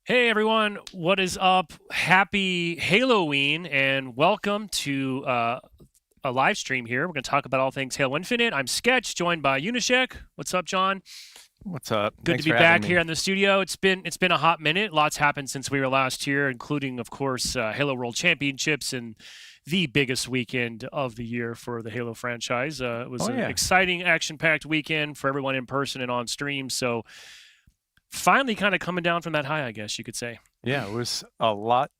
Hey everyone, what is up? Happy Halloween and welcome to a live stream here. We're going to talk about all things Halo Infinite. I'm Sketch, joined by Unishek. What's up, John? What's up? Good to Thanks be for having back me. here in the studio. It's been a hot minute. Lots happened since we were last here, including, of course, Halo World Championships and the biggest weekend of the year for the Halo franchise. It was Oh an yeah. exciting, action-packed weekend for everyone in person and on stream. So finally, kind of coming down from that high, I guess you could say. Yeah, it was a lot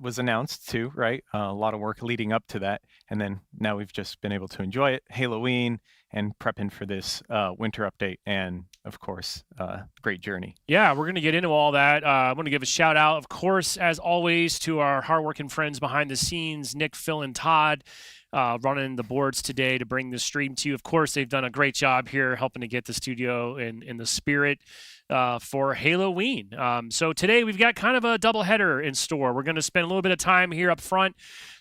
was announced too, right? A lot of work leading up to that, and then now we've just been able to enjoy it, Halloween, and prepping for this winter update, and of course, great journey. Yeah, we're going to get into all that. I want to give a shout out, of course, as always, to our hardworking friends behind the scenes, Nick, Phil, and Todd, running the boards today to bring the stream to you. Of course, they've done a great job here helping to get the studio in the spirit for Halloween. So today we've got kind of a doubleheader in store. We're going to spend a little bit of time here up front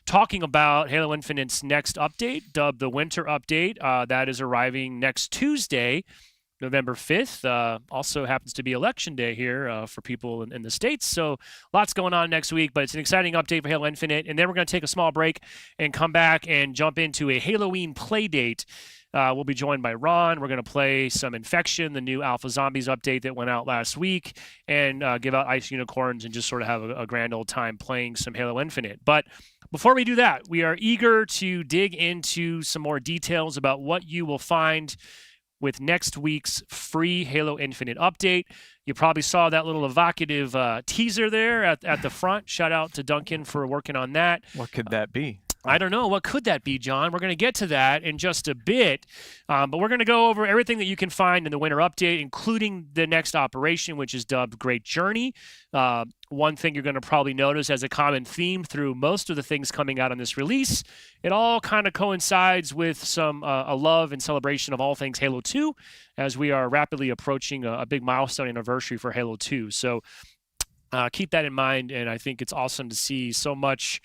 talking about Halo Infinite's next update, dubbed the Winter Update. That is arriving next Tuesday, November 5th. Also happens to be election day here for people in the States. So lots going on next week, but it's an exciting update for Halo Infinite. And then we're going to take a small break and come back and jump into a Halloween play date. We'll be joined by Ron. We're going to play some Infection, the new Alpha Zombies update that went out last week, and give out Ice Unicorns and just sort of have a grand old time playing some Halo Infinite. But before we do that, we are eager to dig into some more details about what you will find with next week's free Halo Infinite update. You probably saw that little evocative teaser there at the front. Shout out to Duncan for working on that. What could that be? I don't know. What could that be, John? We're going to get to that in just a bit. But we're going to go over everything that you can find in the winter update, including the next operation, which is dubbed Great Journey. One thing you're going to probably notice as a common theme through most of the things coming out on this release, it all kind of coincides with some a love and celebration of all things Halo 2, as we are rapidly approaching a big milestone anniversary for Halo 2. So keep that in mind, and I think it's awesome to see so much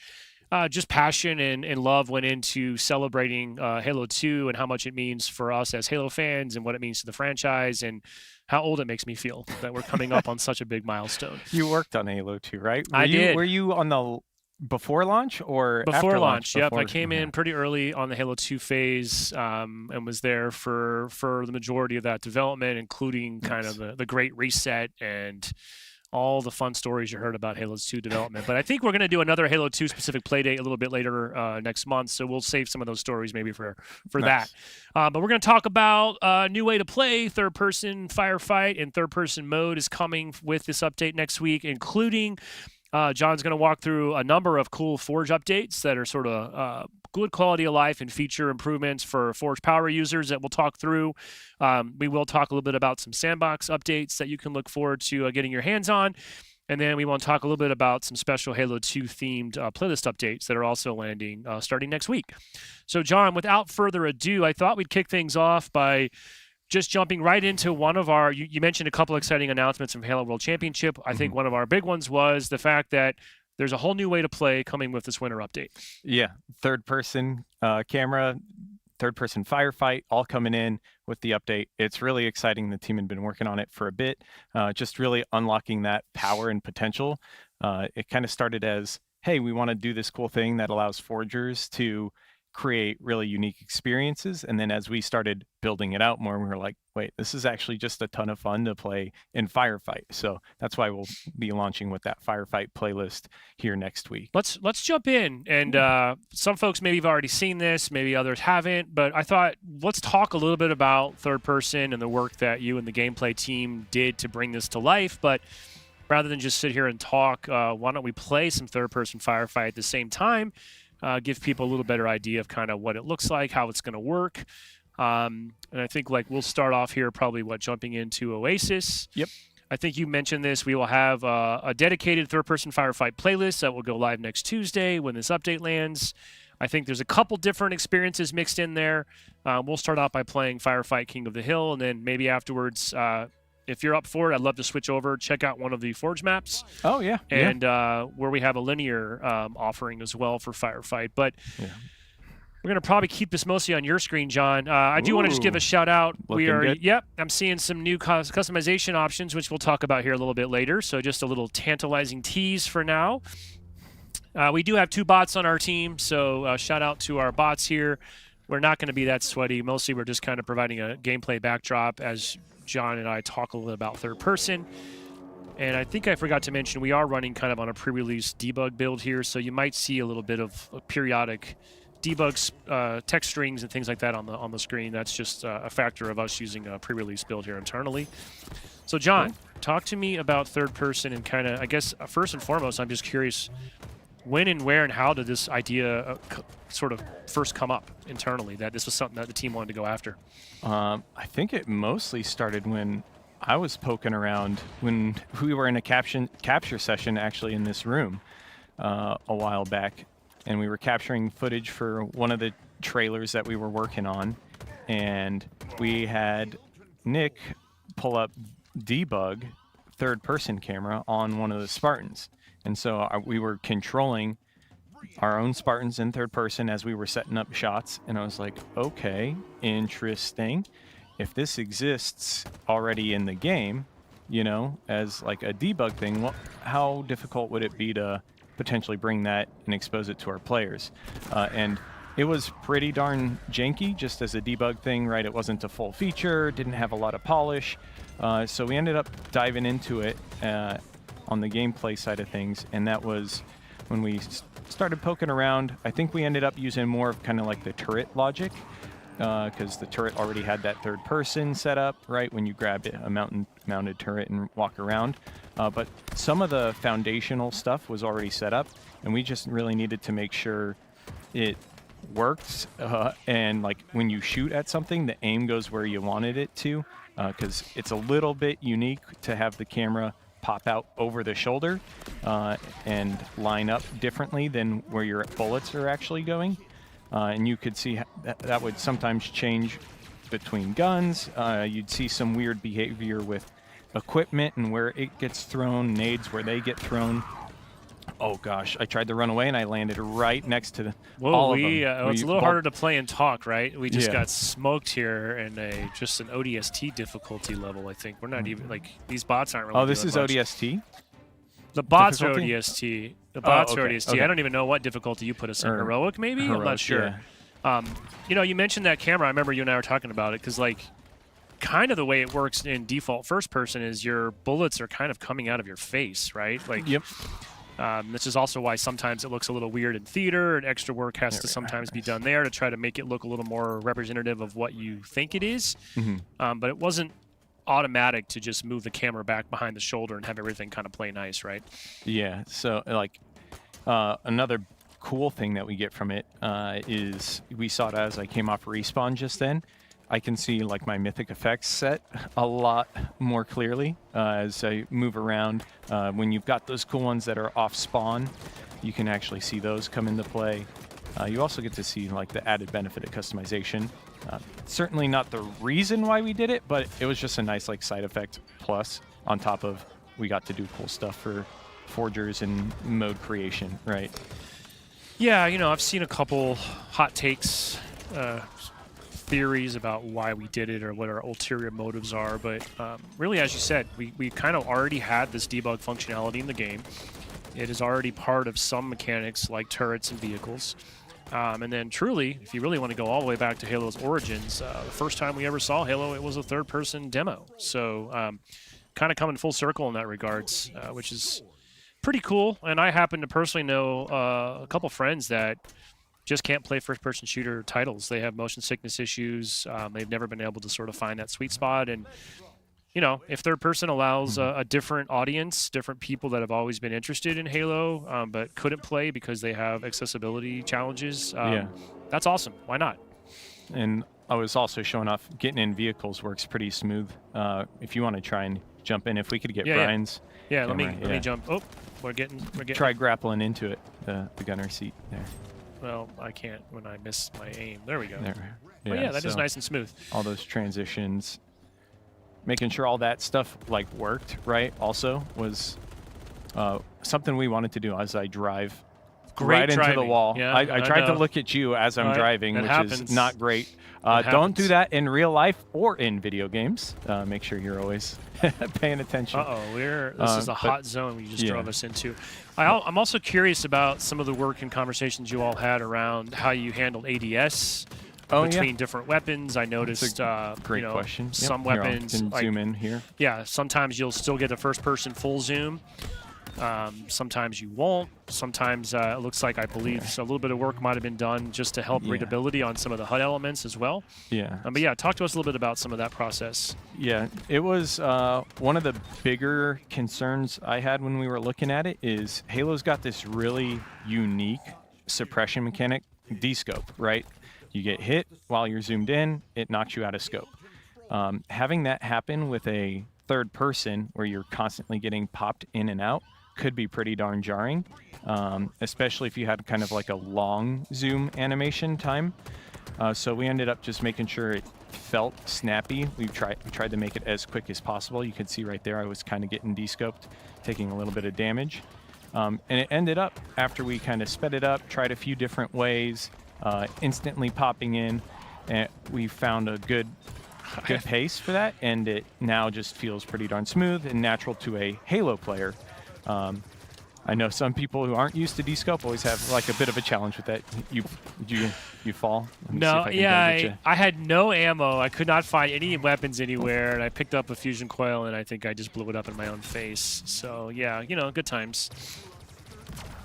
just passion and love went into celebrating Halo 2 and how much it means for us as Halo fans and what it means to the franchise and how old it makes me feel that we're coming up on such a big milestone. You worked on Halo 2, right? I did. Were you on the before launch or Before after launch, yep. I Before? came in pretty early on the Halo 2 phase and was there for the majority of that development, including kind of the great reset and all the fun stories you heard about Halo 2 development. But I think we're going to do another Halo 2 specific playdate a little bit later next month, so we'll save some of those stories maybe for Nice. that. But we're going to talk about a new way to play. Third-person firefight and third-person mode is coming with this update next week, including John's going to walk through a number of cool Forge updates that are sort of good quality of life and feature improvements for Forge Power users that we'll talk through. We will talk a little bit about some Sandbox updates that you can look forward to getting your hands on. And then we want to talk a little bit about some special Halo 2 themed playlist updates that are also landing starting next week. So, John, without further ado, I thought we'd kick things off by just jumping right into one of our, you mentioned a couple exciting announcements from Halo World Championship. I think one of our big ones was the fact that there's a whole new way to play coming with this winter update. Yeah, third-person camera, third-person firefight, all coming in with the update. It's really exciting. The team had been working on it for a bit, just really unlocking that power and potential. It kind of started as, hey, we want to do this cool thing that allows forgers to create really unique experiences. And then as we started building it out more, we were like, wait, this is actually just a ton of fun to play in Firefight. So that's why we'll be launching with that Firefight playlist here next week. Let's jump in. And some folks maybe have already seen this, maybe others haven't, but I thought let's talk a little bit about third person and the work that you and the gameplay team did to bring this to life. But rather than just sit here and talk, why don't we play some third person Firefight at the same time? Give people a little better idea of kind of what it looks like, how it's going to work. And I think we'll start off here probably jumping into Oasis. Yep. I think you mentioned this. We will have a dedicated third-person firefight playlist that will go live next Tuesday when this update lands. I think there's a couple different experiences mixed in there. We'll start out by playing Firefight King of the Hill, and then maybe afterwards, if you're up for it, I'd love to switch over, check out one of the Forge maps. Oh, yeah. And where we have a linear offering as well for Firefight. But We're going to probably keep this mostly on your screen, John. I do want to just give a shout out. We are, good. yep, I'm seeing some new customization options, which we'll talk about here a little bit later. So just a little tantalizing tease for now. We do have 2 bots on our team, so shout out to our bots here. We're not going to be that sweaty. Mostly we're just kind of providing a gameplay backdrop as John and I talk a little about third person. And I think I forgot to mention we are running kind of on a pre-release debug build here, so you might see a little bit of a periodic debug text strings and things like that on the screen. That's just a factor of us using a pre-release build here internally. So John, talk to me about third person and kind of, I guess, first and foremost, I'm just curious, when and where and how did this idea sort of first come up internally, that this was something that the team wanted to go after? I think it mostly started when I was poking around when we were in a capture session actually in this room a while back. And we were capturing footage for one of the trailers that we were working on. And we had Nick pull up debug third-person camera on one of the Spartans. And so we were controlling our own Spartans in third person as we were setting up shots. And I was like, okay, interesting. If this exists already in the game, you know, as like a debug thing, well, how difficult would it be to potentially bring that and expose it to our players? And it was pretty darn janky just as a debug thing, right? It wasn't a full feature, didn't have a lot of polish. So we ended up diving into it on the gameplay side of things. And that was when we started poking around. I think we ended up using more of kind of like the turret logic, because the turret already had that third person set up, right? When you grab a mounted turret and walk around. But some of the foundational stuff was already set up, and we just really needed to make sure it works. And like when you shoot at something, the aim goes where you wanted it to, because it's a little bit unique to have the camera pop out over the shoulder and line up differently than where your bullets are actually going. And you could see that would sometimes change between guns. You'd see some weird behavior with equipment and where it gets thrown, nades where they get thrown. Oh gosh, I tried to run away and I landed right next to all of them. It's a little harder to play and talk, right? We just got smoked here in just an ODST difficulty level, I think. We're not even, like, these bots aren't really Oh, this is much. ODST? The bots difficulty? are ODST. The bots are okay, ODST. okay. I don't even know what difficulty you put us in. Heroic, maybe? I'm not sure. Yeah. You know, you mentioned that camera. I remember you and I were talking about it because, like, kind of the way it works in default first person is your bullets are kind of coming out of your face, right? Like, Yep. This is also why sometimes it looks a little weird in theater, and extra work has to sometimes be done there to try to make it look a little more representative of what you think it is. But it wasn't automatic to just move the camera back behind the shoulder and have everything kind of play nice, right? Yeah, so like another cool thing that we get from it is we saw it as I came off respawn just then. I can see like my mythic effects set a lot more clearly as I move around. When you've got those cool ones that are off spawn, you can actually see those come into play. You also get to see like the added benefit of customization. Certainly not the reason why we did it, but it was just a nice like side effect plus on top of we got to do cool stuff for forgers and mode creation, right? Yeah, you know, I've seen a couple hot takes, theories about why we did it or what our ulterior motives are, but really, as you said, we kind of already had this debug functionality in the game. It is already part of some mechanics like turrets and vehicles. And then truly, if you really want to go all the way back to Halo's origins, the first time we ever saw Halo, it was a third-person demo. So kind of coming full circle in that regards, which is pretty cool. And I happen to personally know a couple friends that just can't play first-person shooter titles. They have motion sickness issues. They've never been able to sort of find that sweet spot. And, you know, if third person allows a different audience, different people that have always been interested in Halo but couldn't play because they have accessibility challenges, that's awesome. Why not? And I was also showing off getting in vehicles works pretty smooth. If you want to try and jump in, if we could get Brian's let camera, me jump. Oh, we're getting try grappling into it, the gunner seat there. Well, I can't when I miss my aim. There we go. There. But yeah, that is nice and smooth. All those transitions, making sure all that stuff like worked right also was something we wanted to do as I drive Great right driving. into the wall. Yeah, I tried to know. look at you as I'm driving, That which happens. is not great. That Don't do happens. that in real life or in video games. Make sure you're always paying attention. This is a hot zone we just drove us into. I'm also curious about some of the work and conversations you all had around how you handled ADS between different weapons. I noticed, great question. Some Here, weapons. I can zoom in here. Yeah, sometimes you'll still get a first-person full zoom. Sometimes you won't. Sometimes it looks like, I believe, a little bit of work might have been done just to help readability on some of the HUD elements as well. Yeah. But yeah, talk to us a little bit about some of that process. Yeah, it was one of the bigger concerns I had when we were looking at it is Halo's got this really unique suppression mechanic, D-scope, right? You get hit while you're zoomed in, it knocks you out of scope. Having that happen with a third person where you're constantly getting popped in and out could be pretty darn jarring, especially if you had kind of like a long zoom animation time. So we ended up just making sure it felt snappy. We tried to make it as quick as possible. You can see right there I was kind of getting de-scoped, taking a little bit of damage. And it ended up, after we kind of sped it up, tried a few different ways, instantly popping in, and we found a good pace for that, and it now just feels pretty darn smooth and natural to a Halo player. I know some people who aren't used to D-scope always have like a bit of a challenge with that. You fall? No, I had no ammo. I could not find any weapons anywhere, and I picked up a fusion coil, and I think I just blew it up in my own face. So yeah, good times.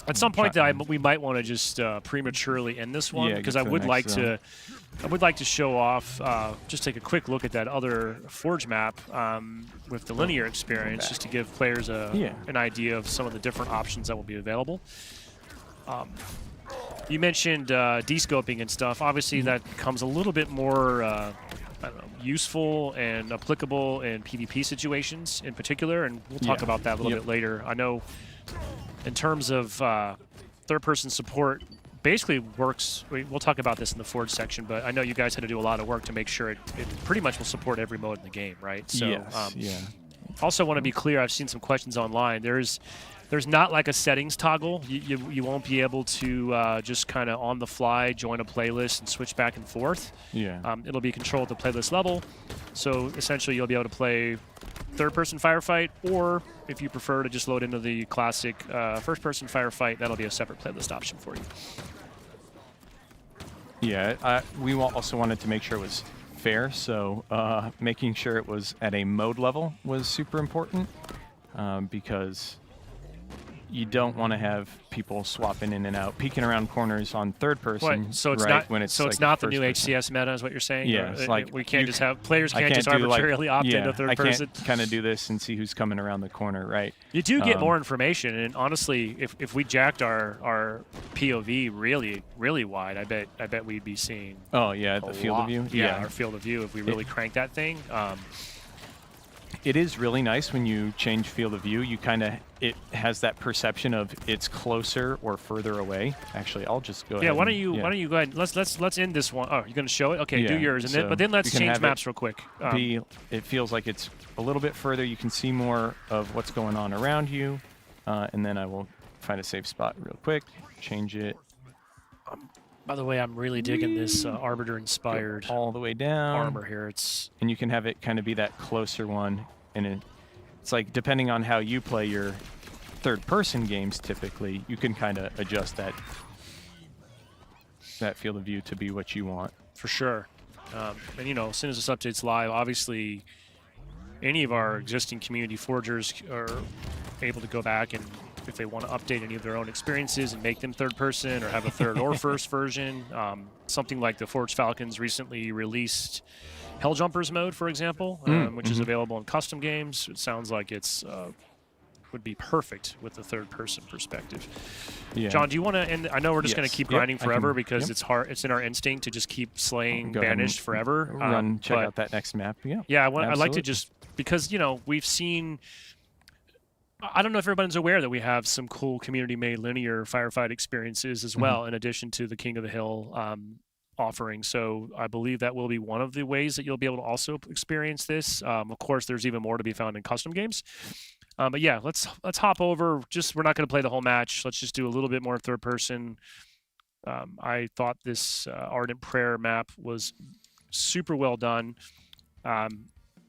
At some point, we might want to just prematurely end this one, because I would like to show off, just take a quick look at that other Forge map with the linear experience, just to give players an idea of some of the different options that will be available. You mentioned de-scoping and stuff. Obviously, that becomes a little bit more I don't know, useful and applicable in PvP situations in particular, and we'll talk about that a little bit later. I know in terms of third-person support, basically works. We'll talk about this in the Forge section, but I know you guys had to do a lot of work to make sure it pretty much will support every mode in the game, right? So, also want to be clear, I've seen some questions online. There's not like a settings toggle. You won't be able to just kind of on the fly join a playlist and switch back and forth. It'll be controlled at the playlist level. So essentially you'll be able to play third-person firefight, or if you prefer to just load into the classic first-person firefight, that'll be a separate playlist option for you. Yeah, we also wanted to make sure it was fair, so making sure it was at a mode level was super important, because you don't want to have people swapping in and out, peeking around corners on third person. What? So it's right, not. When it's so it's like not the new person. HCS meta, is what you're saying? Yeah, it's like we can't just have players can't just arbitrarily opt into third person. I can't kind of do this and see who's coming around the corner, right? You do get more information, and honestly, if we jacked our POV really wide, I bet we'd be seeing. Oh yeah, the field of view. Yeah, our field of view if we really crank that thing. It is really nice when you change field of view. You it has that perception of it's closer or further away. Actually, I'll just go ahead. Yeah, why don't you go ahead? Let's end this one. Oh, you're going to show it? Okay, do yours, and then let's change maps real quick. It feels like it's a little bit further. You can see more of what's going on around you, and then I will find a safe spot real quick. Change it. By the way, I'm really digging this Arbiter-inspired all the way down armor here. And you can have it kind of be that closer one, and it's like depending on how you play your third-person games, typically you can kind of adjust that field of view to be what you want. For sure. And as soon as this update's live, obviously any of our existing community forgers are able to go back and, if they want to update any of their own experiences and make them third person or have a third or first version. Something like the Forged Falcons recently released Helljumpers mode, for example, which is available in custom games. It sounds like it's would be perfect with the third person perspective. John, do you want to end? I know we're just going to keep grinding forever because it's hard. It's in our instinct to just keep slaying Banished forever. Check out that next map. I'd like to just, because we've seen, I don't know if everyone's aware that we have some cool community-made linear firefight experiences as well, in addition to the King of the Hill offering. So I believe that will be one of the ways that you'll be able to also experience this. Of course, there's even more to be found in custom games. But yeah, let's hop over. We're not going to play the whole match. Let's just do a little bit more third person. I thought this Ardent Prayer map was super well done.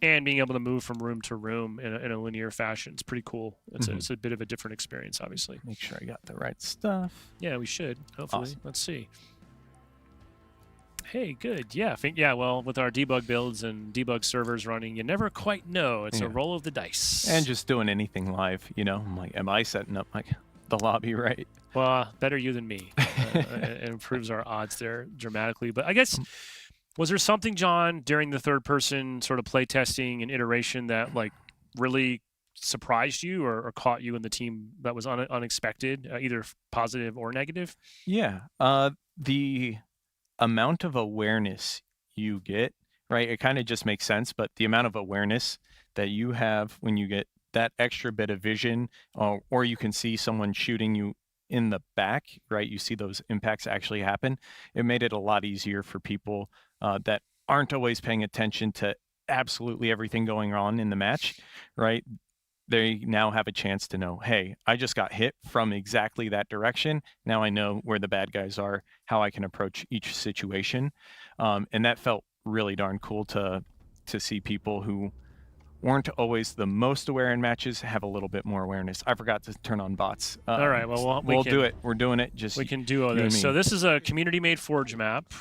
And being able to move from room to room in a linear fashion. It's pretty cool. It's a bit of a different experience, obviously. Make sure I got the right stuff. Yeah, we should. Hopefully. Awesome. Let's see. Hey, good. Yeah, well, with our debug builds and debug servers running, you never quite know. It's a roll of the dice. And just doing anything live, you know, I'm like, am I setting up the lobby right? Well, better you than me. It improves our odds there dramatically. But I guess... Was there something, John, during the third person sort of play testing and iteration that like really surprised you or caught you in the team that was unexpected, either positive or negative? Yeah. The amount of awareness you get, right? It kind of just makes sense, but the amount of awareness that you have when you get that extra bit of vision, or you can see someone shooting you in the back, right? You see those impacts actually happen. It made it a lot easier for people that aren't always paying attention to absolutely everything going on in the match, right? They now have a chance to know, hey, I just got hit from exactly that direction. Now I know where the bad guys are, how I can approach each situation. And that felt really darn cool to see people who weren't always the most aware in matches have a little bit more awareness. I forgot to turn on bots. All right, well, we'll do it. We're doing it. We can duo this. So this is a community-made Forge map.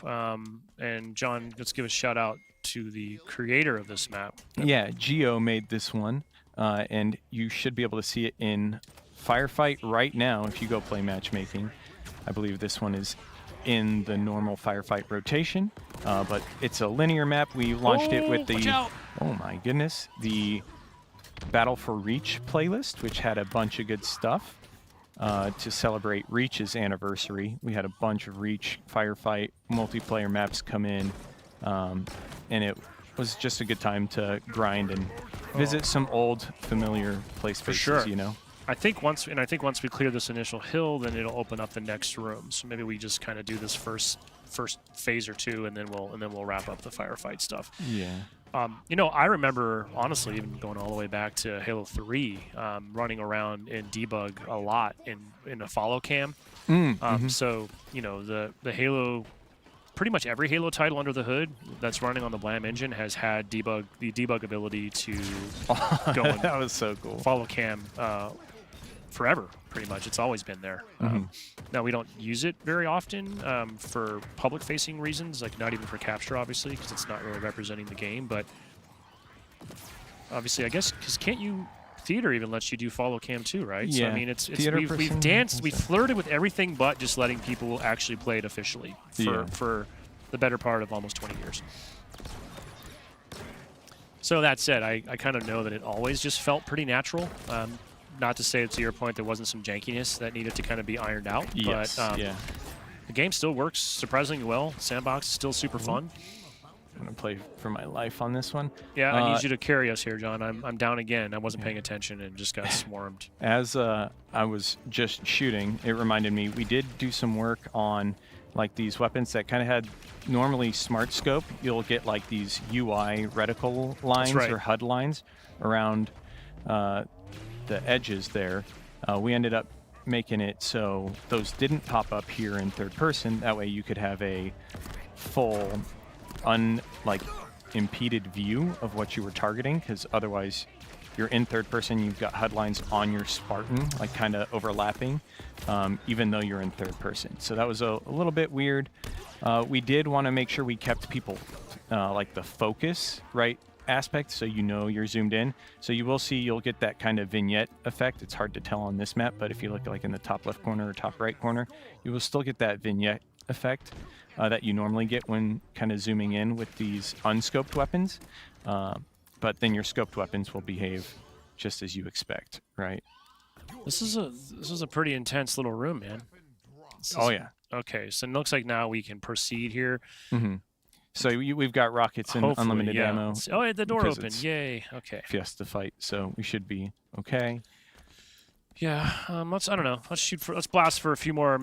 And John, let's give a shout out to the creator of this map. Yeah, Geo made this one, and you should be able to see it in Firefight right now if you go play matchmaking. I believe this one is in the normal Firefight rotation, but it's a linear map. We launched it with the... Oh my goodness, the Battle for Reach playlist, which had a bunch of good stuff to celebrate Reach's anniversary. We had a bunch of Reach Firefight multiplayer maps come in, and it was just a good time to grind and visit some old familiar play spaces, for sure. You know. I think once we clear this initial hill, then it'll open up the next room. So maybe we just kind of do this first phase or two, and then we'll wrap up the firefight stuff. Yeah. You know, I remember, honestly, even going all the way back to Halo 3, running around in debug a lot in a follow cam. So, you know, the Halo, pretty much every Halo title under the hood that's running on the Blam engine has had the debug ability to go and that was so cool. Follow cam forever, pretty much. It's always been there. Now, we don't use it very often for public-facing reasons, like not even for capture, obviously, because it's not really representing the game. But obviously, I guess, because can't you... Theater even lets you do follow cam too, right? Yeah. So, I mean, we've danced, we've flirted with everything but just letting people actually play it officially for the better part of almost 20 years. So that said, I kind of know that it always just felt pretty natural. Not to say, to your point, there wasn't some jankiness that needed to kind of be ironed out. Yes, but the game still works surprisingly well. Sandbox is still super fun. I'm going to play for my life on this one. Yeah, I need you to carry us here, John. I'm down again. I wasn't paying attention and just got swarmed. As I was just shooting, it reminded me, we did do some work on like these weapons that kind of had normally smart scope. You'll get like these UI reticle lines or HUD lines around the edges there. We ended up making it so those didn't pop up here in third person. That way you could have a full impeded view of what you were targeting, because otherwise you're in third person, you've got HUD lines on your Spartan, like kind of overlapping, even though you're in third person. So that was a little bit weird. We did want to make sure we kept people like the focus aspect, so you know you're zoomed in. So you will see, you'll get that kind of vignette effect. It's hard to tell on this map, but if you look like in the top left corner or top right corner, you will still get that vignette effect that you normally get when kind of zooming in with these unscoped weapons. But then your scoped weapons will behave just as you expect, right? This is a pretty intense little room, man. Yeah. Okay, so it looks like now we can proceed here. So we've got rockets and unlimited ammo. Oh, yeah, the door opened. Yay. Okay. Fiesta fight, so we should be okay. Yeah. Let's blast for a few more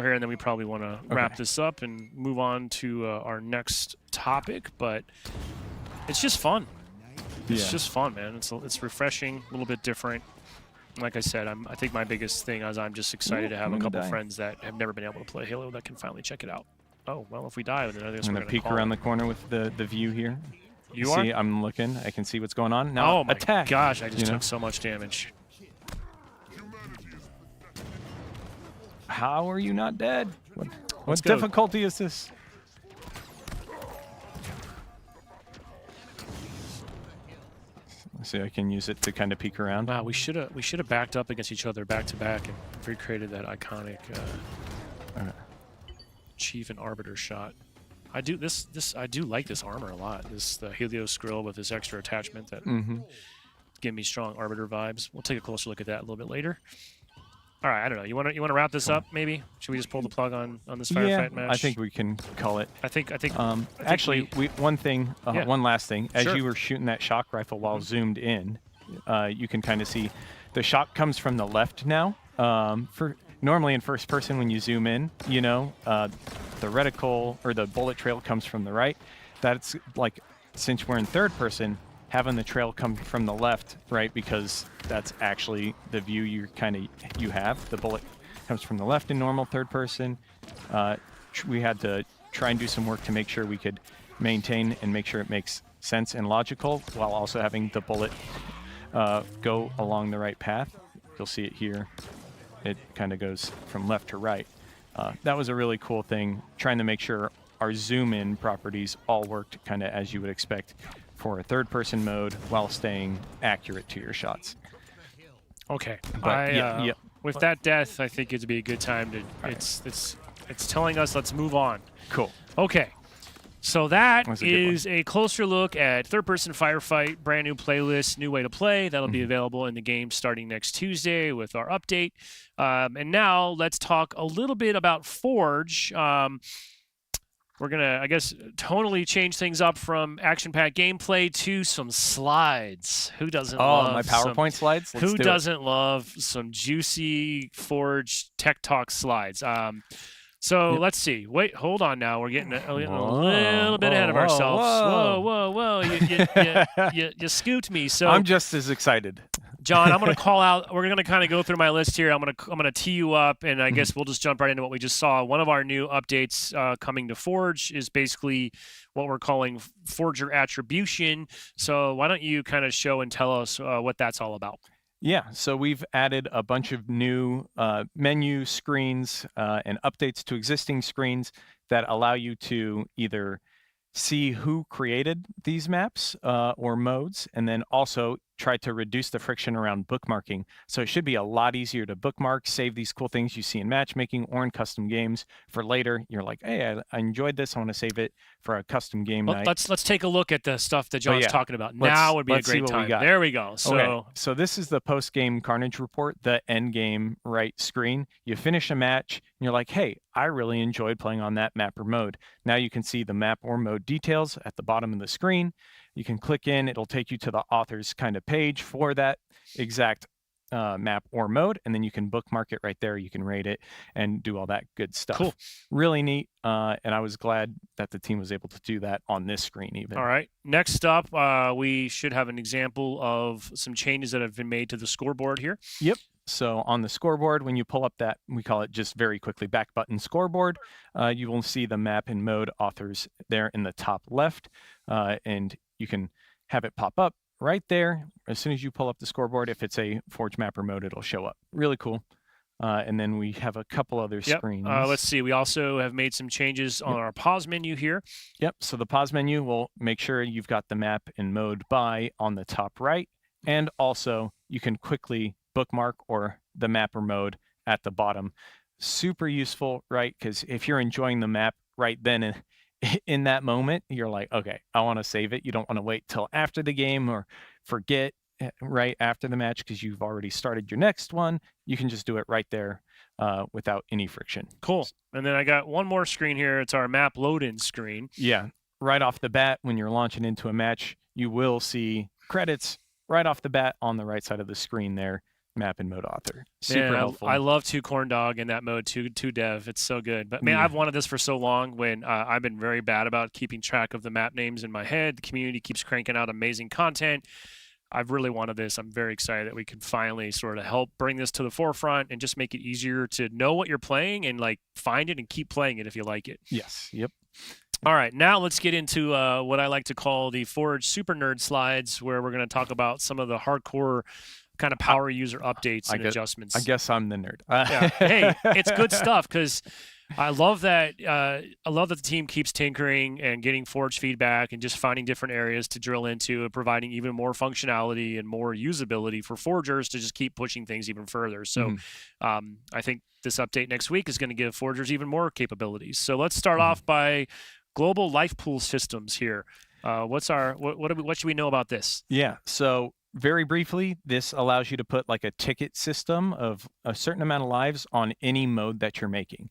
here, and then we probably want to wrap this up and move on to our next topic. But it's just fun. It's just fun, man. It's refreshing, a little bit different. Like I said, I think my biggest thing is I'm just excited to have a couple friends that have never been able to play Halo that can finally check it out. Oh, well, if we die, then I guess we're going to peek around the corner with the view here. You see, are? I'm looking. I can see what's going on. Now, oh my attack. gosh, I just took so much damage. How are you not dead? What difficulty is this? See, I can use it to kind of peek around. Wow, we should have backed up against each other back to back and recreated that iconic Chief and Arbiter shot. I do like this armor a lot. The Helios grill with this extra attachment that give me strong Arbiter vibes. We'll take a closer look at that a little bit later. All right, I don't know. You want to wrap this up? Maybe should we just pull the plug on this firefight match? I think we can call it. I think actually, one last thing. As Sure. you were shooting that shock rifle while zoomed in, you can kind of see the shock comes from the left now. Normally in first person, when you zoom in, the reticle or the bullet trail comes from the right. That's like, since we're in third person, having the trail come from the left, right? Because that's actually the view you have. The bullet comes from the left in normal third person. We had to try and do some work to make sure we could maintain and make sure it makes sense and logical while also having the bullet go along the right path. You'll see it here. It kind of goes from left to right. That was a really cool thing, trying to make sure our zoom-in properties all worked kind of as you would expect for a third-person mode while staying accurate to your shots. Okay. But, with that death, I think it'd be a good time to. It's telling us let's move on. Cool. Okay. So that is a closer look at third-person firefight, brand new playlist, new way to play. That'll be available in the game starting next Tuesday with our update. And now let's talk a little bit about Forge. We're going to, I guess, tonally change things up from action-packed gameplay to some slides. Who doesn't love my PowerPoint slides? Who doesn't love some juicy Forge Tech Talk slides? Let's see. Wait, hold on now. We're getting a little bit ahead of ourselves. Whoa. You scooped me. So I'm just as excited. John, I'm going to call out. We're going to kind of go through my list here. I'm going to tee you up, and I guess we'll just jump right into what we just saw. One of our new updates coming to Forge is basically what we're calling Forger Attribution. So why don't you kind of show and tell us what that's all about? Yeah, so we've added a bunch of new menu screens and updates to existing screens that allow you to either see who created these maps or modes, and then also try to reduce the friction around bookmarking. So it should be a lot easier to bookmark, save these cool things you see in matchmaking or in custom games for later. You're like, hey, I enjoyed this. I want to save it for a custom game night. Let's take a look at the stuff that John's talking about. Now would be a great time. There we go. So this is the post-game Carnage report, the end game right screen. You finish a match, and you're like, hey, I really enjoyed playing on that map or mode. Now you can see the map or mode details at the bottom of the screen. You can click in, it'll take you to the author's kind of page for that exact map or mode, and then you can bookmark it right there. You can rate it and do all that good stuff. Cool. Really neat, and I was glad that the team was able to do that on this screen even. All right. Next up, we should have an example of some changes that have been made to the scoreboard here. Yep. So on the scoreboard, when you pull up that, we call it just very quickly back button scoreboard, you will see the map and mode authors there in the top left, and you can have it pop up right there. As soon as you pull up the scoreboard, if it's a Forge map or mode, it'll show up. Really cool. And then we have a couple other screens. Let's see. We also have made some changes on our pause menu here. Yep. So the pause menu will make sure you've got the map and mode by on the top right. And also you can quickly bookmark or the map or mode at the bottom. Super useful, right? Because if you're enjoying the map right then in that moment, you're like, okay, I want to save it. You don't want to wait till after the game or forget right after the match because you've already started your next one. You can just do it right there without any friction. Cool. And then I got one more screen here. It's our map load-in screen. Yeah. Right off the bat, when you're launching into a match, you will see credits right off the bat on the right side of the screen there. map and mode author. Super Man, helpful. I love 2 Corn Dog in that mode, 2 Dev. It's so good. But man, I've wanted this for so long when I've been very bad about keeping track of the map names in my head. The community keeps cranking out amazing content. I've really wanted this. I'm very excited that we can finally sort of help bring this to the forefront and just make it easier to know what you're playing and like find it and keep playing it if you like it. Yes. Yep. All right, now let's get into what I like to call the Forge Super Nerd slides, where we're going to talk about some of the hardcore kind of power user updates and adjustments. I guess I'm the nerd. Yeah. Hey, it's good stuff because I love that. I love that the team keeps tinkering and getting Forge feedback and just finding different areas to drill into and providing even more functionality and more usability for Forgers to just keep pushing things even further. So I think this update next week is going to give Forgers even more capabilities. So let's start off by global life pool systems here. What should we know about this? Yeah. So very briefly, this allows you to put like a ticket system of a certain amount of lives on any mode that you're making.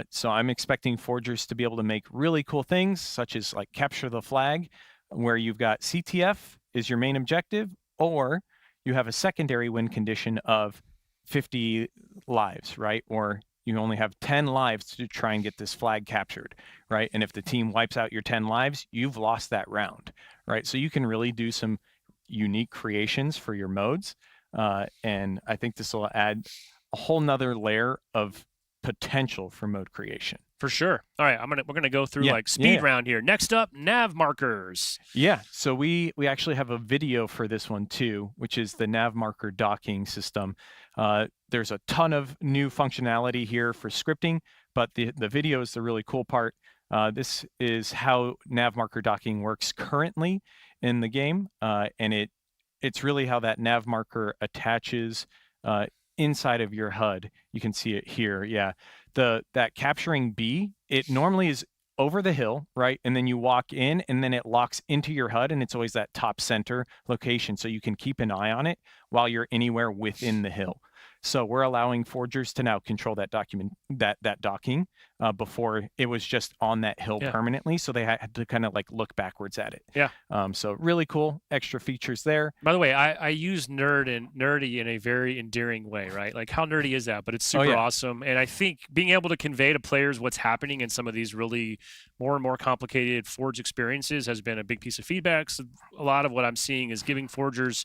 So I'm expecting Forgers to be able to make really cool things, such as like capture the flag, where you've got CTF is your main objective, or you have a secondary win condition of 50 lives, right? Or you only have 10 lives to try and get this flag captured, right? And if the team wipes out your 10 lives, you've lost that round, right? So you can really do some unique creations for your modes. And I think this will add a whole nother layer of potential for mode creation. For sure. All right, we're gonna go through like speed round here. Next up, nav markers. Yeah, so we actually have a video for this one too, which is the nav marker docking system. There's a ton of new functionality here for scripting, but the video is the really cool part. This is how nav marker docking works currently in the game, and it's really how that nav marker attaches inside of your HUD. You can see it here. Yeah, that capturing B, it normally is over the hill, right? And then you walk in and then it locks into your HUD, and it's always that top center location, so you can keep an eye on it while you're anywhere within the hill. So we're allowing Forgers to now control that docking. Before it was just on that hill permanently, so they had to kind of like look backwards at it. Yeah. So really cool extra features there. By the way, I use nerdy in a very endearing way, right? Like how nerdy is that? But it's super awesome. And I think being able to convey to players what's happening in some of these really more and more complicated Forge experiences has been a big piece of feedback. So a lot of what I'm seeing is giving Forgers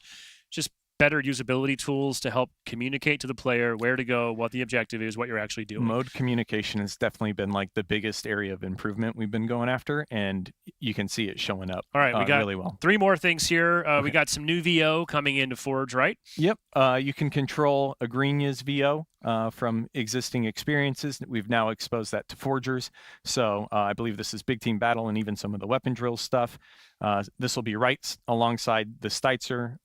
just better usability tools to help communicate to the player where to go, what the objective is, what you're actually doing. Mode communication has definitely been like the biggest area of improvement we've been going after, and you can see it showing up. All right, we got really well. 3 more things here. We got some new VO coming into Forge, right? Yep. You can control Agriña's VO from existing experiences. We've now exposed that to Forgers. So I believe this is Big Team Battle and even some of the weapon drill stuff. This will be right alongside the Steitzer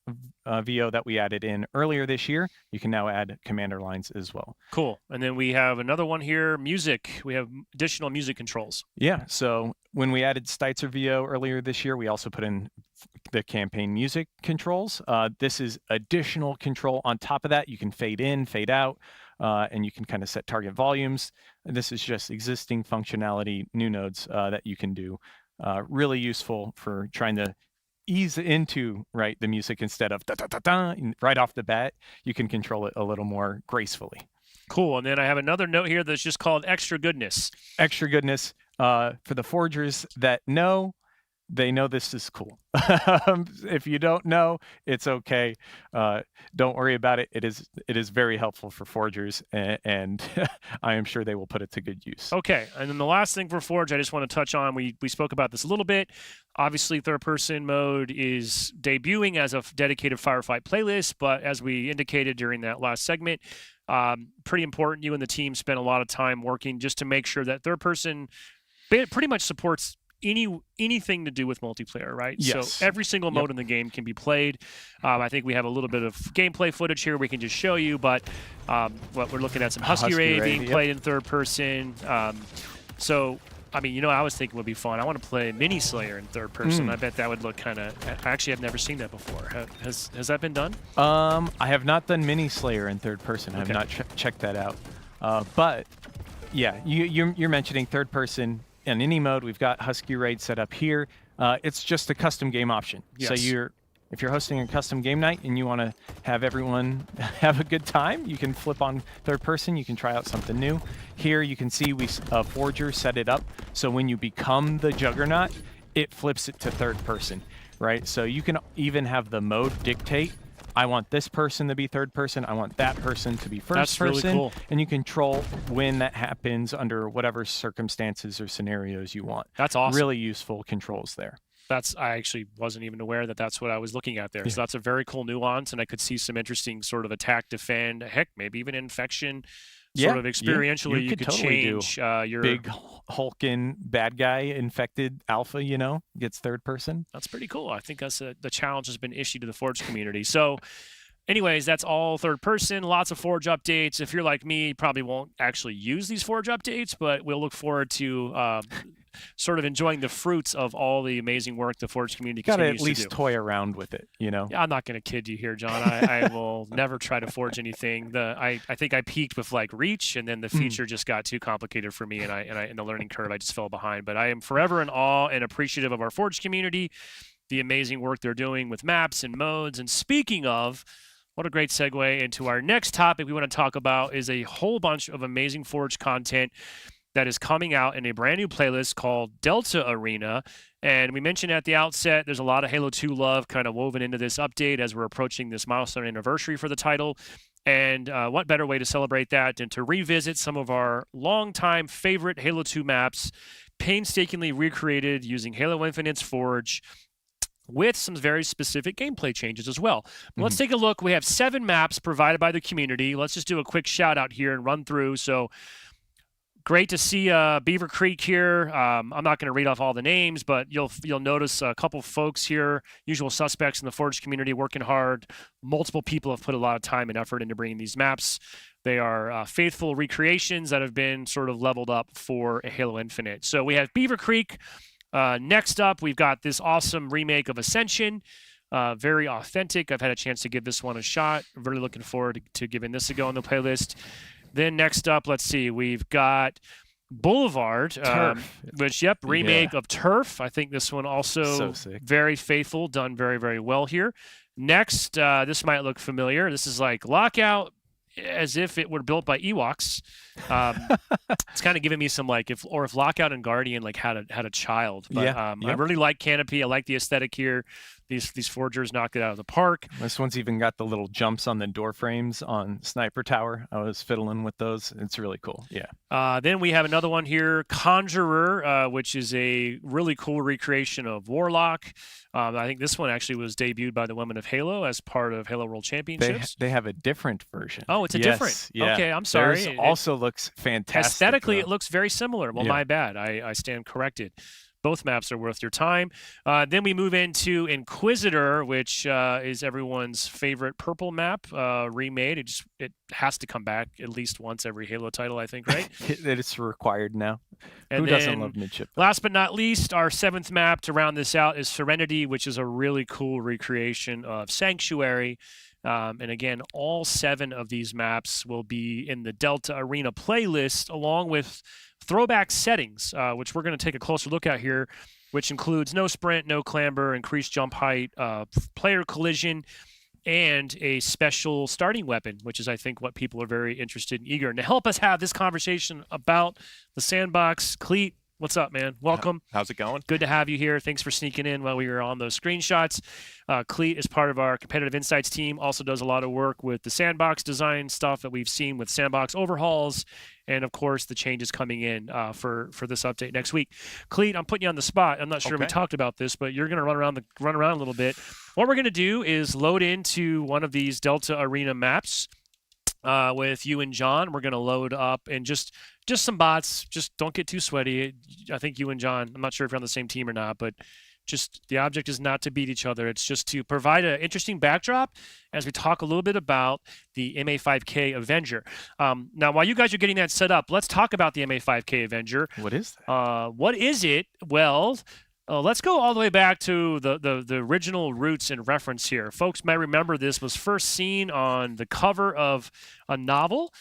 VO that we added in earlier this year. You can now add commander lines as well. Cool. And then we have another one here, music. We have additional music controls. Yeah. So when we added Steitzer VO earlier this year, we also put in the campaign music controls. This is additional control on top of that. You can fade in, fade out, and you can kind of set target volumes. This is just existing functionality, new nodes that you can do. Really useful for trying to ease into the music instead of da-da-da-da, right off the bat. You can control it a little more gracefully. Cool. And then I have another note here that's just called extra goodness. Extra goodness for the Forgers that know. They know this is cool. If you don't know, it's okay. Don't worry about it. It is very helpful for Forgers, and I am sure they will put it to good use. Okay, and then the last thing for Forge I just want to touch on, we spoke about this a little bit. Obviously, third-person mode is debuting as a dedicated firefight playlist, but as we indicated during that last segment, pretty important. You and the team spent a lot of time working just to make sure that third-person pretty much supports anything to do with multiplayer, right? Yes. So every single mode in the game can be played. I think we have a little bit of gameplay footage here we can just show you, but what we're looking at some Husky Ray being played in third person. So, I mean, I was thinking would be fun. I want to play Mini Slayer in third person. I bet that would look kind of. Actually, I've never seen that before. Has that been done? I have not done Mini Slayer in third person. I have not checked that out. But yeah, you're mentioning third person. In any mode, we've got Husky Raid set up here. It's just a custom game option. Yes. So If you're hosting a custom game night and you want to have everyone have a good time, you can flip on third person. You can try out something new. Here you can see we Forger set it up so when you become the Juggernaut, it flips it to third person, right? So you can even have the mode dictate, I want this person to be third person, I want that person to be first person. That's really cool. And you control when that happens under whatever circumstances or scenarios you want. That's awesome. Really useful controls there. I actually wasn't even aware that that's what I was looking at there. Yeah. So that's a very cool nuance, and I could see some interesting sort of attack, defend, heck, maybe even infection. Sort of experientially, you could totally change your big hulking bad guy infected alpha, gets third person. That's pretty cool. I think that's the challenge has been issued to the Forge community. So anyways, that's all third person, lots of Forge updates. If you're like me, you probably won't actually use these Forge updates, but we'll look forward to sort of enjoying the fruits of all the amazing work the Forge community continues to do. Got to at least toy around with it, Yeah, I'm not going to kid you here, John. I will never try to forge anything. I think I peaked with like Reach, and then the feature just got too complicated for me, and in the learning curve, I just fell behind. But I am forever in awe and appreciative of our Forge community, the amazing work they're doing with maps and modes. And speaking of, what a great segue into our next topic we want to talk about is a whole bunch of amazing Forge content that is coming out in a brand new playlist called Delta Arena. And we mentioned at the outset, there's a lot of Halo 2 love kind of woven into this update as we're approaching this milestone anniversary for the title. And what better way to celebrate that than to revisit some of our longtime favorite Halo 2 maps, painstakingly recreated using Halo Infinite's Forge, with some very specific gameplay changes as well. Let's take a look. We have 7 maps provided by the community. Let's just do a quick shout out here and run through. So great to see Beaver Creek here. I'm not going to read off all the names, but you'll notice a couple folks here, usual suspects in the Forge community, working hard. Multiple people have put a lot of time and effort into bringing these maps. They are faithful recreations that have been sort of leveled up for Halo Infinite. So we have Beaver Creek. Next up, we've got this awesome remake of Ascension. Very authentic. I've had a chance to give this one a shot. I'm really looking forward to giving this a go on the playlist. Then next up, let's see, we've got Boulevard, which, remake of Turf. I think this one also very faithful, done very, very well here. Next, this might look familiar. This is like Lockout, as if it were built by Ewoks. It's kind of giving me some if Lockout and Guardian had a child. But I really like Canopy. I like the aesthetic here. These forgers knocked it out of the park. This one's even got the little jumps on the door frames on Sniper Tower. I was fiddling with those. It's really cool. Yeah. Then we have another one here, Conjurer, which is a really cool recreation of Warlock. I think this one actually was debuted by the Women of Halo as part of Halo World Championships. They have a different version. Oh, it's a different. Yeah. Okay, I'm sorry. Theirs also looks fantastic. Aesthetically, it looks very similar. Well, my bad. I stand corrected. Both maps are worth your time. Then we move into Inquisitor, which is everyone's favorite purple map, remade. It has to come back at least once every Halo title, I think, right? It's required now. Who doesn't love midship? Last but not least, our 7th map to round this out is Serenity, which is a really cool recreation of Sanctuary. And again, all 7 of these maps will be in the Delta Arena playlist, along with throwback settings, which we're going to take a closer look at here, which includes no sprint, no clamber, increased jump height, player collision, and a special starting weapon, which is, I think, what people are very interested and eager. And to help us have this conversation about the Sandbox, Cleet, what's up, man? Welcome. How's it going? Good to have you here. Thanks for sneaking in while we were on those screenshots. Cleet is part of our competitive insights team, also does a lot of work with the Sandbox design stuff that we've seen with Sandbox overhauls, and, of course, the changes coming in for this update next week. Cleet, I'm putting you on the spot. I'm not sure we talked about this, but you're going to run around a little bit. What we're going to do is load into one of these Delta Arena maps with you and John. We're going to load up and just some bots. Just don't get too sweaty. I think you and John, I'm not sure if you're on the same team or not, but just the object is not to beat each other. It's just to provide an interesting backdrop as we talk a little bit about the MA5K Avenger. Now, while you guys are getting that set up, let's talk about the MA5K Avenger. What is that? What is it? Well, let's go all the way back to the original roots and reference here. Folks might remember this was first seen on the cover of a novel.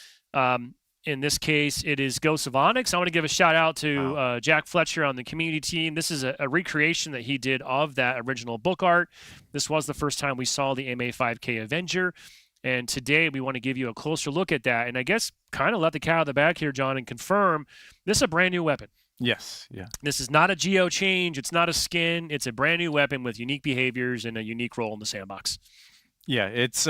In this case, it is Ghosts of Onyx. I want to give a shout out to Jack Fletcher on the community team. This is a recreation that he did of that original book art. This was the first time we saw the MA5K Avenger. And today we want to give you a closer look at that. And I guess kind of let the cat out of the bag here, John, and confirm this is a brand new weapon. Yes, yeah. This is not a geo change. It's not a skin. It's a brand new weapon with unique behaviors and a unique role in the sandbox. Yeah, it's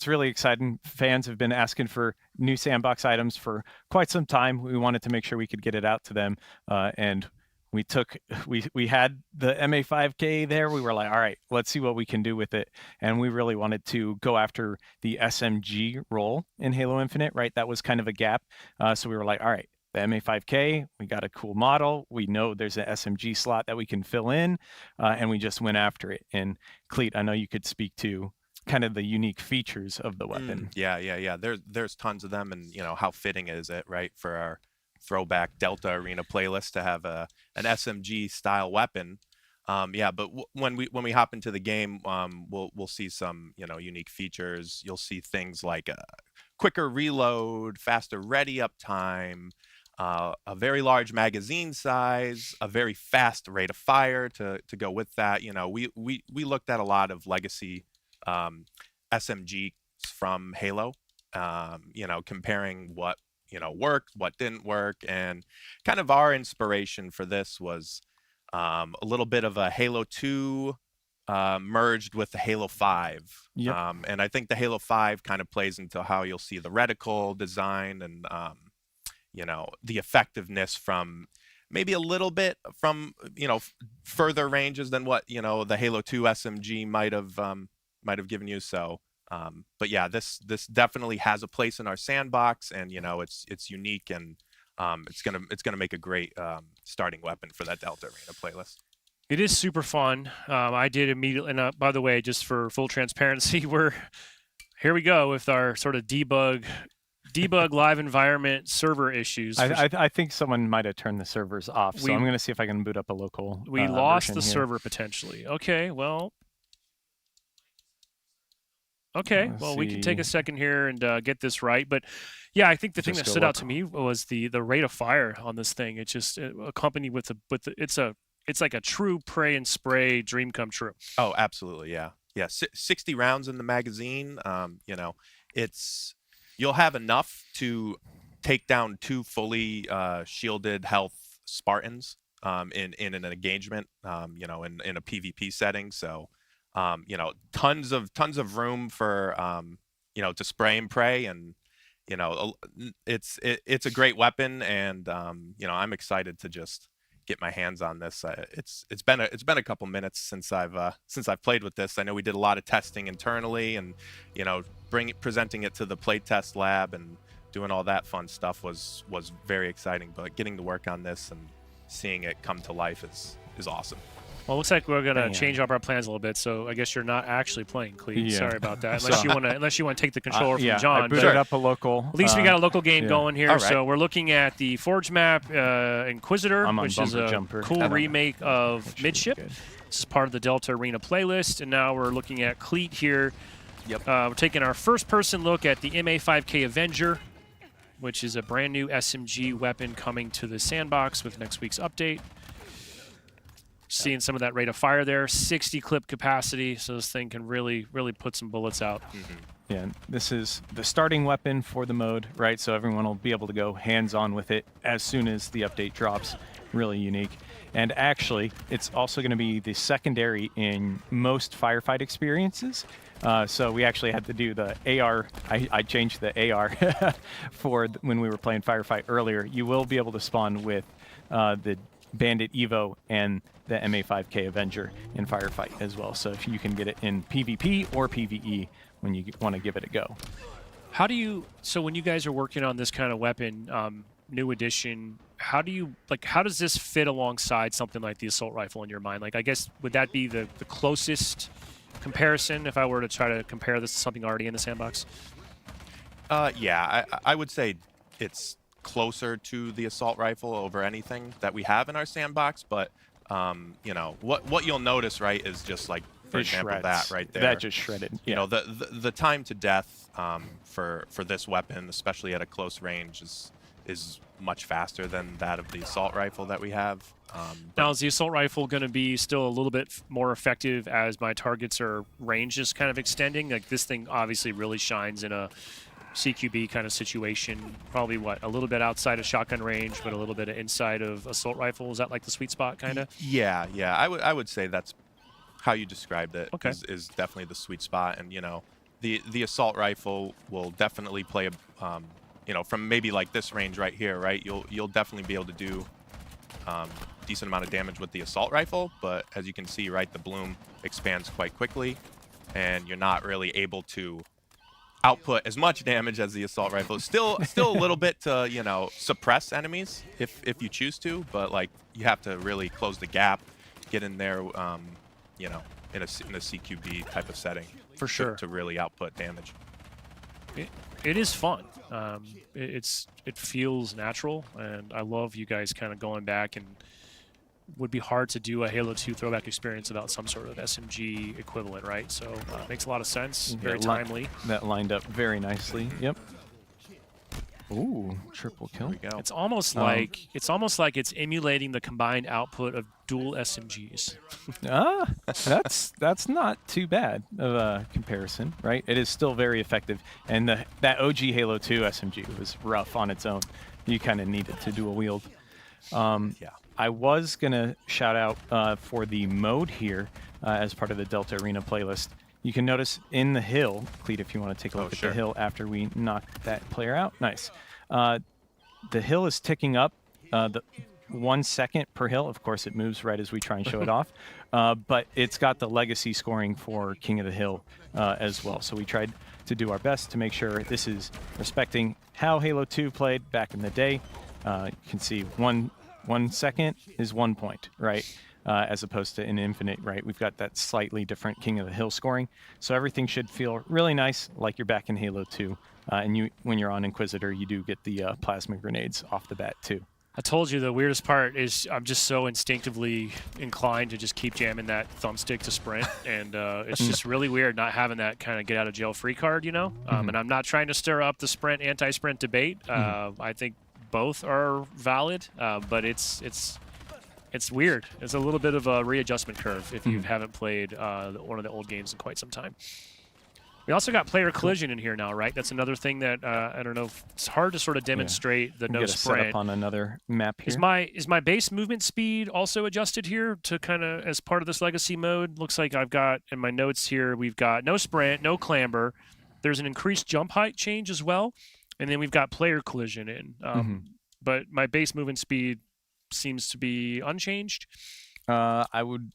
really exciting. Fans have been asking for new sandbox items for quite some time. We wanted to make sure we could get it out to them, and we had the MA5K there. We were like, all right, let's see what we can do with it, and we really wanted to go after the SMG role in Halo Infinite. Right, that was kind of a gap. So we were like, all right, the MA5K, we got a cool model. We know there's an SMG slot that we can fill in, and we just went after it. And Cleet, I know you could speak to kind of the unique features of the weapon. Yeah. There's tons of them, and how fitting is it, right, for our throwback Delta Arena playlist to have an SMG style weapon. But when we hop into the game, we'll see some unique features. You'll see things like a quicker reload, faster ready up time, a very large magazine size, a very fast rate of fire to go with that. We looked at a lot of legacy SMGs from Halo, comparing what worked, what didn't work, and kind of our inspiration for this was a little bit of a Halo 2 merged with the Halo 5. Yep. And I think the Halo 5 kind of plays into how you'll see the reticle design and the effectiveness from maybe a little bit from further ranges than what the Halo 2 SMG might have given you. So but yeah, this definitely has a place in our sandbox, and it's unique, and it's gonna make a great starting weapon for that Delta Arena playlist. It is super fun. I did immediately, and by the way, just for full transparency, here we go with our sort of debug live environment server issues. I think someone might have turned the servers off, so I'm going to see if I can boot up a local We lost the here. server potentially. Okay, well, we can take a second here and get this right. But yeah, I think the thing that stood out to me was the rate of fire on this thing. It's just accompanied with it's like a true pray and spray dream come true. Oh, absolutely, yeah. 60 rounds in the magazine. You'll have enough to take down 2 fully shielded health Spartans in an engagement, in a PvP setting. So, tons of room for to spray and pray, and it's a great weapon, and I'm excited to just get my hands on this. It's been a couple minutes since I've played with this. I know we did a lot of testing internally, and presenting it to the playtest lab and doing all that fun stuff was very exciting. But getting to work on this and seeing it come to life is awesome. Well, it looks like we're gonna change up our plans a little bit. So I guess you're not actually playing, Cleve. Yeah. Sorry about that. Unless you want to take the controller from John. I booted up a local. At least we got a local game going here. Right. So we're looking at the Forge map, Inquisitor, which is a cool remake of Midship. This is part of the Delta Arena playlist, and now we're looking at Cleet here. Yep. We're taking our first-person look at the MA5K Avenger, which is a brand new SMG weapon coming to the sandbox with next week's update. Seeing some of that rate of fire there, 60 clip capacity, so this thing can really put some bullets out. Mm-hmm. Yeah, this is the starting weapon for the mode, right? So everyone will be able to go hands-on with it as soon as the update drops. Really unique. And actually, it's also going to be the secondary in most firefight experiences. So we actually had to do the AR. I changed the AR for when we were playing Firefight earlier. You will be able to spawn with the Bandit Evo and the MA5K Avenger in Firefight as well. So if you can get it in PvP or PvE when you want to give it a go. So when you guys are working on this kind of weapon, new edition, how does this fit alongside something like the assault rifle in your mind? Like, I guess, would that be the closest comparison if I were to try to compare this to something already in the sandbox? Yeah, I would say it's closer to the assault rifle over anything that we have in our sandbox, but what you'll notice, right, is just like, for example, that right there. That just shredded. Yeah. The time to death for this weapon, especially at a close range, is much faster than that of the assault rifle that we have. Now, is the assault rifle going to be still a little bit more effective as my targets are range is kind of extending? Like this thing obviously really shines in a CQB kind of situation. Probably what, a little bit outside of shotgun range, but a little bit inside of assault rifle. Is that like the sweet spot kind of? Yeah, yeah. I would say that's how you described it. Okay. Is definitely the sweet spot, and you know, the assault rifle will definitely play a you know, from maybe like this range right here, right? You'll definitely be able to do decent amount of damage with the assault rifle, but as you can see, right, the bloom expands quite quickly, and you're not really able to output as much damage as the assault rifle. Still a little bit to, you know, suppress enemies if you choose to, but like you have to really close the gap, get in there, you know, in a CQB type of setting For sure. to really output damage. It is fun. It feels natural, and I love you guys kind of going back, and would be hard to do a Halo 2 throwback experience without some sort of SMG equivalent, right? So it makes a lot of sense. Very timely. That lined up very nicely. Yep. Ooh, triple kill. There we go. It's almost like it's emulating the combined output of dual SMGs. That's not too bad of a comparison, right? It is still very effective, and that OG Halo 2 SMG was rough on its own. You kind of needed to dual wield. Yeah. I was gonna shout out for the mode here as part of the Delta Arena playlist. You can notice in the hill, Cleet, if you want to take a look at the hill after we knock that player out. Nice. The hill is ticking up the 1 second per hill. Of course, it moves right as we try and show it off. But it's got the legacy scoring for King of the Hill as well. So we tried to do our best to make sure this is respecting how Halo 2 played back in the day. You can see 1 second is 1 point, right? As opposed to in Infinite, right? We've got that slightly different King of the Hill scoring. So everything should feel really nice, like you're back in Halo 2. And when you're on Inquisitor, you do get the plasma grenades off the bat, too. I told you the weirdest part is I'm just so instinctively inclined to just keep jamming that thumbstick to sprint, and it's just really weird not having that kind of get out of jail free card, you know? And I'm not trying to stir up the sprint anti-sprint debate. I think both are valid, but it's weird. It's a little bit of a readjustment curve if you haven't played one of the old games in quite some time. We also got player collision in here now, right? That's another thing that I don't know. It's hard to sort of demonstrate the no sprint. Set up on another map here. Is my base movement speed also adjusted here to kind of as part of this legacy mode? Looks like I've got in my notes here we've got no sprint, no clamber. There's an increased jump height change as well, and then we've got player collision in. But my base movement speed seems to be unchanged. I would,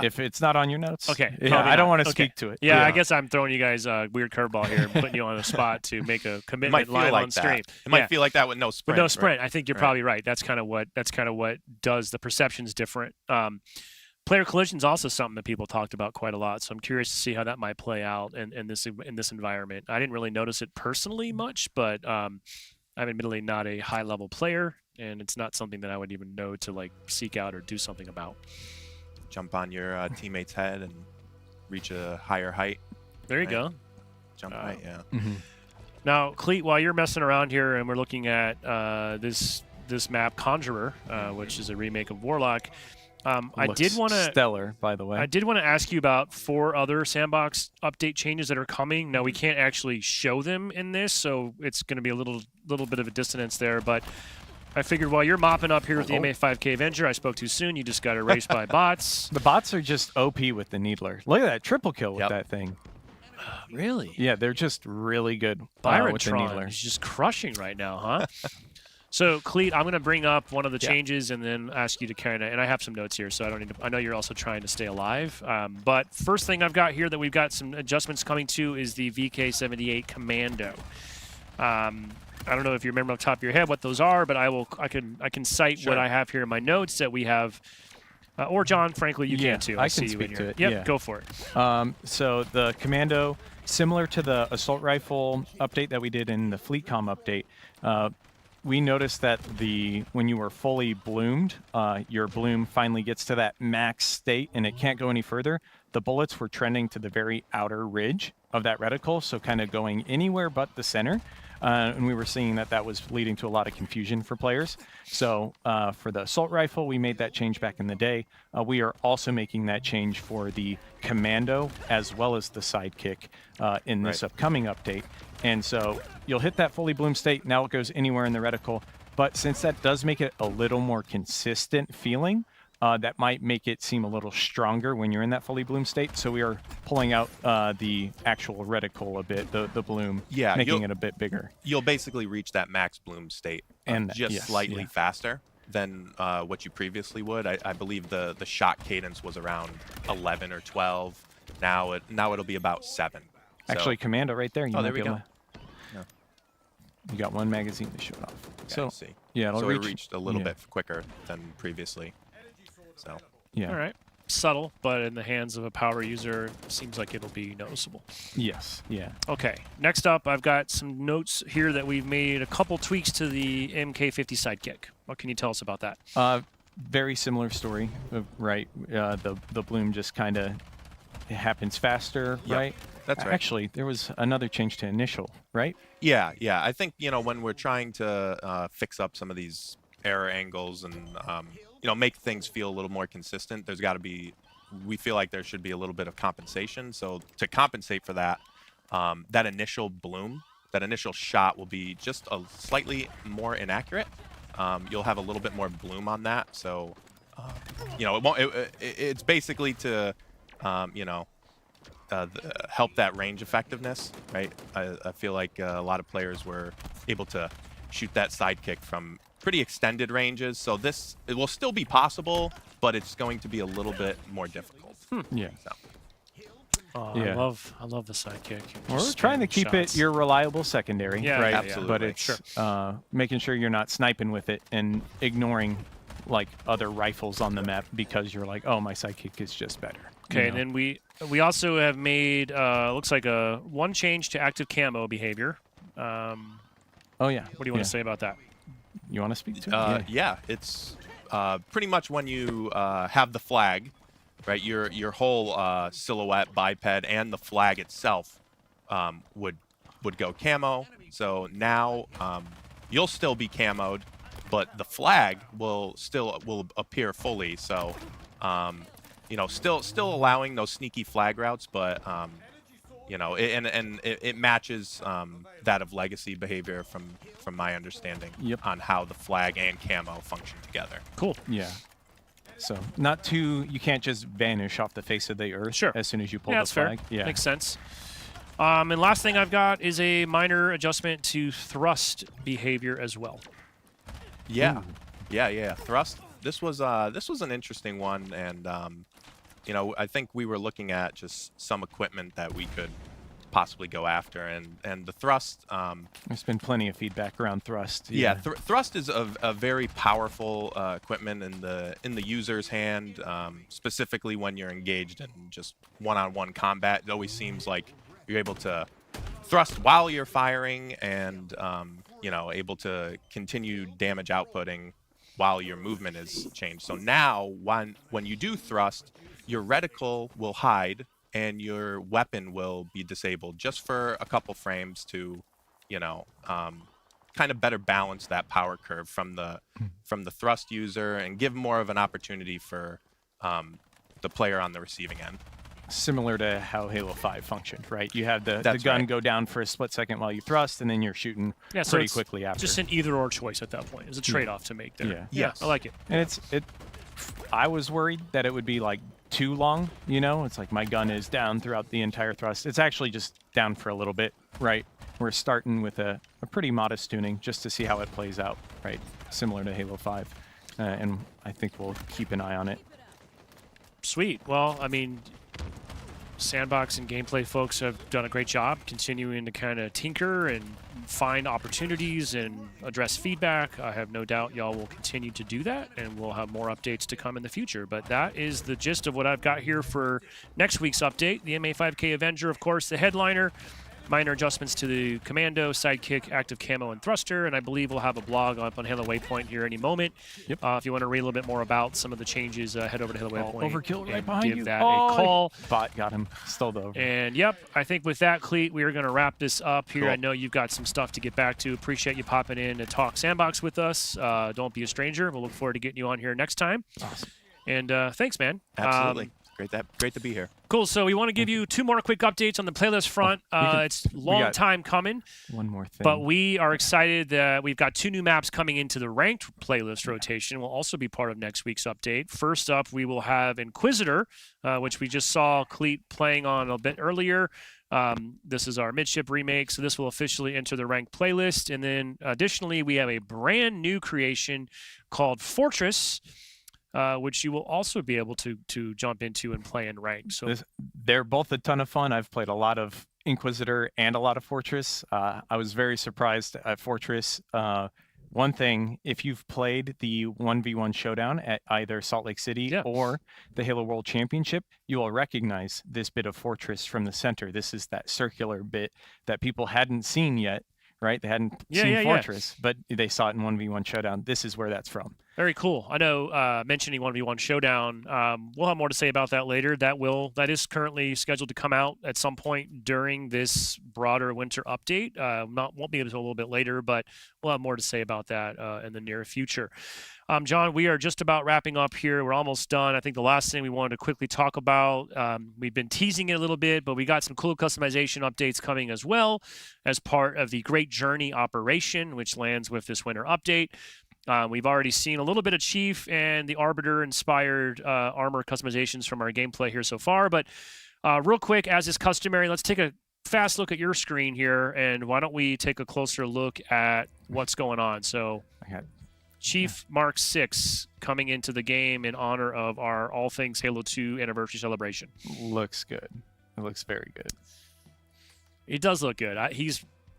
if it's not on your notes. Okay. Yeah, I don't want to speak to it. Yeah, I guess I'm throwing you guys a weird curveball here and putting you on the spot to make a commitment live on stream. It might feel like that with no sprint. With no sprint, right? I think you're probably right. That's kind of what does the perceptions different. Player collision is also something that people talked about quite a lot, so I'm curious to see how that might play out in this environment. I didn't really notice it personally much, but I'm admittedly not a high-level player, and it's not something that I would even know to like seek out or do something about. Jump on your teammate's head and reach a higher height. There you go. Jump height, yeah. Now, Cleet, while you're messing around here and we're looking at this map, Conjurer, which is a remake of Warlock, I did want to stellar, by the way. I did want to ask you about 4 other Sandbox update changes that are coming. Now we can't actually show them in this, so it's going to be a little bit of a dissonance there. But I figured while you're mopping up here with the MA5K Avenger, I spoke too soon. You just got erased by bots. The bots are just OP with the Needler. Look at that triple kill with that thing. Really? Yeah, they're just really good with the Needler. Byron is just crushing right now, huh? So, Cleet, I'm going to bring up one of the changes and then ask you to kind of, and I have some notes here, so I don't need to, I know you're also trying to stay alive. But first thing I've got here that we've got some adjustments coming to is the VK78 Commando. I don't know if you remember off the top of your head what those are, but I can cite what I have here in my notes that we have. Or John, frankly, you can too. I can speak to it. Yep, go for it. So the Commando, similar to the assault rifle update that we did in the FleetCom update, we noticed that when you were fully bloomed, your bloom finally gets to that max state and it can't go any further. The bullets were trending to the very outer ridge of that reticle, so kind of going anywhere but the center. and we were seeing that was leading to a lot of confusion for players. So for the assault rifle, we made that change back in the day. We are also making that change for the commando as well as the sidekick in this upcoming update. And so you'll hit that fully bloom state. Now it goes anywhere in the reticle. But since that does make it a little more consistent feeling, that might make it seem a little stronger when you're in that fully bloom state. So we are pulling out the actual reticle a bit, the bloom, making it a bit bigger. You'll basically reach that max bloom state and just slightly faster than what you previously would. I believe the shot cadence was around 11 or 12. Now it'll be about 7. Actually, so, commando right there. There we go. You got one magazine to show it off. Okay, so I see. Yeah, so it reached a little bit quicker than previously. So all right, subtle, but in the hands of a power user, seems like it'll be noticeable. Yes. Yeah. Okay. Next up, I've got some notes here that we've made a couple tweaks to the MK50 sidekick. What can you tell us about that? Very similar story, right? The bloom just kind of happens faster, right? That's right. Actually, there was another change to initial, right? Yeah. I think, when we're trying to fix up some of these error angles and, make things feel a little more consistent, there's got to be, we feel like there should be a little bit of compensation. So to compensate for that, that initial bloom, that initial shot will be just a slightly more inaccurate. You'll have a little bit more bloom on that. So, it won't, it's basically to, help that range effectiveness, right? I feel like a lot of players were able to shoot that sidekick from pretty extended ranges. So it will still be possible, but it's going to be a little bit more difficult. Yeah. So. I love the sidekick. We're trying to keep it your reliable secondary, right? Absolutely. But it's making sure you're not sniping with it and ignoring like other rifles on the map because you're like, oh, my sidekick is just better. Okay, and then we also have made looks like one change to active camo behavior. Oh yeah. What do you want to say about that? You want to speak to it? Yeah, it's pretty much when you have the flag, right? Your whole silhouette, biped, and the flag itself would go camo. So now you'll still be camoed, but the flag will appear fully. So still allowing those sneaky flag routes, but it matches that of legacy behavior from my understanding on how the flag and camo function together. Cool. Yeah. So you can't just vanish off the face of the earth as soon as you pull the flag. Fair. Yeah, makes sense. And last thing I've got is a minor adjustment to thrust behavior as well. Yeah. Ooh. Yeah. Thrust. This was an interesting one, and I think we were looking at just some equipment that we could possibly go after, and the thrust. There's been plenty of feedback around thrust. Yeah, thrust is a very powerful equipment in the user's hand, specifically when you're engaged in just one-on-one combat. It always seems like you're able to thrust while you're firing, and able to continue damage outputting while your movement is changed. So now, when you do thrust, your reticle will hide and your weapon will be disabled just for a couple frames to, kind of better balance that power curve from the thrust user and give more of an opportunity for the player on the receiving end. Similar to how Halo 5 functioned, right? You have the gun go down for a split second while you thrust, and then you're shooting pretty quickly after. Just an either-or choice at that point. It's a trade-off to make there. Yeah, I like it. And I was worried that it would be like too long, It's like my gun is down throughout the entire thrust. It's actually just down for a little bit, right? We're starting with a pretty modest tuning just to see how it plays out, right? Similar to Halo 5. And I think we'll keep an eye on it. Sweet. Well, I mean, Sandbox and gameplay folks have done a great job continuing to kind of tinker and find opportunities and address feedback. I have no doubt y'all will continue to do that, and we'll have more updates to come in the future. But that is the gist of what I've got here for next week's update. The MA5K Avenger, of course, the headliner. minor adjustments to the commando, sidekick, active camo, and thruster, and I believe we'll have a blog up on Halo Waypoint here any moment. Yep. If you want to read a little bit more about some of the changes, head over to Halo Waypoint. Overkill right and behind give you. that a call. Bot got him. Stole the over. And yep, I think with that, Cleet, we are going to wrap this up here. Cool. I know you've got some stuff to get back to. Appreciate you popping in to talk Sandbox with us. Don't be a stranger. We'll look forward to getting you on here next time. Awesome. And thanks, man. Absolutely. Great to be here. Cool. So we want to give you 2 more quick updates on the playlist front. It's a long time coming. One more thing. But we are excited that we've got 2 new maps coming into the ranked playlist rotation. Will also be part of next week's update. First up, we will have Inquisitor, which we just saw Cleet playing on a bit earlier. This is our midship remake, so this will officially enter the ranked playlist. And then additionally, we have a brand new creation called Fortress, which you will also be able to jump into and play in rank. So they're both a ton of fun. I've played a lot of Inquisitor and a lot of Fortress. I was very surprised at Fortress. One thing, if you've played the 1v1 showdown at either Salt Lake City or the Halo World Championship, you will recognize this bit of Fortress from the center. This is that circular bit that people hadn't seen yet, right? They hadn't seen Fortress, but they saw it in 1v1 showdown. This is where that's from. Very cool. I know mentioning 1v1 Showdown, we'll have more to say about that later. That is currently scheduled to come out at some point during this broader winter update. Won't be until a little bit later, but we'll have more to say about that in the near future. John, we are just about wrapping up here. We're almost done. I think the last thing we wanted to quickly talk about, we've been teasing it a little bit, but we got some cool customization updates coming as well as part of the Great Journey operation, which lands with this winter update. We've already seen a little bit of Chief and the Arbiter-inspired armor customizations from our gameplay here so far. But real quick, as is customary, let's take a fast look at your screen here, and why don't we take a closer look at what's going on. So Chief Mark 6 coming into the game in honor of our All Things Halo 2 anniversary celebration. Looks good. It looks very good. It does look good.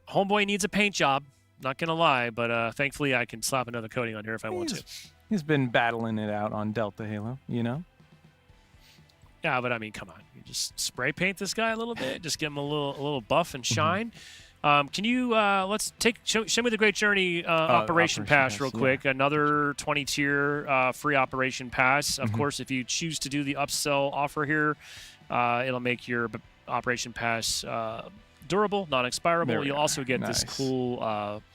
Homeboy needs a paint job. Not going to lie, but thankfully I can slap another coating on here if I want to. He's been battling it out on Delta Halo, you know? Yeah, but I mean, come on. You just spray paint this guy a little bit. Just give him a little buff and shine. Can you, show me the Great Journey Operation Pass real quick. Another 20-tier free Operation Pass. Of course, if you choose to do the upsell offer here, it'll make your Operation Pass durable, non-expirable. You'll also get this cool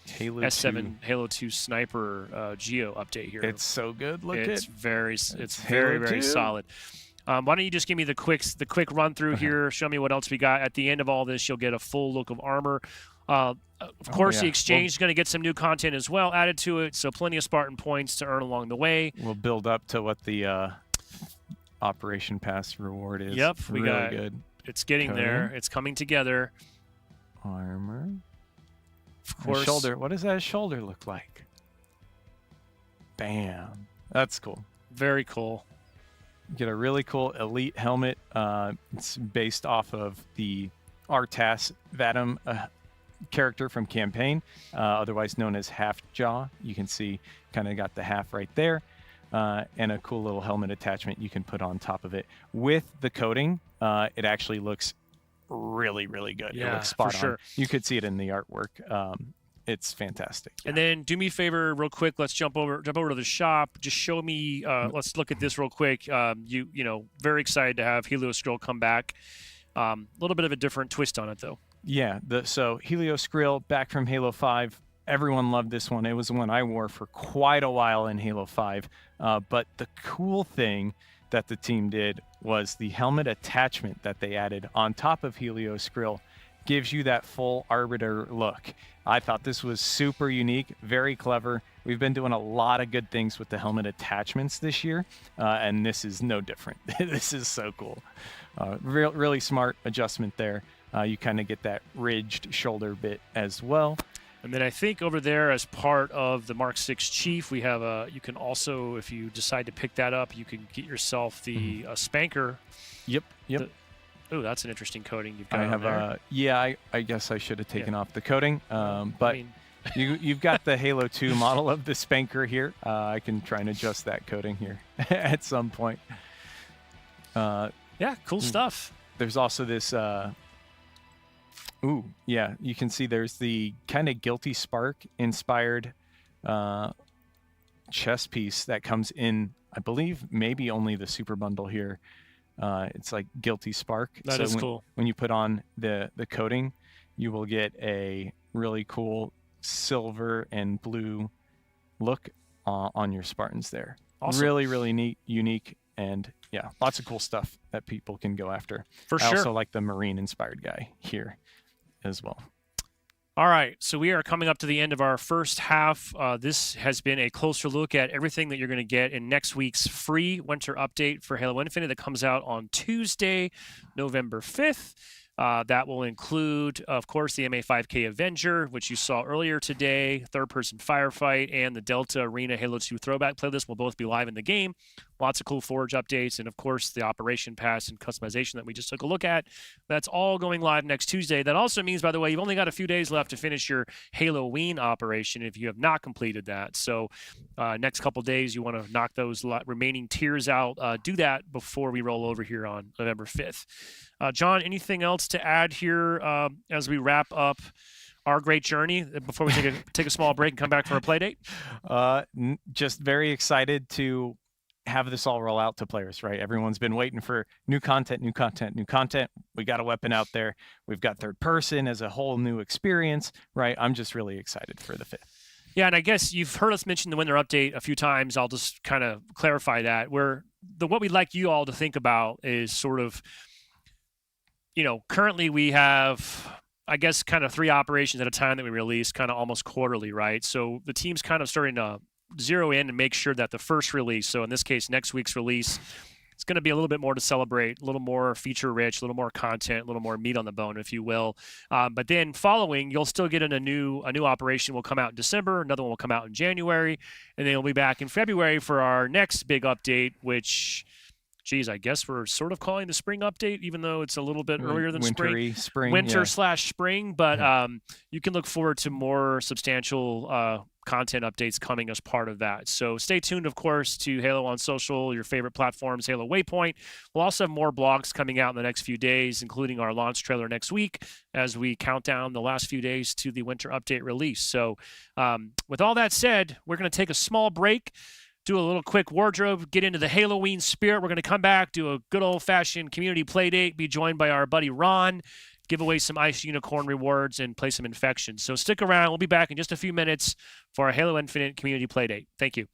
Halo S7 2. Halo 2 Sniper Geo update here. It's so good. It's very solid. Why don't you just give me the quick run through here? Show me what else we got. At the end of all this, you'll get a full look of armor. Of course, the exchange is going to get some new content as well added to it, so plenty of Spartan points to earn along the way. We'll build up to what the Operation Pass reward is. Yep, we really got good. It's getting there. It's coming together. Armor. Of course. Shoulder. What does that shoulder look like? Bam. That's cool. Very cool. Get a really cool elite helmet. It's based off of the Artas Vadim character from Campaign, otherwise known as Half Jaw. You can see kind of got the half right there, and a cool little helmet attachment you can put on top of it. With the coating, it actually looks really, really good. Yeah, it looks spot for sure. on. You could see it in the artwork. It's fantastic. Yeah. And then do me a favor real quick. Let's jump over to the shop. Just show me. Let's look at this real quick. You know, very excited to have Helios Skrill come back. A little bit of a different twist on it, though. Yeah. So Helios Skrill back from Halo 5. Everyone loved this one. It was the one I wore for quite a while in Halo 5. But the cool thing that the team did was the helmet attachment that they added on top of Helios Skrill gives you that full Arbiter look. I thought this was super unique, very clever. We've been doing a lot of good things with the helmet attachments this year, and this is no different. This is so cool. Really smart adjustment there. You kind of get that ridged shoulder bit as well. And then I think over there, as part of the Mark 6 Chief, we have you can also, if you decide to pick that up, you can get yourself the Spanker. Yep. Oh, that's an interesting coating you've got. I have there. I guess I should have taken off the coating, but I mean, you've got the Halo 2 model of the Spanker here. I can try and adjust that coating here at some point. Yeah, cool stuff. There's also this. Ooh, yeah. You can see there's the kind of Guilty Spark inspired chess piece that comes in, I believe, maybe only the super bundle here. It's like Guilty Spark. That is cool. When you put on the coating, you will get a really cool silver and blue look on your Spartans there. Awesome. Really, really neat, unique, and yeah, lots of cool stuff that people can go after. For I sure. also like the Marine inspired guy here as well. All right, so we are coming up to the end of our first half. This has been a closer look at everything that you're going to get in next week's free winter update for Halo Infinite that comes out on Tuesday, November 5th. That will include, of course, the MA5K Avenger, which you saw earlier today, Person Firefight, and the Delta Arena Halo 2 Throwback playlist will both be live in the game. Lots of cool Forge updates, and of course, the Operation Pass and customization that we just took a look at. That's all going live next Tuesday. That also means, by the way, you've only got a few days left to finish your Halloween operation if you have not completed that. So next couple days, you want to knock those remaining tiers out. Do that before we roll over here on November 5th. John, anything else to add here as we wrap up our great journey before we take a small break and come back for our play date? Just very excited to have this all roll out to players, right? Everyone's been waiting for new content. We got a weapon out there. We've got third person as a whole new experience, right? I'm just really excited for the 5th. Yeah, and I guess you've heard us mention the winter update a few times. I'll just kind of clarify that. What we'd like you all to think about is sort of, currently we have, I guess, kind of 3 operations at a time that we release kind of almost quarterly, right? So the team's kind of starting to zero in and make sure that the first release, so in this case, next week's release, it's going to be a little bit more to celebrate, a little more feature rich, a little more content, a little more meat on the bone, if you will. But then following, you'll still get a new operation will come out in December, another one will come out in January, and then we'll be back in February for our next big update, which, geez, I guess we're sort of calling the spring update, even though it's a little bit earlier than spring. Winter/spring, but you can look forward to more substantial content updates coming as part of that. So stay tuned, of course, to Halo on social, your favorite platforms, Halo Waypoint. We'll also have more blogs coming out in the next few days, including our launch trailer next week as we count down the last few days to the winter update release. So with all that said, we're going to take a small break, do a little quick wardrobe, get into the Halloween spirit. We're going to come back, do a good old-fashioned community play date, be joined by our buddy Ron, give away some Ice Unicorn rewards, and play some Infection. So stick around. We'll be back in just a few minutes for our Halo Infinite community play date. Thank you.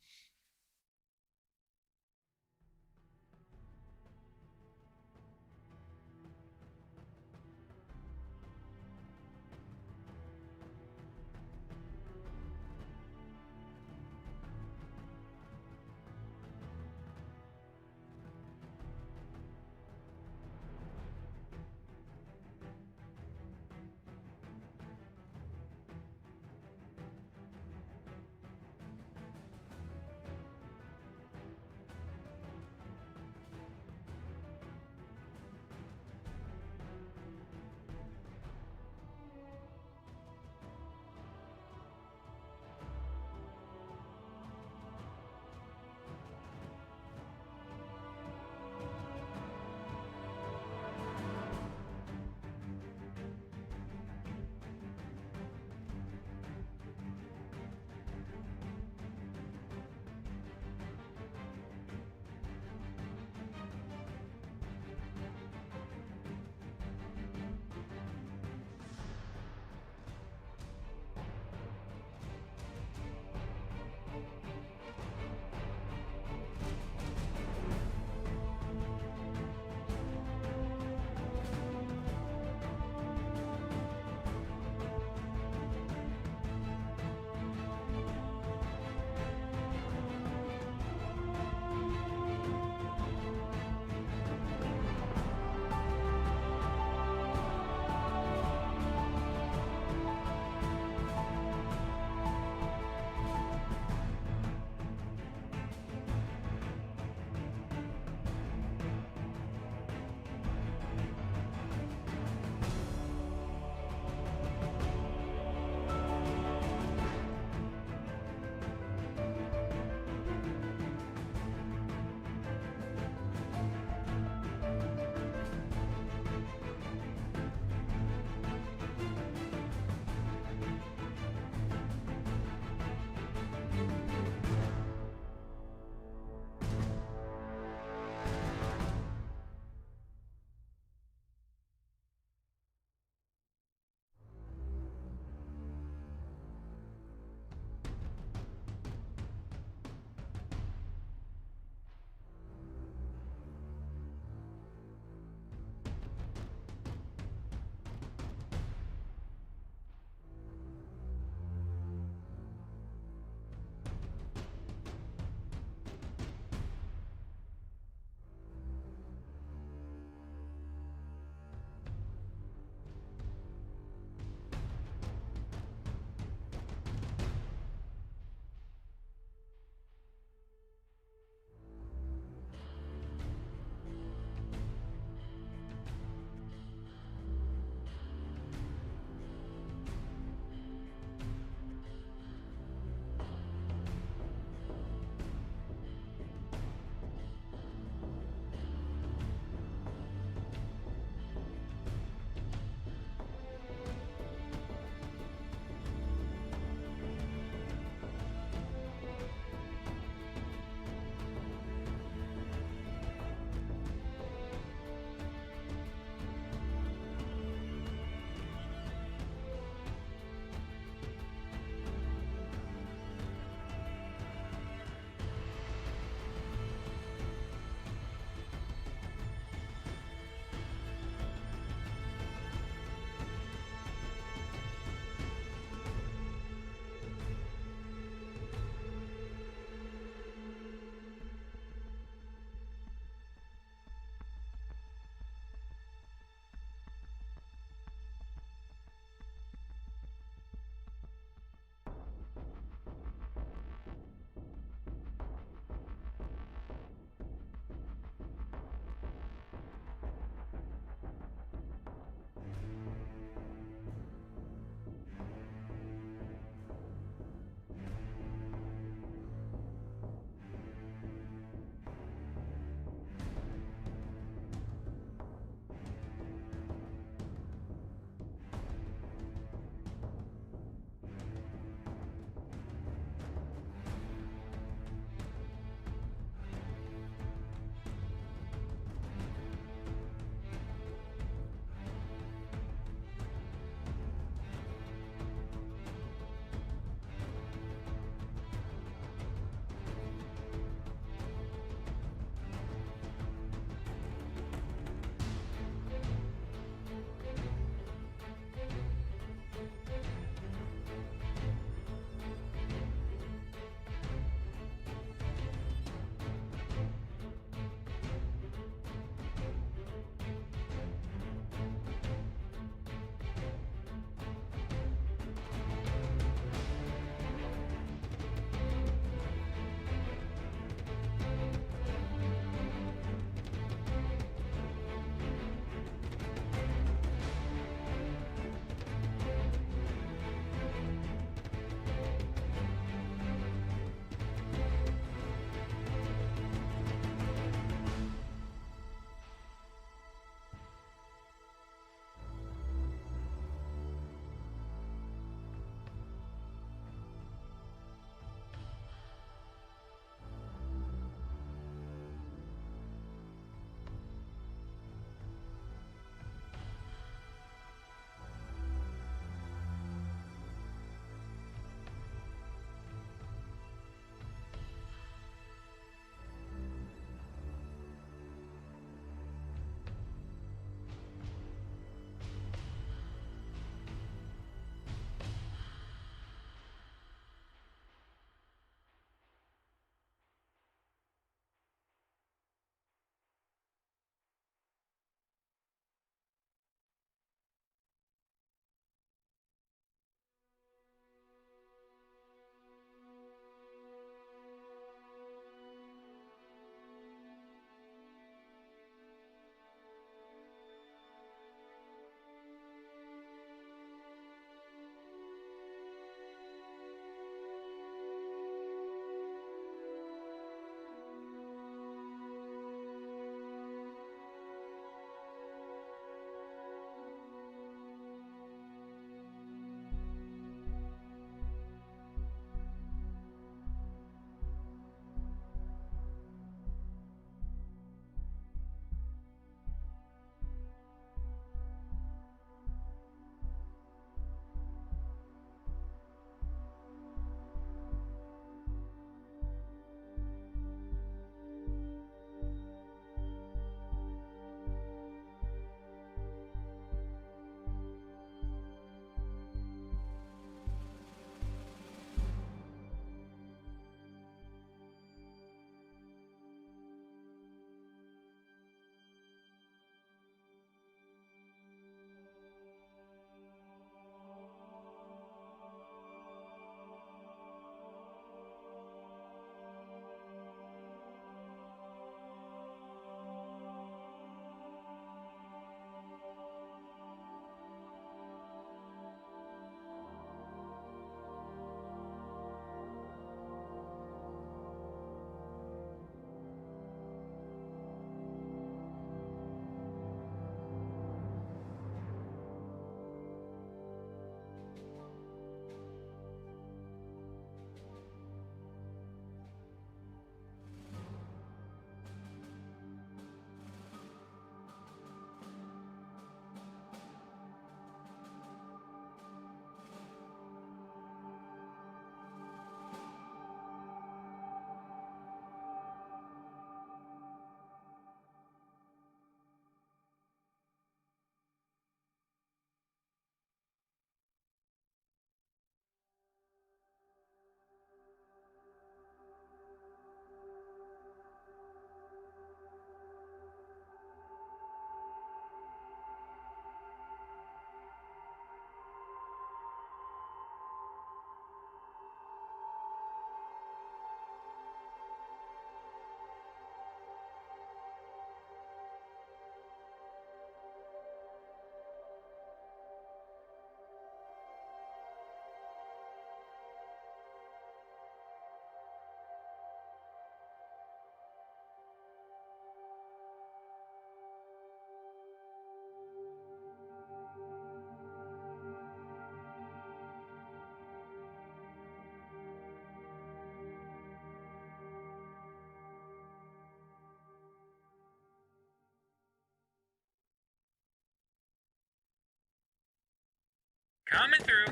Coming through.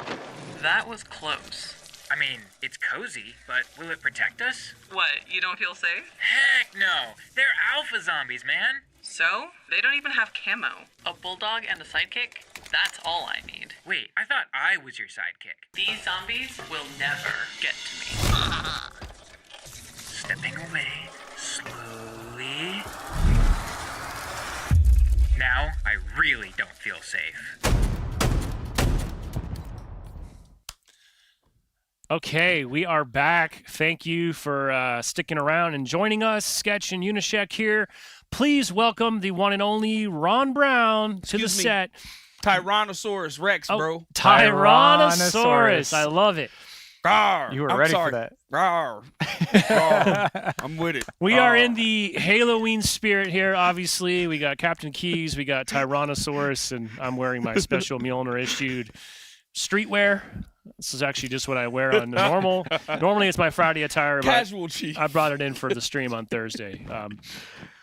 That was close. I mean, it's cozy, but will it protect us? What, you don't feel safe? Heck no! They're alpha zombies, man! So? They don't even have camo. A bulldog and a sidekick? That's all I need. Wait, I thought I was your sidekick. These zombies will never get to me. Stepping away, slowly. Now, I really don't feel safe. Okay, we are back. Thank you for sticking around and joining us. Sketch and Unishek here. Please welcome the one and only Ron Brown to the set. Tyrannosaurus Rex, bro. Tyrannosaurus. I love it. Rawr. You were ready for that. Rawr. Rawr. I'm with it. We are in the Halloween spirit here, obviously. We got Captain Keys, we got Tyrannosaurus, and I'm wearing my special Mjolnir issued streetwear. This is actually just what I wear on the normal. Normally it's my Friday attire, but Casual chief. I brought it in for the stream on Thursday.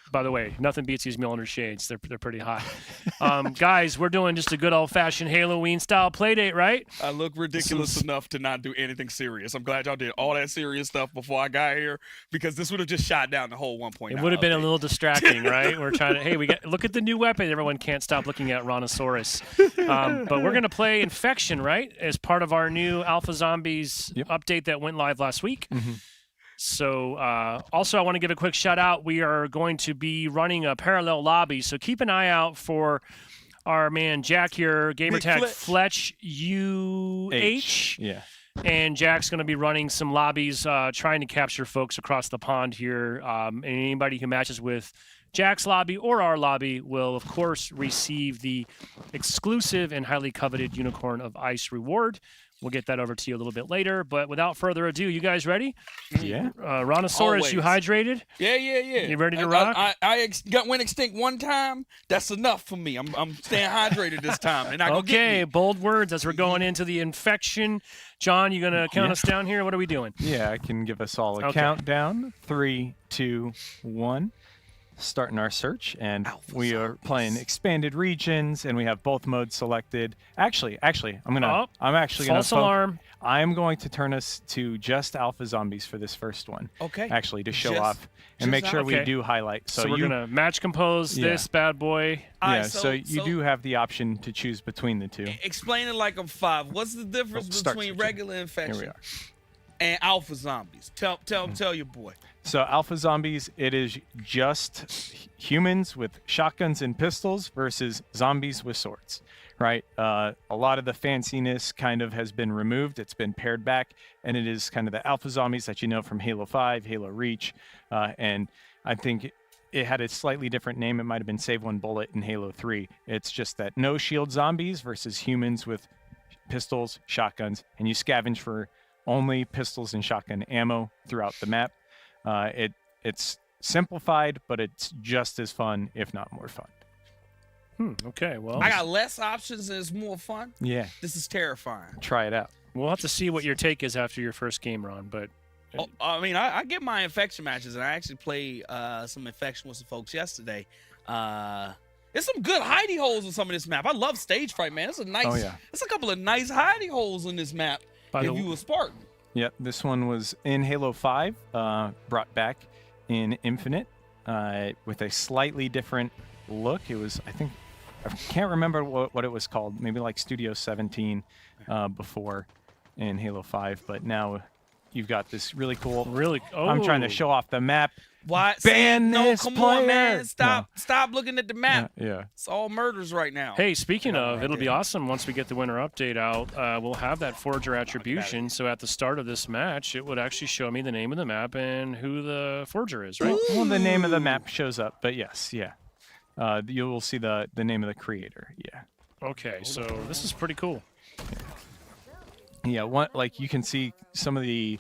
By the way, nothing beats these Mjolnir shades. They're pretty hot. Guys, we're doing just a good old-fashioned Halloween-style playdate, right? I look ridiculous enough to not do anything serious. I'm glad y'all did all that serious stuff before I got here because this would have just shot down the whole 1.9. It would have been a little distracting, right? We're trying to, hey, look at the new weapon. Everyone can't stop looking at Rhinosaurus. But we're going to play Infection, right, as part of our new Alpha Zombies update that went live last week. Mm-hmm. So also I want to give a quick shout out. We are going to be running a parallel lobby. So keep an eye out for our man Jack here, gamertag Fletch UH. Yeah. And Jack's going to be running some lobbies, trying to capture folks across the pond here. And anybody who matches with Jack's lobby or our lobby will, of course, receive the exclusive and highly coveted Unicorn of Ice reward. We'll get that over to you a little bit later. But without further ado, you guys ready? Yeah. Rhinosaurus, Always. you hydrated? Yeah. You ready to rock? I went extinct one time. That's enough for me. I'm staying hydrated this time. And Okay, bold words as we're going into the infection. John, you going to count us down here? What are we doing? Yeah, I can give us all a countdown. 3, 2, 1. Starting our search, and we are playing expanded regions, and we have both modes selected. Actually, I'm actually gonna false alarm. I'm going to turn us to just alpha zombies for this first one. Okay. Actually, to show off and make sure we do highlight. So we're gonna match compose this bad boy. Yeah. So you do have the option to choose between the two. Explain it like I'm 5. What's the difference between regular infection and alpha zombies? Tell your boy. So alpha zombies, it is just humans with shotguns and pistols versus zombies with swords, right? A lot of the fanciness kind of has been removed. It's been pared back, and it is kind of the alpha zombies that you know from Halo 5, Halo Reach, and I think it had a slightly different name. It might have been Save One Bullet in Halo 3. It's just that no shield zombies versus humans with pistols, shotguns, and you scavenge for only pistols and shotgun ammo throughout the map. It's simplified, but it's just as fun, if not more fun. Okay, well, I got less options and it's more fun. Yeah. This is terrifying. Try it out. we'll have to see what your take is after your first game, Ron. But I mean, I get my infection matches, and I actually played some infection with some folks yesterday. There's some good hidey holes in some of this map. I love stage fright, man. It's a nice. It's a couple of nice hidey holes in this map. If you a Spartan. Yep, this one was in Halo 5, brought back in Infinite with a slightly different look. It was, I can't remember what it was called. Maybe like Studio 17 before in Halo 5, but now you've got this really cool. I'm trying to show off the map. Why? Ban this come player. on, man. Stop looking at the map. Yeah. It's all murders right now. Hey, speaking of, it'll be awesome once we get the winter update out. We'll have that Forger attribution, so at the start of this match, it would actually show me the name of the map and who the Forger is, right? Well, the name of the map shows up, but yes, yeah. You will see the name of the creator, yeah. Okay, so this is pretty cool. Yeah, like you can see some of we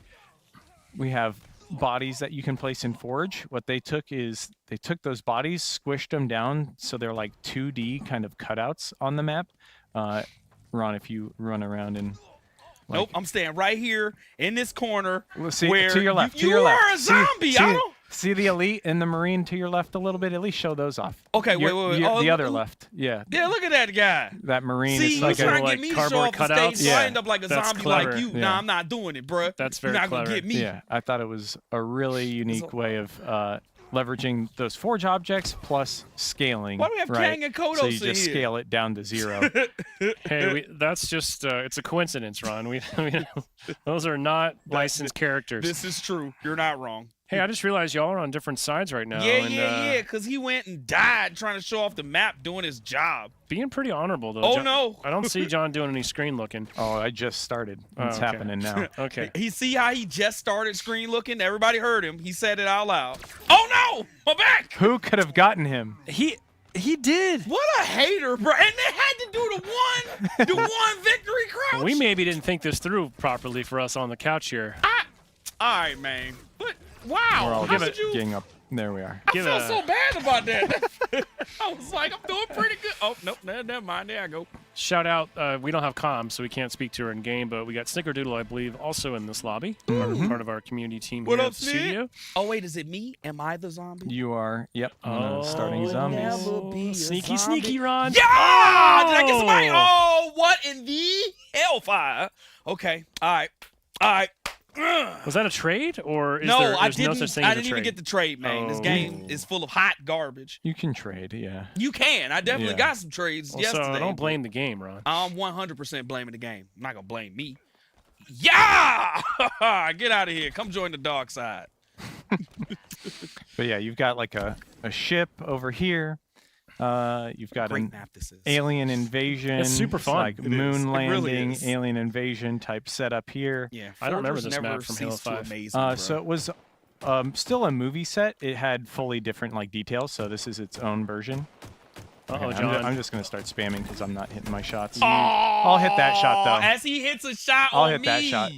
have bodies that you can place in Forge. What they took is they took those bodies, squished them down so they're like 2D kind of cutouts on the map. Ron, if you run around and nope, I'm staying right here in this corner. See, where to your left. You to your are left. a zombie. See the elite and the marine to your left a little bit. At least show those off. Okay, wait. Oh, the other left. Yeah. Yeah, look at that guy. That marine. See, is you like trying to like get me to show cardboard off the stage, cutouts? so I Yeah. end up like a That's zombie clever. like you. Yeah. Nah, I'm not doing it, bruh. That's very You're not clever. gonna get me. Yeah, I thought it was a really unique way of leveraging those forge objects plus scaling. Why do we have right? Kang and Kodos So you in just here? scale it down to 0. Hey, that's just it's a coincidence, Ron. Those are not licensed characters. This is true. You're not wrong. Hey, I just realized y'all are on different sides right now. Yeah, and, yeah, because he went and died trying to show off the map doing his job. Being pretty honorable, though. Oh, John, no. I don't see John doing any screen looking. Oh, I just started. It's okay. happening now. Okay. He see how he just started screen looking? Everybody heard him. He said it out loud. Oh, no! My back! Who could have gotten him? He did. What a hater, bro. And they had to do the one victory crouch. We maybe didn't think this through properly for us on the couch here. All right, man. But, We're wow. all How did you... getting up. There we are. I felt so bad about that. I was like, I'm doing pretty good. Oh, nope, never mind. There I go. Shout out. We don't have comms, so we can't speak to her in game, but we got Snickerdoodle, I believe, also in this lobby. Part of our community team What here up, at the studio. Oh, wait, is it me? Am I the zombie? You are. Yep. Starting would zombies. never be a Sneaky, zombie. sneaky, Ron. Yeah! Oh! Did I get somebody? Oh, what in the hellfire? Okay. All right. Was that a trade, or is No, there's I no didn't. such thing I as a didn't even trade? get the trade, man. This game is full of hot garbage. You can trade. Yeah. You can. I definitely Yeah. got some trades Well, yesterday. so don't blame the game, Ron. I'm 100% blaming the game. I'm not gonna blame me. Yeah! Get out of here. Come join the dark side. But yeah, you've got like a ship over here. You've got Great an map this is. alien invasion. It's super fun. Like It is. moon It really landing, is. alien invasion type setup here. Yeah, I don't remember Forgers this map never from Halo cease to 5. amaze me, bro. So it was still a movie set. It had fully different like details. So this is its own version. Uh-oh, Okay, John. I'm just gonna start spamming because I'm not hitting my shots. I'll hit that shot though. As he hits a shot I'll on hit me. that shot.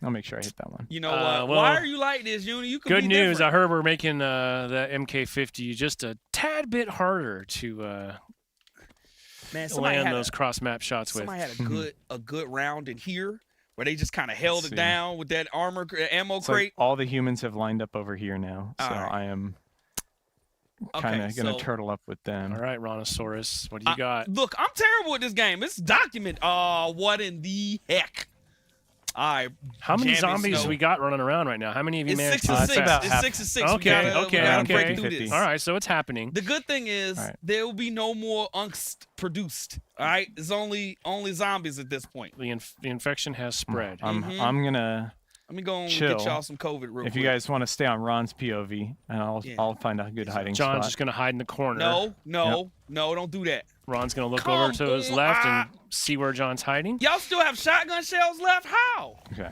I'll make sure I hit that one. You know what? well, Why are you like this, Uni? You could Good be news. I different. heard we're making the MK50 just a tad bit harder to Man, somebody land had those cross-map shots with. somebody had a good round in here where they just kind of held Let's it see. down with that ammo It's crate. like all the humans have lined up over here now, so All right. I am Okay, kind of gonna so- turtle up with them. All right, Rontosaurus, what do you got? Look, I'm terrible at this game. It's document. Oh, what in the heck? All right. How many Jammy zombies Snow. we got running around right now? How many of you It's managed 6 to to That's 6. about It's half. 6 to 6. Okay, we gotta, okay, we gotta okay. break through 50-50. this. All right, so it's happening. The good thing is All right. there will be no more angst produced. All right, it's only zombies at this point. The infection has spread. I'm gonna. Let me go and Chill. get y'all some COVID real If quick. you guys want to stay on Ron's POV, and I'll find a good hiding John's spot. just going to hide in the corner. no, don't do that. Ron's going to look Come over to his on. left and see where John's hiding. Y'all still have shotgun shells left? How? Okay.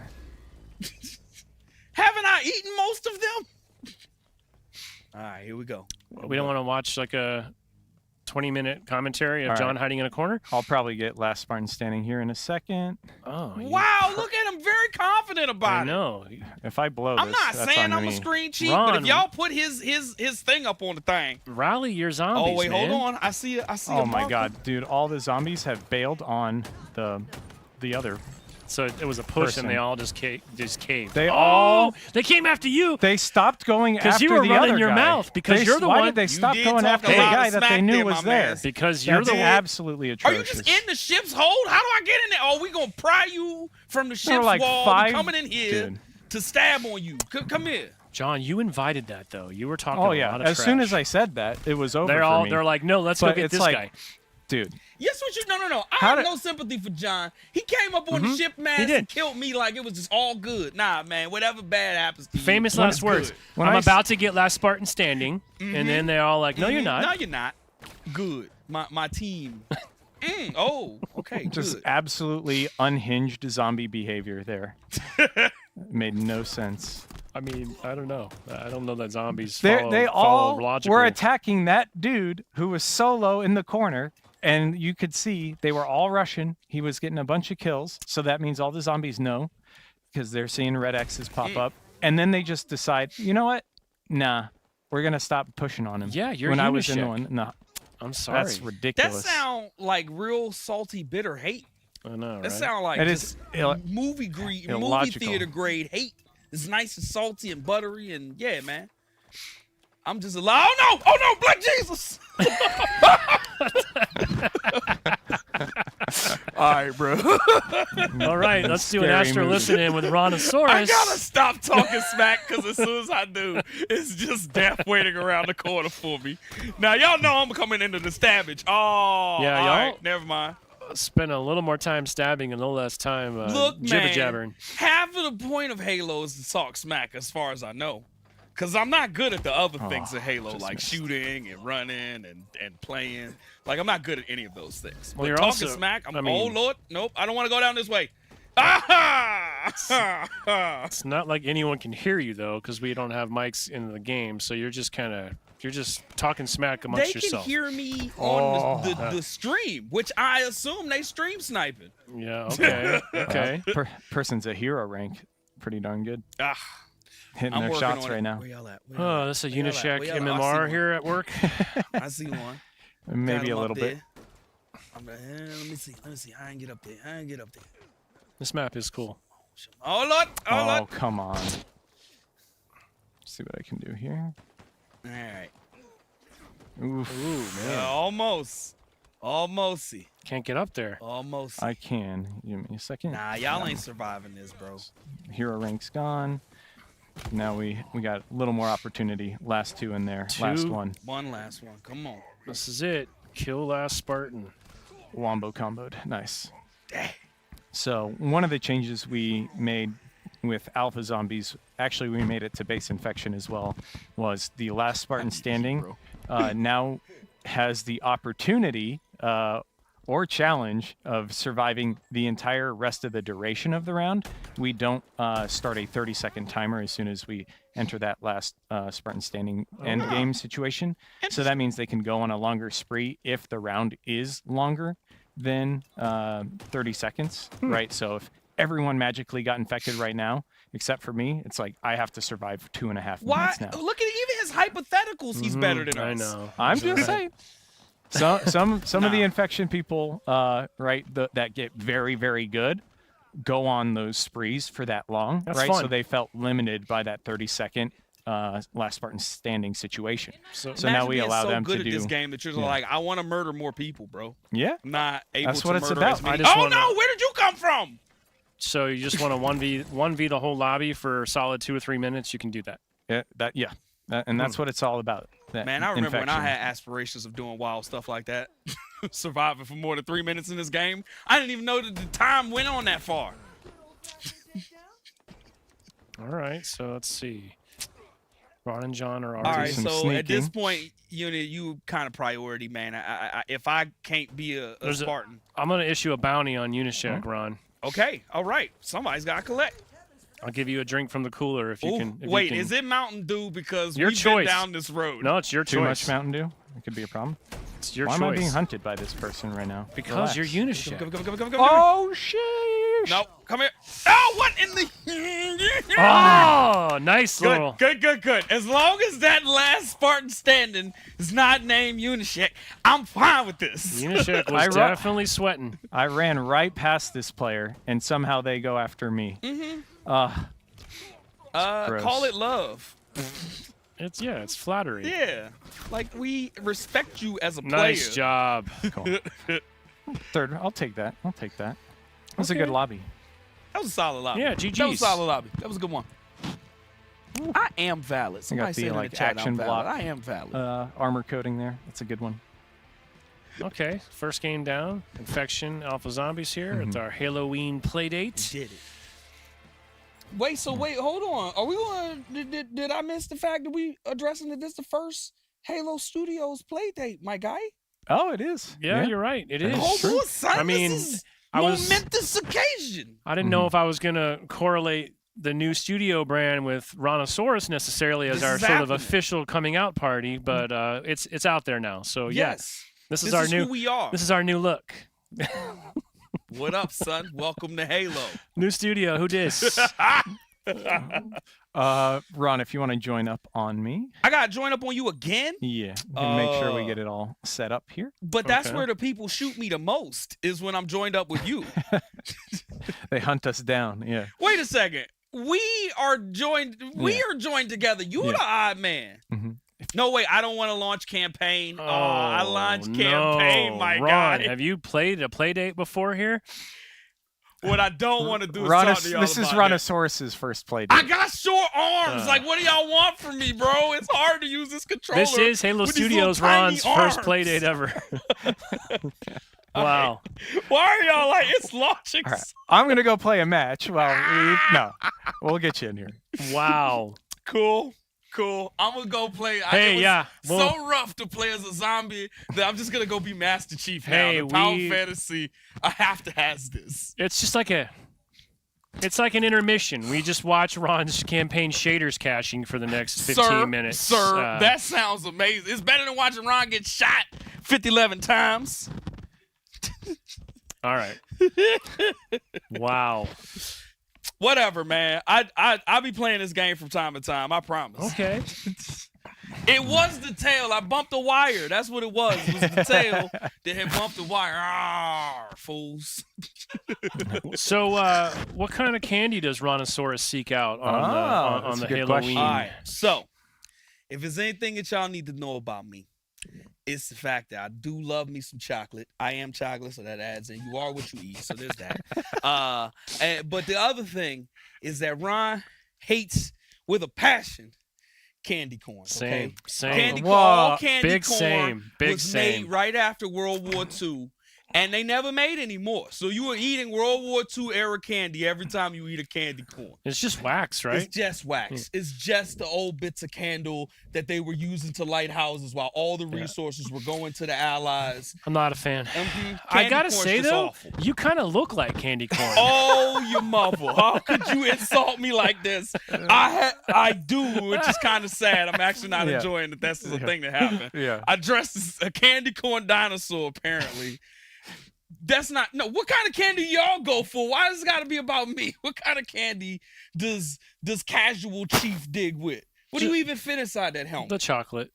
Haven't I eaten most of them? All right, here we go. We don't want to watch like a 20-minute commentary of All right. John hiding in a corner. I'll probably get last Spartan standing here in a second. Oh, Wow, look at him, very confident I about it. know. If I blow this, I'm not that's saying on I'm me. a screen cheat, Ron. but if y'all put his thing up on the thing. Rally your zombies, Oh wait, man. hold on. I see a Oh my marker. god, dude! All the zombies have bailed on the other. So it was a push, Person. and they all just caved. They oh, all- they came after you. They stopped going 'Cause after you were the running other your guy. mouth, because They- you're the why one- did they You stop did going talk after a the lot of guy that they smack knew there, was my there? man. Because you're That's the one. absolutely Are atrocious. you just in the ship's hold? How do I get in there? Oh, we gonna pry you from the ship's like wall, five- coming in here Dude. to stab on you. Come here. John, you invited that though. You were talking Oh a yeah! lot of As soon trash. as I said that, it was over they're for all me. they're like, no, let's But go get it's this like- guy. Dude, Yes, what you? No. I How have did- no sympathy for John. He came up on the ship mast did. and killed me like it was just all good. Nah, man. Whatever bad happens to you. Famous when last it's words. good. When I'm I about to get last Spartan standing, and then they're all like, no, you're not. No, you're not. Good. My team. Oh, okay. just Good. absolutely unhinged zombie behavior there. Made no sense. I mean, I don't know. I don't know that zombies They follow all logical. were attacking that dude who was solo in the corner, and you could see they were all Russian. He was getting a bunch of kills, so that means all the zombies know because they're seeing red X's pop up, and then they just decide, you know what? Nah, we're gonna stop pushing on him. Yeah, you're when I was in the Unishek. one. No, I'm sorry. that's That ridiculous. sound like real salty, bitter hate. I know, That right? sound like It just is movie illogical. theater grade hate. It's nice and salty and buttery and yeah, man. I'm just allowed. Oh no! Oh no! Black Jesus! All right, bro. All right, let's do an Scary Astro movie. Listen-In with Rontosaurus. I gotta stop talking smack because as soon as I do, it's just death waiting around the corner for me. Now y'all know I'm coming into the stabbage. Oh, Yeah, all y'all- right, never mind. Spend a little more time stabbing and a little less time Look, man, jibber-jabbering. half of the point of Halo is to talk smack, as far as I know. Because I'm not good at the other things in Halo, just like missed. shooting and running and playing. Like, I'm not good at any of those things. Well, But you're talking also- smack, I mean- oh, Lord, nope, I don't want to go down this way. Ah! It's not like anyone can hear you, though, because we don't have mics in the game, so you're just talking smack amongst They yourself. can hear me on Oh. the stream, which I assume they stream sniping. Yeah, okay, okay. Person's at hero rank. Pretty darn good. Ah, Hitting I'm their working shots on right it. now. Where y'all at? Where Oh, y'all at? that's a Where y'all at? Unishack Where y'all at? I see MMR one. here at work. I see one. Maybe Got a him little up bit. there. Let me see. I ain't get up there. This map is cool. Oh, Lord. Oh, Oh, Lord. come on. See what I can do here. All right. Oof. Ooh, man. Almost. Almost. Can't get up there. Almost. I can. Give me a second. Nah, y'all ain't surviving this, bro. Hero rank's gone. Now we got a little more opportunity. Last two in there. Last Two. one. One last one. Come on. This is it. Kill last Spartan. Wombo comboed. Nice. So one of the changes we made with Alpha Zombies, actually we made it to base infection as well, was the last Spartan standing now has the opportunity or challenge of surviving the entire rest of the duration of the round. We don't start a 30-second timer as soon as we enter that last Spartan standing end game situation. So that means they can go on a longer spree if the round is longer than 30 seconds, right? So if everyone magically got infected right now, except for me, it's like I have to survive for 2.5 Why? minutes now. Look at even his hypotheticals. He's better than us. I know. I'm just saying. Some of the infection people, right, that get very, very good, go on those sprees for that long, That's right? fun. So they felt limited by that 30-second last Spartan standing situation. So now Imagine we being allow so them good to at do. this game that you're like, I want to murder more people, bro. Yeah, I'm not able That's to what it's murder about. as many. I just Oh wanna- no! Where did you come from? So you just want to 1v the whole lobby for a solid 2 or 3 minutes? You can do that. And that's what it's all about. That Man, I remember when I infection. had aspirations of doing wild stuff like that, surviving for more than 3 minutes in this game. I didn't even know that the time went on that far. All right, so let's see. Ron and John are All already. right, some so at this sneaking. point, you kind of priority, man. If I can't be a There's a- Spartan, I'm going to issue a bounty on Unishack, Ron. okay, all right, somebody's got to collect. I'll give you a drink from the cooler if you Ooh, can. If wait, you can. is it Mountain Dew? Because Your we've choice. been down this road. No, it's your Too choice. much Mountain Dew. It could be a problem. It's your Why choice. am I being hunted by this person right now? Because you're Relax. Unishack. Come. Oh shit! No, come here. Oh, what in the? Oh, nice little. Good. As long as that last Spartan standing is not named Unishack, I'm fine with this. Unishack I was ru- definitely sweating. I ran right past this player, and somehow they go after me. Mm-hmm. Gross. Call it love. It's flattery. Yeah, like we respect you as a player. Nice job. Cool. Third, I'll take that. That was a good lobby. That was a solid lobby. Yeah, That was GGs. a solid lobby. That was a good one. I am valid. Somebody the, said in like, the chat action I'm valid. block. I am valid. Armor coating there. That's a good one. Okay, first game down. Infection Alpha Zombies here. It's our Halloween playdate. Did it. Wait, hold on. Are we going? Did I miss the fact that we addressing that this the first Halo Studios play date, my guy? Oh, it is. Yeah, you're right. It is. Hold true. on, son. I mean, this is I was- momentous occasion. I didn't know if I was going to correlate the new studio brand with Rontosaurus necessarily as This our is sort of happening. official coming out party, but it's out there now. So Yes. this is This our is new who we are. this is our new look. What up, son? Welcome to Halo. New studio. Who dis? Ron, if you want to join up on me, I got to join up on you again, yeah, and make sure we get it all set up here. but that's Okay. where the people shoot me the most is when I'm joined up with you. They hunt us down. Yeah. Wait a second. we are joined. We are joined together. You're the odd man. Mm-hmm. No, wait, I don't want to launch campaign. I launched campaign, my Ron, guy. have you played a play date before here? What I don't want to do is talk to y'all This is about that. Rontosaurus's first play. I got short arms. Like, what do y'all want from me, bro? It's hard to use this controller. This is Halo with these Studios little tiny Ron's first arms. play date ever. Wow. Why are y'all like, it's launching? All right. I'm going to go play a match. Well, we'll get you in here. Wow. Cool. I'm going to go play. Hey, it was so rough to play as a zombie that I'm just going to go be Master Chief now. Hey, The Power Fantasy, I have to has this. It's just like it's like an intermission. We just watch Ron's campaign shaders caching for the next 15 minutes. Sir, that sounds amazing. It's better than watching Ron get shot 11 times. All right. Wow. Whatever, man. I'll be playing this game from time to time. I promise. Okay. It was the tail. I bumped the wire. That's what it was. It was the tail that had bumped the wire. Arr, fools. So, what kind of candy does Rontosaurus seek out on the that's a good Halloween? question. All right. So, if there's anything that y'all need to know about me, it's the fact that I do love me some chocolate. I am chocolate, so that adds in. You are what you eat, so there's that. But the other thing is that Ron hates with a passion candy corn. Okay? Same. Candy corn, Whoa, all candy big corn same. Big was same. made right after World War II, and they never made any more. So you were eating World War II era candy every time you eat a candy corn. It's just wax, right? It's just wax. It's just the old bits of candle that they were using to light houses while all the resources were going to the Allies. I'm not a fan. Mm-hmm. I gotta corn's say just though, awful. you kind of look like candy corn. Oh, you mother! How could you insult me like this? I do, which is kind of sad. I'm actually not enjoying that. That's the thing that happened. Yeah. I dressed as a candy corn dinosaur. Apparently, that's not. No, what kind of candy y'all go for? Why does it got to be about me? What kind of candy does casual chief dig with? What do you even fit inside that helmet? The chocolate.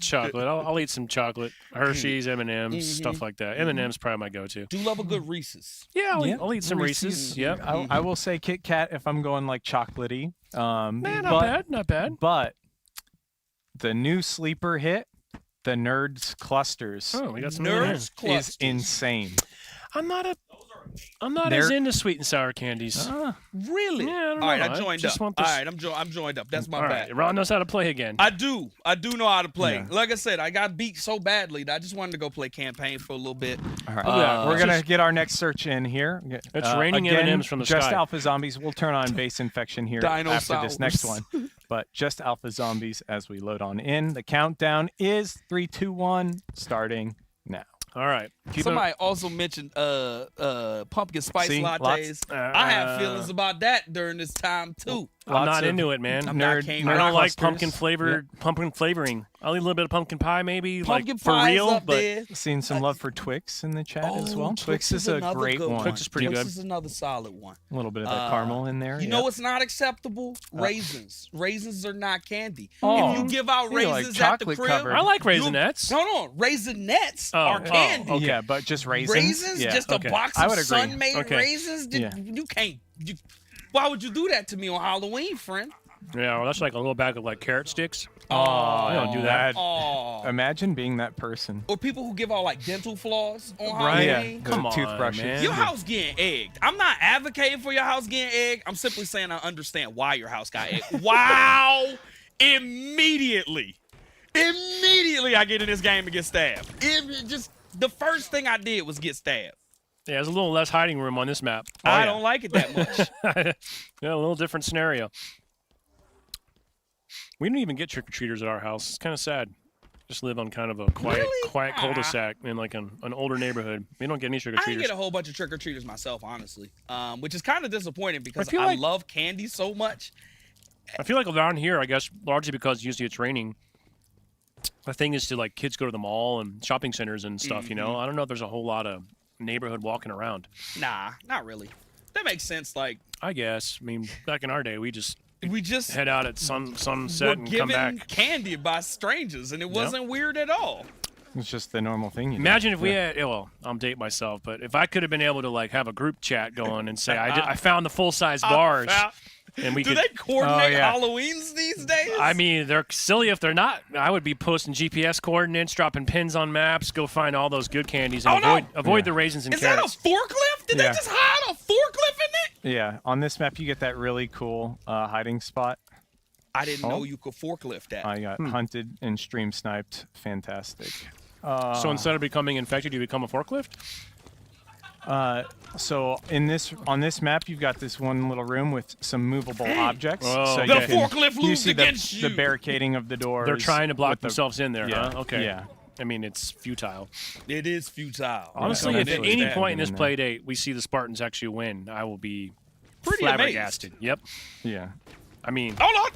Chocolate. I'll eat some chocolate. Hershey's, M&M's, stuff like that. M&M's probably my go-to. Do love a good Reese's. Yeah, I'll eat some Reese's. Yep. I will say Kit Kat if I'm going like chocolatey. Not bad. But the new sleeper hit, the Nerds Clusters, Oh, we got some Nerds Clusters. is insane. I'm not as into sweet and sour candies. Really? Yeah, I don't All right, know. I joined just up. want All this- right, I'm joined up. That's my All bad. right, Ron knows how to play again. I do know how to play. Yeah. Like I said, I got beat so badly that I just wanted to go play campaign for a little bit. All right. Yeah, We're going to just- get our next search in here. It's raining again, M&Ms from the Just sky. Alpha Zombies. We'll turn on base infection here after this next one. Dinosaurs. But just Alpha Zombies as we load on in. The countdown is 3, 2, 1, starting now. All right. Somebody also mentioned pumpkin spice See, lattes. I have feelings about that during this time too. I'm Lots not of into it, man. I'm not I came- don't like clusters. pumpkin flavoring. I'll eat a little bit of pumpkin pie, maybe, Pumpkin like for pie's real. up But there. Seeing some love for Twix in the chat as well. Twix is a another great good one. Twix is pretty Twix good. is another solid one. A little bit of that caramel in there. You know what's not acceptable? Raisins. Raisins are not candy. Oh. If you give out You like raisins at the chocolate crib, covered. I like Raisinets. No, Raisinets Oh, are oh, candy. okay. Yeah, but just raisins. Raisins, Yeah. just okay. a box I of would agree. sun-made Okay. raisins. Yeah. You can't. Why would you do that to me on Halloween, friend? Yeah, well, that's like a little bag of like carrot sticks. Oh, I don't do that. Oh. Imagine being that person. Or people who give out like dental floss on Right. Halloween. Yeah, Come the on, toothbrushes. man. Your house getting egged. I'm not advocating for your house getting egged. I'm simply saying I understand why your house got egged. Wow! Immediately I get in this game and get stabbed. The first thing I did was get stabbed. Yeah, there's a little less hiding room on this map. I don't like it that much. Yeah, a little different scenario. We don't even get trick-or-treaters at our house. It's kind of sad. Just live on kind of a quiet Really? cul-de-sac in like an older neighborhood. We don't get any I didn't trick-or-treaters. get a whole bunch of trick-or-treaters myself, honestly, which is kind of disappointing because feel I like- love candy so much. I feel like around here, I guess, largely because usually it's raining. The thing is to like kids go to the mall and shopping centers and stuff. You know, I don't know if there's a whole lot of neighborhood walking around. Nah, not really. That makes sense. Like, I guess. I mean, back in our day, we just we just head out at were sunset and come given back. candy by strangers, and it wasn't weird at all. It's just the normal thing. You do. Imagine if we had, well, I'm dating myself, but if I could have been able to like have a group chat going and say, I found the full-size bars. And we Do they coordinate Oh, yeah. Halloweens these days? I mean, they're silly if they're not. I would be posting GPS coordinates, dropping pins on maps, go find all those good candies, and avoid the raisins and Is carrots. that a forklift? Did they Yeah. just hide a forklift in it? Yeah, on this map you get that really cool hiding spot. I didn't know you could forklift that. I got hunted and stream sniped. Fantastic. So instead of becoming infected, you become a forklift? So on this map, you've got this one little room with some movable objects. Oh. So The you can- forklift you moves see against the you. barricading of the doors. They're trying to block with the- themselves in there, Yeah, huh? Okay. yeah. I mean, it's futile. It is futile. Honestly, Yeah, if at eventually any that point in this in there. play date we see the Spartans actually win, I will be Pretty flabbergasted. Yep. Yeah. I mean, Hold on.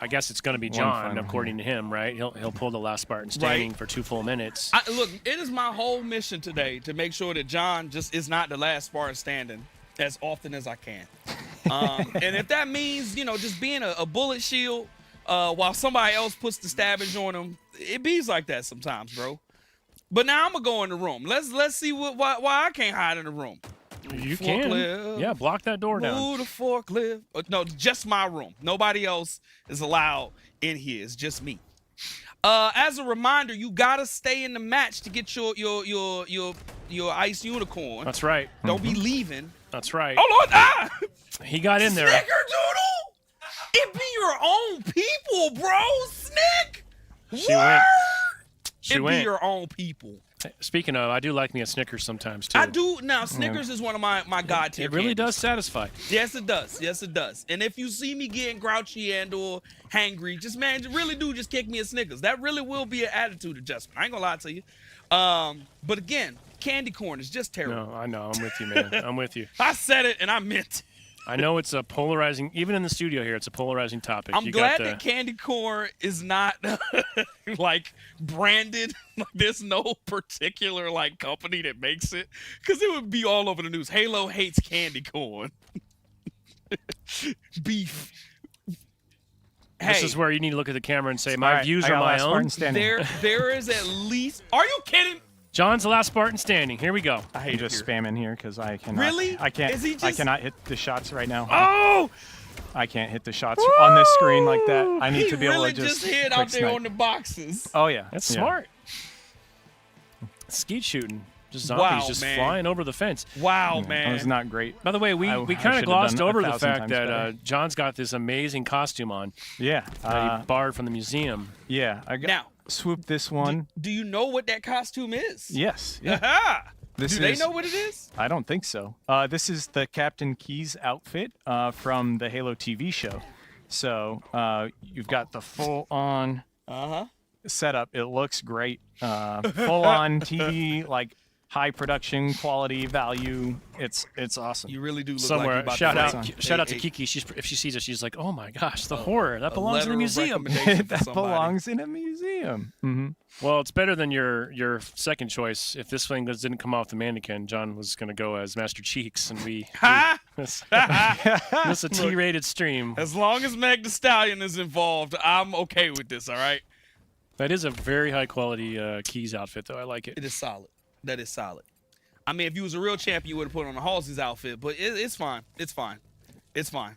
I guess it's going to be One John, final according to him, right? He'll pull the last Spartan standing for 2 full minutes. Look, it is my whole mission today to make sure that John just is not the last Spartan standing as often as I can. And if that means, just being a bullet shield while somebody else puts the stabbage on him, it bees like that sometimes, bro. But now I'm gonna go in the room. Let's see why I can't hide in the room. You Forklift. can. Yeah, block that door down. Move the forklift. No, just my room. Nobody else is allowed in here. It's just me. As a reminder, you gotta stay in the match to get your ice unicorn. That's right. Don't be leaving. That's right. Oh Lord! Ah! He got in there. Snickerdoodle! It be your own people, bro. Snick. She Word! went. She It be went. your own people. Speaking of, I do like me a Snickers sometimes too. I do now. Snickers is one of my god tier. It really candies. does satisfy. Yes, it does. Yes, it does. And if you see me getting grouchy and or hangry, just really do just kick me a Snickers. That really will be an attitude adjustment. I ain't gonna lie to you. But again, candy corn is just terrible. No, I know. I'm with you, man. I'm with you. I said it and I meant it. I know it's a polarizing, even in the studio here, it's a polarizing topic. I'm You glad got that candy corn is not like branded. Like, there's no particular like company that makes it, because it would be all over the news. Halo hates candy corn. Beef. This Hey, is where you need to look at the camera and say, my All right, views I are got my last Spartan own. standing. there is at least. Are you kidding? John's the last Spartan standing. Here we go. I hate I'm just it here. spamming here because I cannot. Really? I can't. Is he I just- cannot hit the shots right now. Oh! I can't hit the shots on this screen like that. I need He to be able really to just hid quick out there snipe. on the boxes. Oh yeah, That's yeah. smart. Skeet shooting. Just Wow, zombies just man. flying over the fence. Wow, That man. was not great. By the way, we I kind of should've glossed done over the 1,000 fact times that better. John's got this amazing costume on Yeah, that he borrowed from the museum. yeah. I got Now, swooped this one. do you know what that costume is? Yes. Yeah. Aha! This Do they is- know what it is? I don't think so. This is the Captain Keyes outfit from the Halo TV show. So you've got the full-on Uh-huh. setup. It looks great. Full-on TV, like high production quality value. It's awesome. You really do look like Somewhere, you're about shout to out, break shout out to a- Kiki. If she sees it, she's like, "Oh my gosh, the horror that a belongs in letter the of museum." recommendation for that somebody. belongs in a museum. Mm-hmm. Well, it's better than your second choice. If this thing didn't come off the mannequin, John was going to go as Master Cheeks, and Ha! this a T-rated stream. As long as Meg Thee Stallion is involved, I'm okay with this, all right? That is a very high quality Keys outfit, though. I like it. It is solid. That is solid. I mean, if you was a real champion, you would have put on a Halsey's outfit, but it's fine. It's fine. It's fine.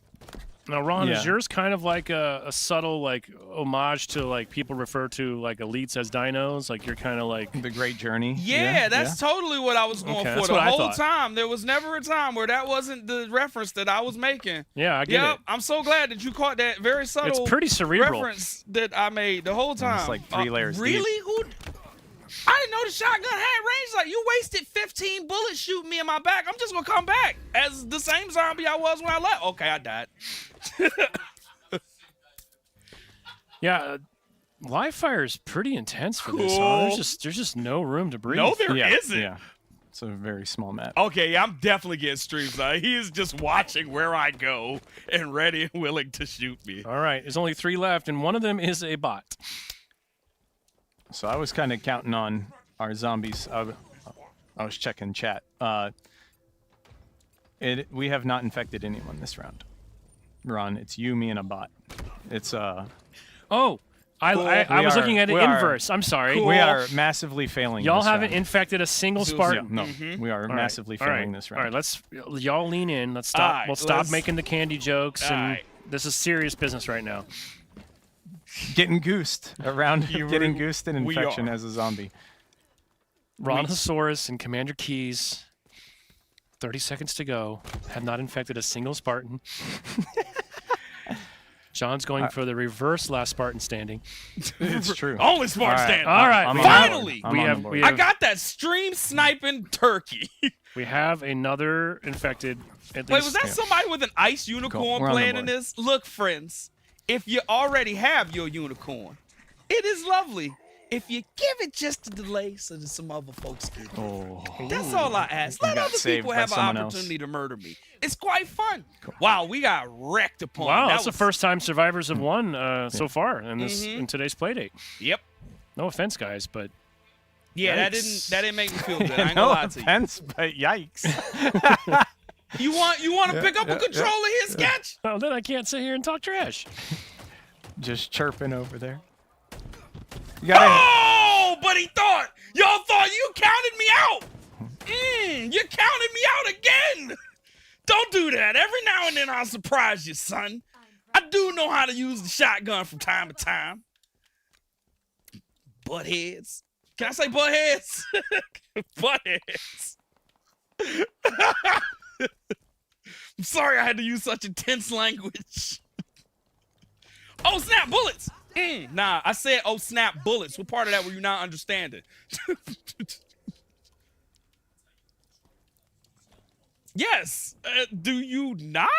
Now, Ron, Yeah. is yours kind of like a subtle like homage to like people refer to like elites as dinos? Like you're kind of like The Great Journey. Yeah, that's totally what I was going Okay, for that's the what I whole thought. time. There was never a time where that wasn't the reference that I was making. yeah, I get Yep, it. I'm so glad that you caught that very subtle It's pretty cerebral. reference that I made the whole time. It's like 3 layers deep. Really? Who? I didn't know the shotgun had range. Like, you wasted 15 bullets shooting me in my back. I'm just gonna come back as the same zombie I was when I left. Okay, I died. Yeah, live fire is pretty intense for this. Huh? Cool. There's just no room to breathe. No, there Yeah, not yeah. It's a very small map. Okay, yeah, I'm definitely getting streams. He is just watching where I go and ready and willing to shoot me. All right, there's only 3 left, and one of them is a bot. So I was kind of counting on our zombies. I was checking chat. We have not infected anyone this round. Ron, it's you, me, and a bot. It's Oh, I was looking at it inverse. I'm sorry. Cool. We are massively failing. Y'all this haven't round. infected a single Yeah, Spartan. No, we are massively failing this round. All right, y'all lean in. Let's stop. All right, we'll stop let's- making the candy jokes, All and right. this is serious business right now. Getting goosed around, getting goosed in we infection are. as a zombie. Rontosaurus and Commander Keys. 30 seconds to go. Have not infected a single Spartan. John's going for the reverse last Spartan standing. It's true. Only Spartan All right. standing. All right, I'm on finally! board. I'm We on have- board. we I got that stream sniping turkey. We have another infected. At Wait, least, was that somebody with an ice unicorn We're on the playing in board. this? Look, friends, if you already have your unicorn, it is lovely. If you give it just a delay so that some other folks get it. Oh. That's all I ask. You Let got other saved people by have an someone else. opportunity to murder me. It's quite fun. Wow, we got wrecked upon. Wow, That that's the was- first time survivors have won so far in this Mm-hmm. in today's playdate. Yep. No offense, guys, but Yeah, Yikes. that didn't make me feel good. I ain't No gonna lie to you. offense, but yikes. You want to pick up a controller here, Sketch? well, then I can't sit here and talk trash. Just chirping over there. You gotta. Oh, but y'all thought you counted me out. You counted me out again. Don't do that. Every now and then I'll surprise you, son. I do know how to use the shotgun from time to time. Butt heads. Can I say butt heads? Butt heads. I'm sorry I had to use such intense language. Oh, snap, bullets. Nah, I said, oh, snap, bullets. What part of that were you not understanding? Yes. Do you not?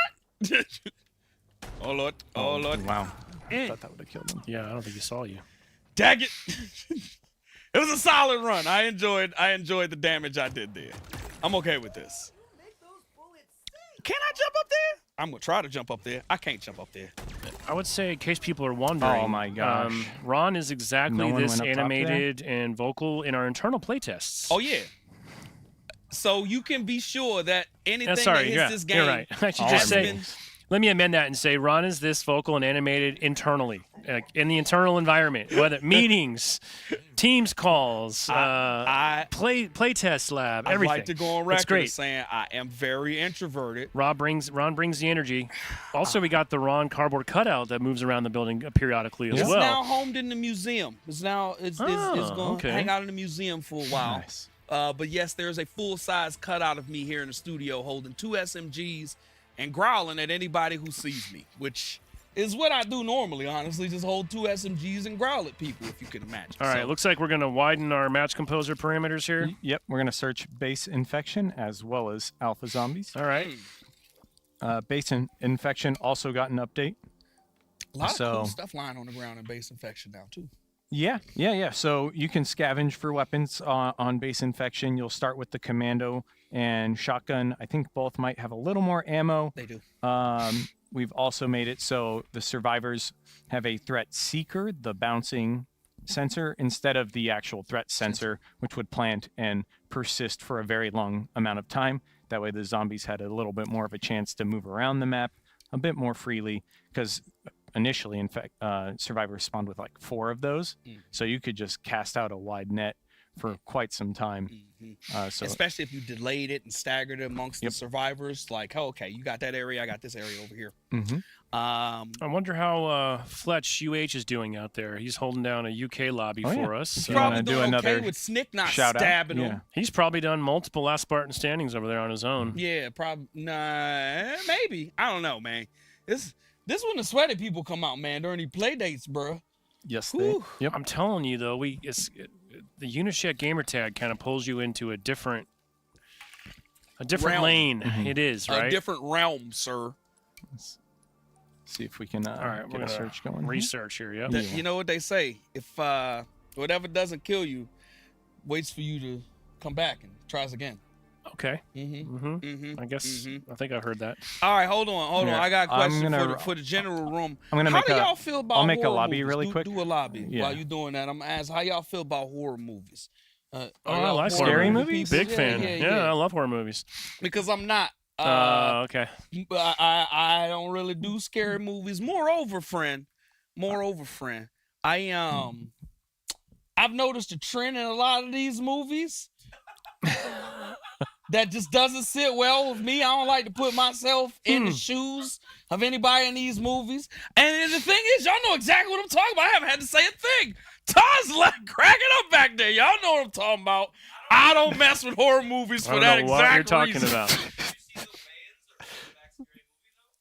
Oh, Lord. Oh, Lord. Wow. I thought that would have killed him. Yeah, I don't think he saw you. Dag it. It was a solid run. I enjoyed the damage I did there. I'm okay with this. Can I jump up there? I'm going to try to jump up there. I can't jump up there. I would say, in case people are wondering, Oh my gosh. Ron is exactly No one this went up top there? animated and vocal in our internal playtests. Oh, yeah. So you can be sure that anything sorry, that hits yeah, this game you're right. I should All just say, been... let me amend that and say Ron is this vocal and animated internally, in the internal environment, whether meetings, Teams calls, playtest lab, I'd everything. like to go on It's record great. as saying I am very introverted. Ron brings the energy. Also, we got the Ron cardboard cutout that moves around the building periodically as It's well. now homed in the museum. It's going to okay. hang out in the museum for a while. Nice. But yes, there's a full-size cutout of me here in the studio holding 2 SMGs and growling at anybody who sees me, which is what I do normally, honestly. Just hold 2 SMGs and growl at people, if you can imagine. All right, So, looks like we're going to widen our match composer parameters here. Yep, we're gonna search base infection as well as alpha zombies. All right. Base infection also got an update. a lot of cool so- stuff lying on the ground in base infection now, too. Yeah. So you can scavenge for weapons on base infection. You'll start with the commando and shotgun. I think both might have a little more ammo. They do. We've also made it so the survivors have a threat seeker, the bouncing sensor, instead of the actual threat sensor, which would plant and persist for a very long amount of time. That way the zombies had a little bit more of a chance to move around the map a bit more freely, because initially, in fact, survivors spawned with like 4 of those. So you could just cast out a wide net for quite some time. So Especially if you delayed it and staggered it amongst the Yep. survivors. Like, oh, okay, you got that area, I got this area over here. Mhm. I wonder how Fletch UH is doing out there. He's holding down a UK lobby Oh, yeah. for us. You Probably wanna do doing another okay with Snick not shout out? stabbing Yeah. him. He's probably done multiple last Spartan standings over there on his own. Yeah, probably. Nah, maybe. I don't know, man. This when the sweaty people come out, man, during these play dates, bro. yes, they, Whew. yep. I'm telling you though, the Unishet gamer tag kind of pulls you into a different Realm. lane. Mhm. It is, right? A different realm, sir. See if we can All right, get we're a gonna search going. here. research here. Yep. Yeah. You know what they say? If whatever doesn't kill you, waits for you to come back and tries again. Okay. Mm-hmm. I guess I think I heard that. All right, hold on. Yeah, I got a I'm question gonna- for the general room. I'm gonna how make do a- y'all feel about I'll make a horror lobby movies? really quick. Do a lobby Yeah. while you're doing that. I'm gonna ask how y'all feel about horror movies. Oh, I like horror Scary horror movies? Big Yeah, fan. yeah. I love horror movies. Because I'm not. Okay. I don't really do scary movies. Moreover, friend, I've noticed a trend in a lot of these movies that just doesn't sit well with me. I don't like to put myself in the shoes of anybody in these movies. And the thing is, y'all know exactly what I'm talking about. I haven't had to say a thing. Todd's like cracking up back there. Y'all know what I'm talking about. I don't mess with horror movies for that exact reason. What you're talking about?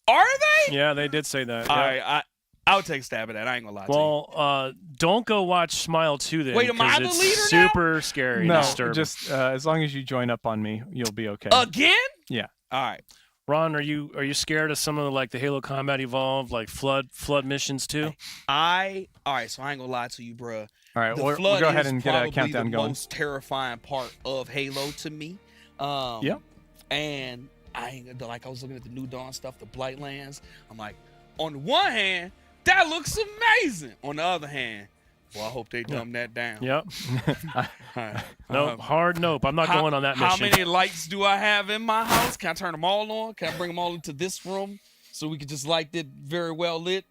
Are they? Yeah, they did say that. All yeah. right, I'll take a stab at that. I ain't gonna lie to you. Well, don't go watch Smile 2 then. Wait, am I the it's leader super scary and No, disturbing. just as long as you join up on me, you'll be okay. Again? Yeah. All right. Ron, are you scared of some of the Halo Combat Evolved flood missions too? All right, so I ain't gonna lie to you, bruh. All right, The we'll flood go ahead is and get a probably countdown the going. most terrifying part of Halo to me. Yep. And I was looking at the New Dawn stuff, the Blightlands. I'm like, on the one hand, that looks amazing. On the other hand, well, I hope they dumb that down. Yep. Right. Nope. Hard nope. I'm not going on that mission. How many lights do I have in my house? Can I turn them all on? Can I bring them all into this room so we can just like it very well lit?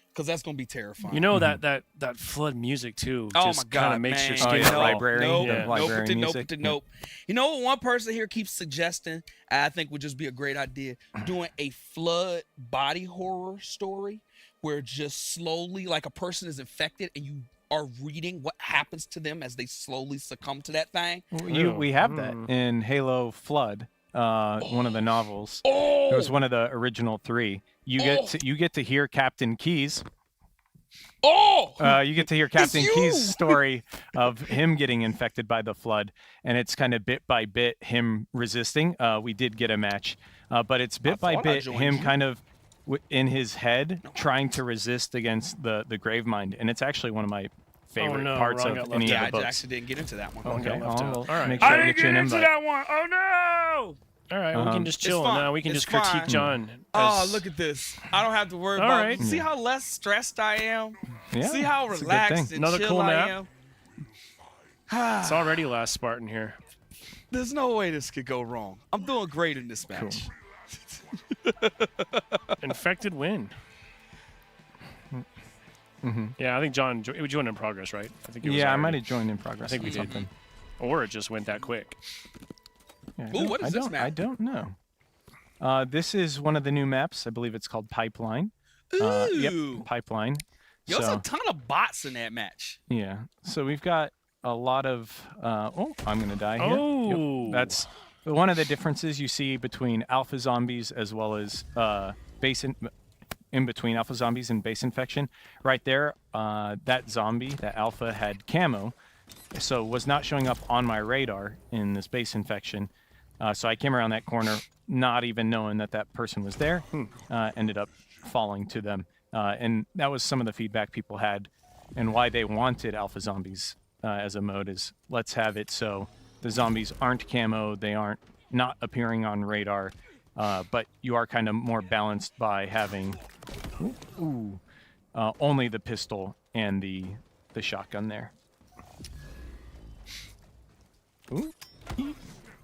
Because that's gonna be terrifying. You know that flood music too. Oh just my God, kind of makes man. your skin yeah, crawl. library. Nope, Yeah. nope, Library nope, music. nope. You know what one person here keeps suggesting I think would just be a great idea? Doing a flood body horror story where just slowly, like a person is infected and you are reading what happens to them as they slowly succumb to that thing. We have that in Halo Flood, one of the novels. Oh! It was one of the original 3. You get to hear Captain Key's. Oh! You get to hear Captain you! Key's story of him getting infected by the flood, and it's kind of bit by bit him resisting. We did get a match, but it's bit by bit him kind of in his head trying to resist against the Gravemind, and it's actually one of my favorite parts Ron of got any left of Yeah, the books. I actually didn't get into that one. Okay, left out. I'll All right. make sure I to didn't get you get an into invite. that one. Oh no! All right, we can just chill fine. now. We can It's just critique fine. John. Oh, as- look at this. I don't have to worry All about right. it. See how less stressed I am? Yeah, See how it's a good relaxed thing. and Another chill cool I map. am? It's already last Spartan here. There's no way this could go wrong. I'm doing great in this match. Infected win. Yeah, I think John joined in progress, right? I think. It was Yeah, I already- might have joined in progress. I think we or did. something. Or it just went that quick. Yeah, Ooh, what is this map? I don't know. This is one of the new maps. I believe it's called Pipeline. Ooh. Yep, Pipeline. Yo, there's So, a ton of bots in that match. yeah. So we've got a lot of. Oh, I'm gonna die here. Oh. Yep. That's one of the differences you see between alpha zombies as well as in between alpha zombies and base infection. Right there, that zombie, that alpha, had camo, so was not showing up on my radar in this base infection. So I came around that corner, not even knowing that person was there. Ended up falling to them, and that was some of the feedback people had, and why they wanted alpha zombies as a mode is let's have it so the zombies aren't camo, they aren't not appearing on radar, but you are kind of more balanced by having only the pistol and the shotgun there. Ooh.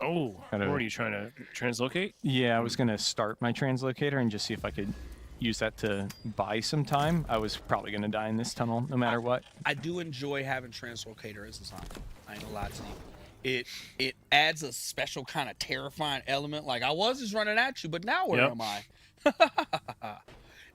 Oh, Gotta- what are you trying to translocate? Yeah, I was gonna start my translocator and just see if I could use that to buy some time. I was probably gonna die in this tunnel no matter what. I do enjoy having Translocator as a zombie. I ain't gonna lie to you. It adds a special kind of terrifying element. Like I was just running at you, but now where Yep. am I?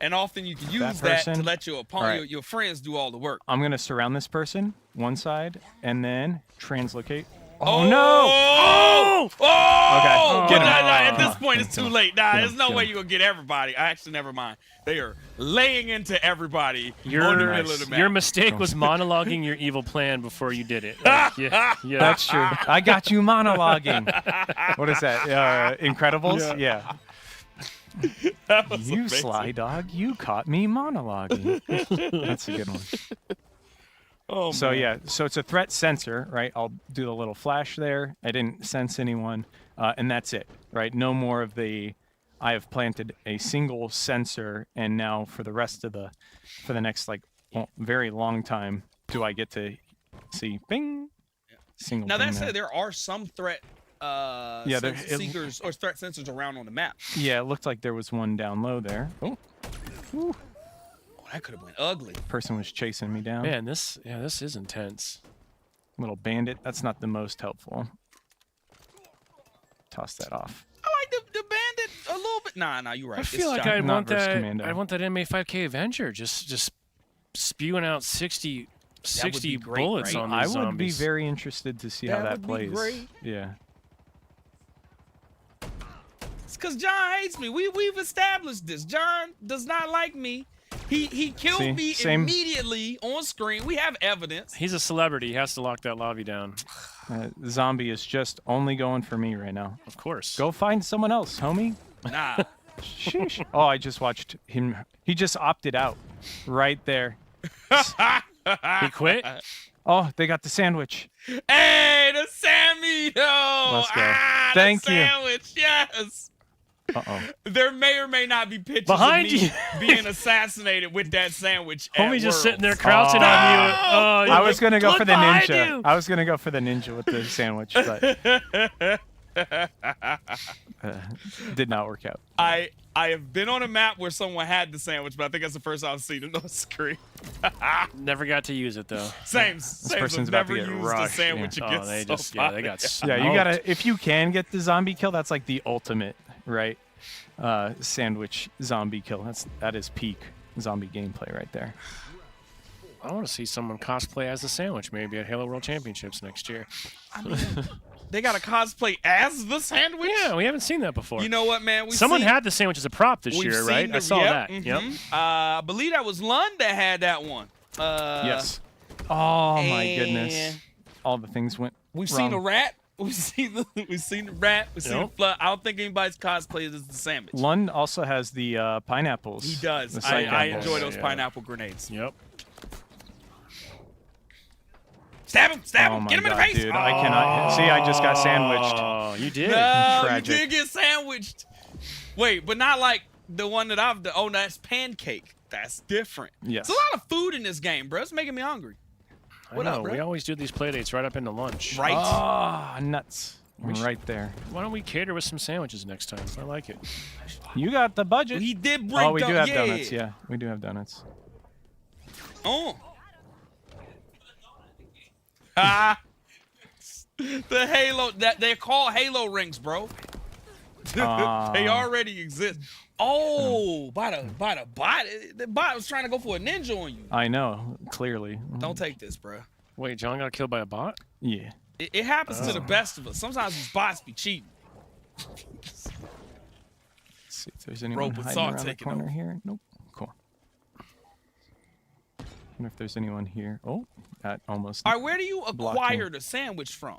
And often you can use That that to person? let your opponent, All right. your friends do all the work. I'm gonna surround this person one side and then translocate. Oh, no! Oh! Okay, get him. At this point, it's too late. Nah, Get there's him, no get way him. you're gonna get everybody. Actually, never mind. They are laying into everybody Your, on the middle of the map. your mistake was monologuing your evil plan before you did it. Like, yeah. That's true. I got you monologuing. What is that? Incredibles? Yeah. That was You amazing. sly dog, you caught me monologuing. That's a good one. Oh, So man. yeah, so it's a threat sensor, right? I'll do the little flash there. I didn't sense anyone, and that's it, right? No more of the. I have planted a single sensor, and now for the rest of for the next very long time, do I get to see bing, single. Now thing that there. said, there are some threat there- seekers or threat sensors around on the map. Yeah, it looked like there was one down low there. Oh, Oh, that could have been ugly. Person was chasing me down. Man, this is intense. Little bandit. That's not the most helpful. Toss that off. I like the bandit a little bit. Nah, you're right. I feel like Johnny. I Not want versus that. Commando. I want that MA5K Avenger just spewing out 60 be great, bullets right? on I these would be zombies. very interested to see how that would be plays. great. Yeah. It's because John hates me. We've established this. John does not like me. He killed See? me Same. immediately on screen. We have evidence. He's a celebrity. He has to lock that lobby down. Zombie is just only going for me right now. Of course. Go find someone else, homie. Nah. Sheesh. Oh, I just watched him. He just opted out right there. He quit. Oh, they got the sandwich. Hey, the Sammy though. Let's go. Ah, Thank the you. sandwich. Yes. Uh-oh. There may or may not be pictures Behind of me you. being assassinated with that sandwich. at Homie just sitting there Worlds. crouching on you. Oh, I was gonna go look for the behind ninja. you. I was gonna go for the ninja with the sandwich, but did not work out. I have been on a map where someone had the sandwich, but I think that's the first I've seen it on screen. Never got to use it though. Same. person's I've about to never get used rushed, a sandwich yeah. against Oh, they just somebody. they got Yeah, you smoked. gotta. If you can get the zombie kill, that's like the ultimate, right? Sandwich zombie kill. That is peak zombie gameplay right there. I want to see someone cosplay as the sandwich maybe at Halo World Championships next year. I mean, they got a cosplay as the sandwich? Yeah, we haven't seen that before. You know what, man? Someone had the sandwich as a prop this we've year, seen right? I saw that. Yep. I believe that was Lund that had that one. Yes. Oh my and goodness. All the things went We've wrong. seen a rat. We've seen the rat. We've seen the Yep. flood. I don't think anybody's cosplays as the sandwich. Lund also has the pineapples. He does. The I side enjoy apples. those Yeah. pineapple grenades. Yep. Stab him! Stab Oh him! my Get him in God, the face! dude! I cannot. See, I just got sandwiched. Oh, you did. No, Tragic. you did get sandwiched. Wait, but not like the one that I've. Oh, that's pancake. That's different. Yes. It's a lot of food in this game, bro. It's making me hungry. What I know. up, bro? We always do these play dates right up into lunch. Right? Ah, nuts. should- Right there. Why don't we cater with some sandwiches next time? I like it. You got the budget. He did bring. Oh, we do have donuts. Yeah, we do have donuts. Oh. Ah. The Halo that they're called Halo rings, bro. They already exist. Oh, by the bot. The bot was trying to go for a ninja on you. I know, clearly. Don't take this, bro. Wait, John got killed by a bot? Yeah. It happens to the best of us. Sometimes these bots be cheating. Let's see if there's anyone Rope with hiding saw around the taking corner over. here. Nope. Cool. Wonder if there's anyone here. Oh, that almost. All right, where do you Blocked acquire me. the sandwich from?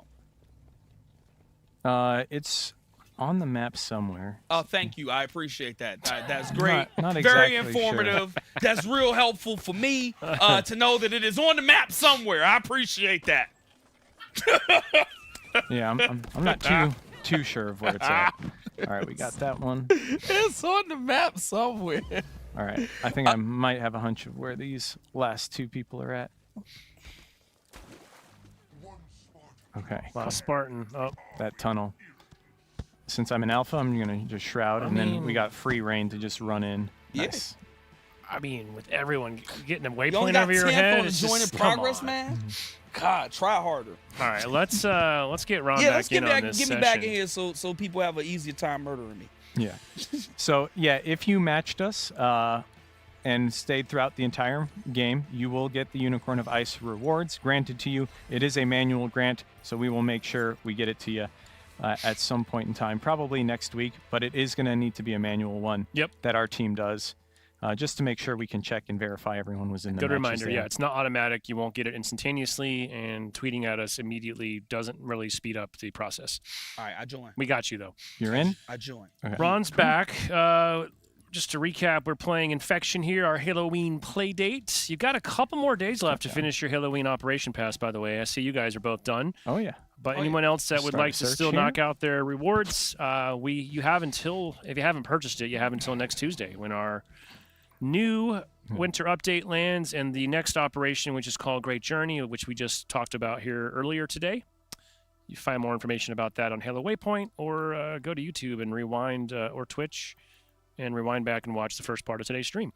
It's on the map somewhere. Oh, thank you. I appreciate that. That's great. Not Very exactly sure. informative. That's real helpful for me to know that it is on the map somewhere. I appreciate that. Yeah, I'm not too sure of where it's at. All right, we got that one. It's on the map somewhere. All right, I think I might have a hunch of where these last two people are at. Okay, Wow, Spartan. Oh, that tunnel. Since I'm an alpha, I'm gonna just shroud, and then we mean- got free reign to just run in. Yeah. Nice. I mean, with everyone getting a You only waypoint got over your 10 head, on the it's joint in just, come progress, on. man. God, try harder. All right, let's get Ron Yeah, back let's get in back, on this get me session. back in here so people have an easier time murdering me. Yeah. So yeah, if you matched us and stayed throughout the entire game, you will get the Unicorn of Ice rewards granted to you. It is a manual grant, so we will make sure we get it to you at some point in time, probably next week. But it is going to need to be a manual one. Yep. That our team does, just to make sure we can check and verify everyone was in the Good matches reminder. there. Yeah, it's not automatic. You won't get it instantaneously, and tweeting at us immediately doesn't really speed up the process. All right, I join. We got you though. You're in. I join. Okay. Ron's back. Just to recap, we're playing Infection here, our Halloween play date. You got a couple more days left to finish your Halloween Operation Pass, by the way. I see you guys are both done. Oh yeah. But Oh, yeah. anyone else that would Start like to search still here. knock out their rewards, you have until, if you haven't purchased it, you have until next Tuesday when our new winter update lands and the next operation, which is called Great Journey, which we just talked about here earlier today. You find more information about that on Halo Waypoint, or go to YouTube and rewind, or Twitch, and rewind back and watch the first part of today's stream.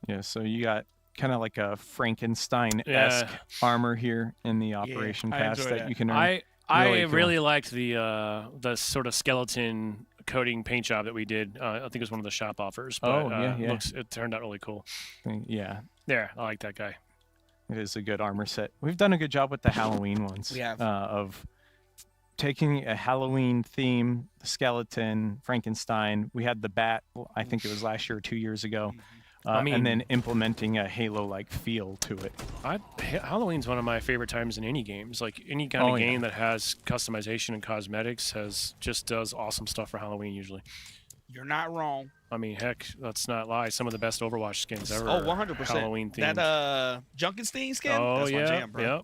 Yeah, so you got kind of like a Frankenstein-esque armor here in the operation I pass enjoy that that. you can earn. I Really cool. really liked the sort of skeleton coating paint job that we did. I think it was one of the shop offers. But, yeah. It turned out really cool. Yeah, Yeah, I like that guy. it is a good armor set. We've done a good job with the Halloween ones. We have. Of taking a Halloween theme, the skeleton, Frankenstein. We had the bat, I think it was last year or 2 years ago. And then implementing a Halo-like feel to it. Halloween's one of my favorite times in any games. Like any kind of game that has customization and cosmetics does awesome stuff for Halloween usually. You're not wrong. I mean, heck, let's not lie. Some of the best Overwatch skins ever. Oh, 100%. Halloween themed. That Junkenstein skin. Oh that's yeah. my jam, bro. Yep.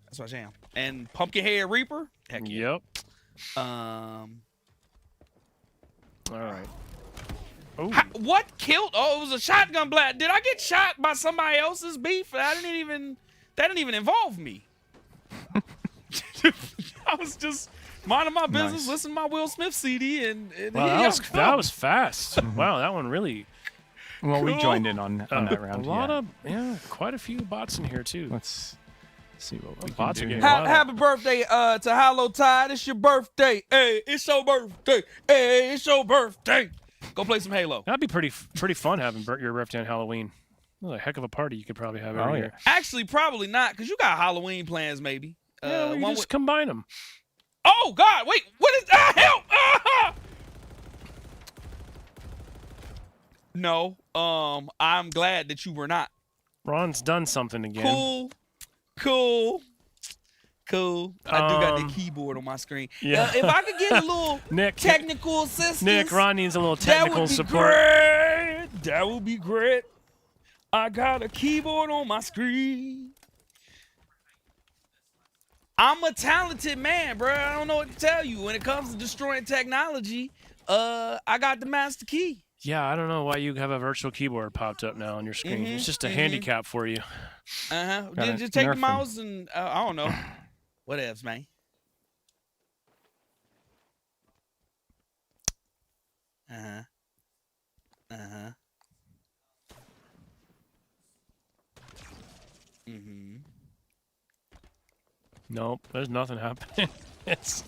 That's my jam. And Pumpkinhead Reaper. Heck yeah. Yep. All right. Oh. What killed? Oh, it was a shotgun blast. Did I get shot by somebody else's beef? That didn't even involve me. I was just minding my business, listening to my Will Smith CD, and wow, that was fast. Wow, that one really. Well, we joined in on that round. A lot of quite a few bots in here too. Let's see what we bots can do. Happy birthday to Hollow Tide. It's your birthday. Hey, it's your birthday. Hey, it's your birthday. Go play some Halo. That'd be pretty fun having your birthday on Halloween. Well, a heck of a party you could probably have every year. Actually, probably not, because you got Halloween plans, maybe. Yeah, we just combine them. Oh, God, wait. What is that? Help! Ah! No, I'm glad that you were not. Ron's done something again. Cool. I do got the keyboard on my screen. Yeah. If I could get a little technical assistance. Nick, Ron needs a little technical support. That would be great. I got a keyboard on my screen. I'm a talented man, bro. I don't know what to tell you. When it comes to destroying technology, I got the master key. Yeah, I don't know why you have a virtual keyboard popped up now on your screen. It's just a handicap for you. Just take the mouse and I don't know. Whatevs, man. Nope, there's nothing happening. It's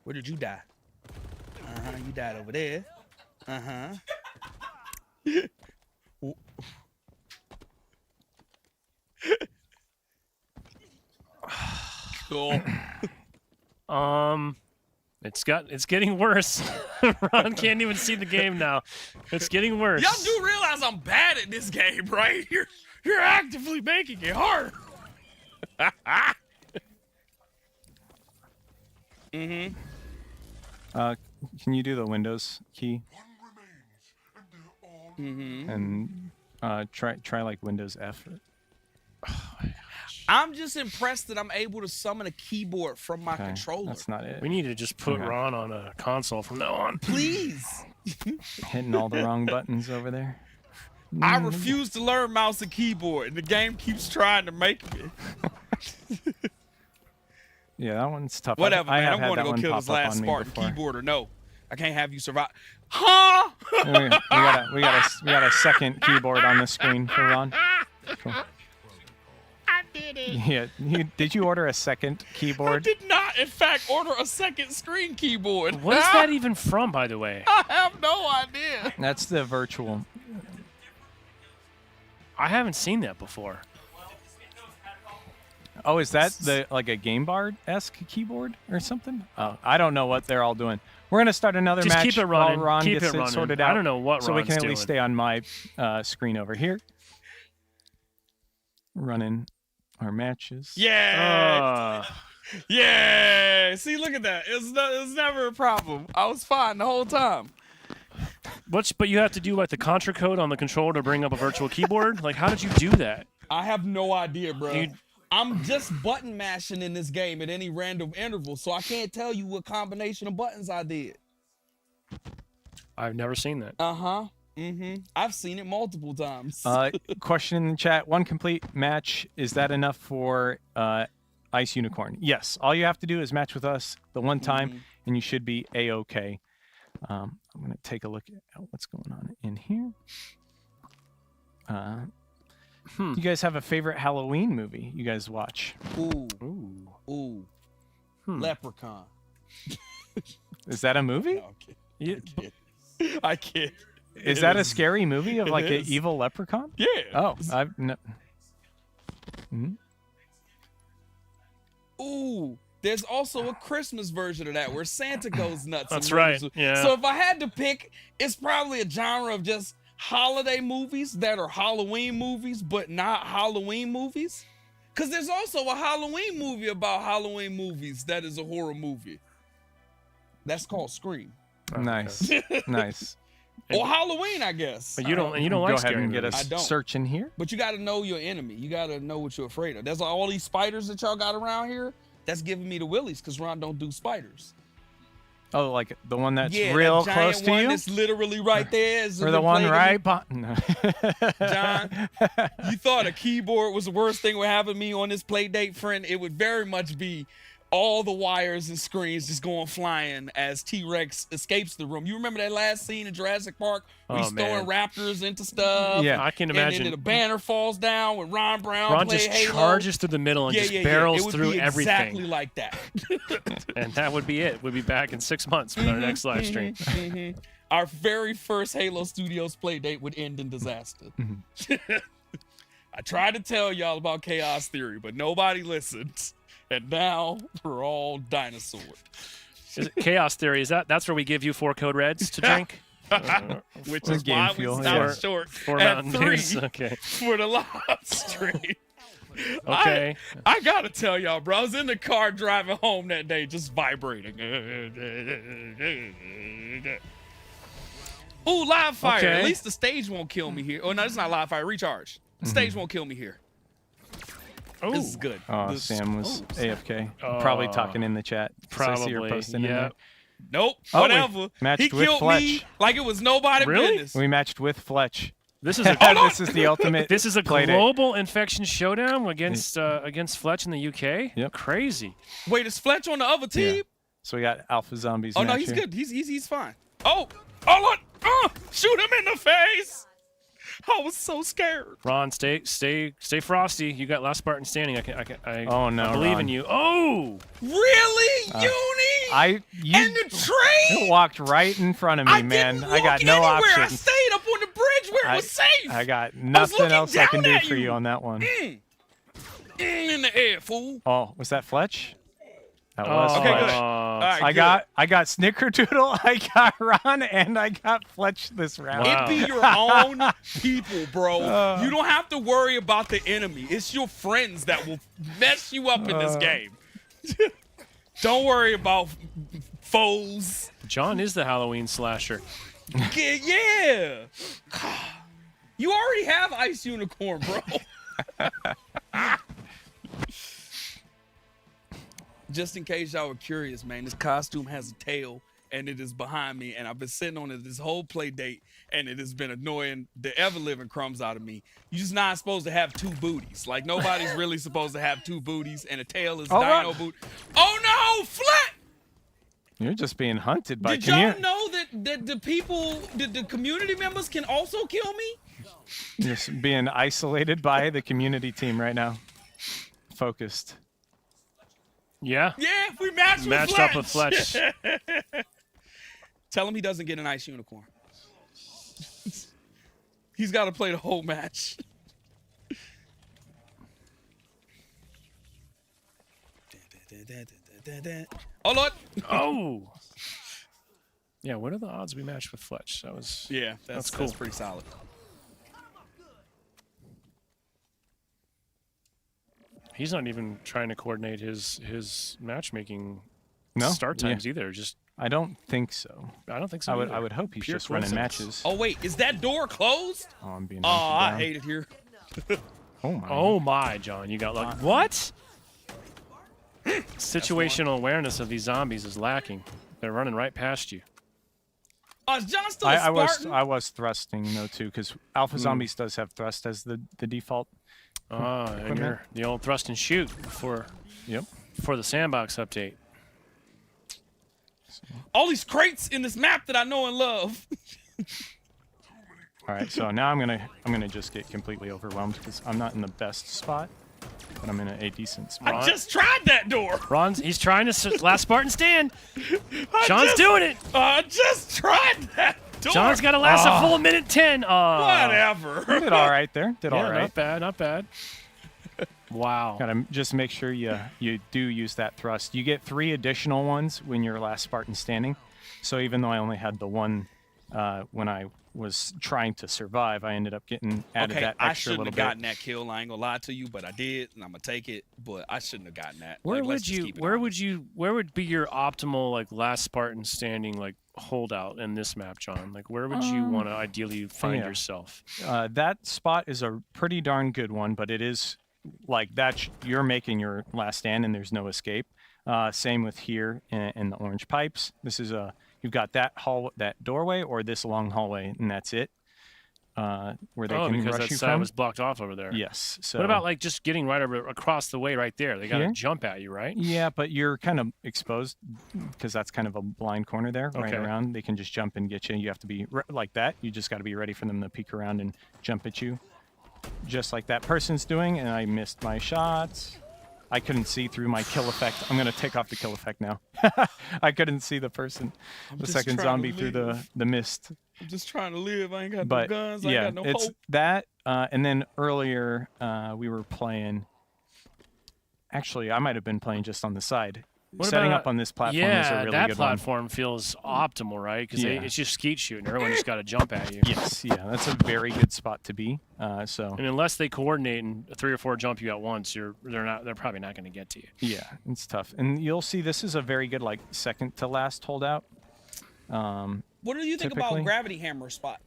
Where did you die? You died over there. Cool. It's getting worse. Ron can't even see the game now. It's getting worse. Y'all do realize I'm bad at this game, right? You're actively making it harder. Can you do the Windows key? And try like Windows F. I'm just impressed that I'm able to summon a keyboard from my controller. That's not it. We need to just put Ron on a console from now on. Please. Hitting all the wrong buttons over there. I refuse to learn mouse and keyboard, and the game keeps trying to make me. Yeah, that one's tough. Whatever, man. I'm going to go kill this last Spartan keyboarder. No, I can't have you survive. Huh? we got a second keyboard on the screen for Ron. Cool. I did it. Yeah. Did you order a second keyboard? I did not, in fact, order a second screen keyboard. What is that even from, by the way? I have no idea. That's the virtual. I haven't seen that before. Oh, is that like a Game Bar-esque keyboard or something? Oh, I don't know what they're all doing. We're gonna start another Just match keep it running. while Ron Keep gets it it running. sorted out. I don't know what so we Ron's can at doing. least stay on my screen over here. Running our matches. Yeah. Yeah. See, look at that. It was never a problem. I was fine the whole time. But you have to do like the contra code on the controller to bring up a virtual keyboard? Like, how did you do that? I have no idea, bro. I'm just button mashing in this game at any random interval, so I can't tell you what combination of buttons I did. I've never seen that. I've seen it multiple times. Question in the chat: one complete match, is that enough for Ice Unicorn. Yes, all you have to do is match with us the one time, and you should be A-OK. I'm going to take a look at what's going on in here. You guys have a favorite Halloween movie you guys watch? Ooh. Leprechaun. Is that a movie? No, I'm kidding. I kid. Is that a scary movie of like an evil leprechaun? Yeah. Oh, I've no. Ooh, there's also a Christmas version of that where Santa goes nuts. That's right. Yeah. So if I had to pick, it's probably a genre of just holiday movies that are Halloween movies, but not Halloween movies. Because there's also a Halloween movie about Halloween movies that is a horror movie. That's called Scream. Nice. Nice. Or Halloween, I guess. But you don't like Go ahead scary and get movies. us I don't. searching here. But you got to know your enemy. You got to know what you're afraid of. There's all these spiders that y'all got around here. That's giving me the willies because Ron don't do spiders. Oh, like the one that's Yeah, real that close giant to one you? that's literally right there. Is Or the one right behind? No. John, you thought a keyboard was the worst thing with having me on this play date, friend? It would very much be all the wires and screens just going flying as T-Rex escapes the room. You remember that last scene in Jurassic Park where he's throwing raptors into stuff? Yeah, I can imagine. And then the banner falls down when Ron Brown Ron played just Halo. charges through the middle and just barrels It would through be everything. exactly like that. And that would be it. We'll be back in 6 months with our next live stream. Our very first Halo Studios play date would end in disaster. I tried to tell y'all about Chaos Theory, but nobody listened. And now we're all dinosaurs. Is it Chaos Theory? That's where we give you 4 code reds to drink? Which Or is game why fuel, we yeah. stopped short For at Mountain 3 Dews? Okay. for the live stream. Okay. I gotta tell y'all, bro, I was in the car driving home that day just vibrating. Ooh, live fire. Okay. At least the stage won't kill me here. Oh, no, it's not live fire. Recharge. The stage won't kill me here. Oh, This is good. Oh, This- Sam was Sam. AFK. Probably talking in the chat. 'cause I see her Probably, posting in yeah. there. Nope. Oh, we whatever. matched He with killed Fletch. me like it was nobody Really? business. We matched with Fletch. This is a This is the ultimate. this is a play date. global infection showdown against Fletch in the UK. Yep. Crazy. Wait, is Fletch on the other team? Yeah. So we got Alpha Zombies. Oh no, match he's here. good. He's fine. Oh, look! Shoot him in the face! I was so scared. Ron, stay frosty. You got last Spartan standing. I Oh, no, I believe Ron. in you. Oh, Really, Uni? You And the train? walked right in front of me, I man. didn't I got walk no anywhere. I options. stayed up on the bridge where it was safe. I got was nothing looking else I can down do at for you you. on that one. In the air, fool. Oh, was that Fletch? That was Okay, Fletch. good. All right, I got Snickerdoodle, I got Ron, and I got Fletch this round. Wow. It be your own people, bro. You don't have to worry about the enemy. It's your friends that will mess you up in this game. Don't worry about foes. John is the Halloween slasher. Yeah. You already have Ice Unicorn, bro. Just in case y'all were curious, man, this costume has a tail and it is behind me, and I've been sitting on it this whole play date, and it has been annoying the ever-living crumbs out of me. You're just not supposed to have 2 booties. Like, nobody's really supposed to have 2 booties, and a tail is dino boot. Oh, no! Flat! You're just being hunted by Did y'all community. know that the people, the community members can also kill me? Just being isolated by the community team right now. Focused. Yeah. Yeah, we matched Up with Fletch. Tell him he doesn't get an Ice Unicorn. He's got to play the whole match. Oh, Lord. Oh. Yeah, what are the odds we matched with Fletch? That was Yeah, That's cool. That's pretty solid. He's not even trying to coordinate his matchmaking No? start Yeah. times either. Just I don't think so. I don't think so. I would hope he's Pure just running coincidence. matches. Oh, wait, is that door closed? Oh, I'm being Oh, hunted I down. hate it here. Oh my. Oh my, John, you got lucky. What? Situational awareness of these zombies is lacking. They're running right past you. Is John still a I Spartan? was thrusting though too, because Alpha Zombies does have thrust as the default. And you're the old thrust and shoot for the Sandbox update. All these crates in this map that I know and love. All right, so now I'm gonna just get completely overwhelmed because I'm not in the best spot, but I'm in a decent spot. I just tried that door. He's trying to last Spartan stand. Sean's doing it. I just tried that door. Sean's got to last a full minute 10. Whatever. Did all right there. Did all right. Not bad, not bad. Wow. Gotta just make sure you do use that thrust. You get 3 additional ones when you're last Spartan standing. So even though I only had the one when I was trying to survive, I ended up getting added that extra I shouldn't little have bit. gotten that kill. I ain't gonna lie to you, but I did, and I'm gonna take it. But I shouldn't have gotten that. Where Like, let's just keep it honest. where would be your optimal like last Spartan standing like holdout in this map, John? Like where would you want to ideally find yourself? That spot is a pretty darn good one, but it is like that you're making your last stand and there's no escape. Same with here in the orange pipes. This is you've got that doorway or this long hallway, and that's it. Where they can because rush that you side from. was blocked off over there. Yes. So what about like just getting right across the way right there? They got to Here? jump at you, right? Yeah, but you're kind of exposed because that's kind of a blind corner there, right Okay. around. They can just jump and get you. You have to be like that. You just got to be ready for them to peek around and jump at you, just like that person's doing. And I missed my shots. I couldn't see through my kill effect. I'm gonna take off the kill effect now. I couldn't see the person, the just second trying to zombie through the mist. I'm just trying to live. I ain't got But no guns. I yeah, ain't got no it's hope. that. And then earlier we were playing. Actually, I might have been playing just on the side. Setting up on this platform is a really that good platform feels optimal, right? Because Yeah. it's just skeet shooting. Everyone just got to jump at you. one. Yes, yeah, that's a very good spot to be. So And unless they coordinate and 3 or 4 jump you at once, they're probably not going to get to you. yeah, it's tough. And you'll see this is a very good like second to last holdout. What do you think typically- about Gravity Hammer spot?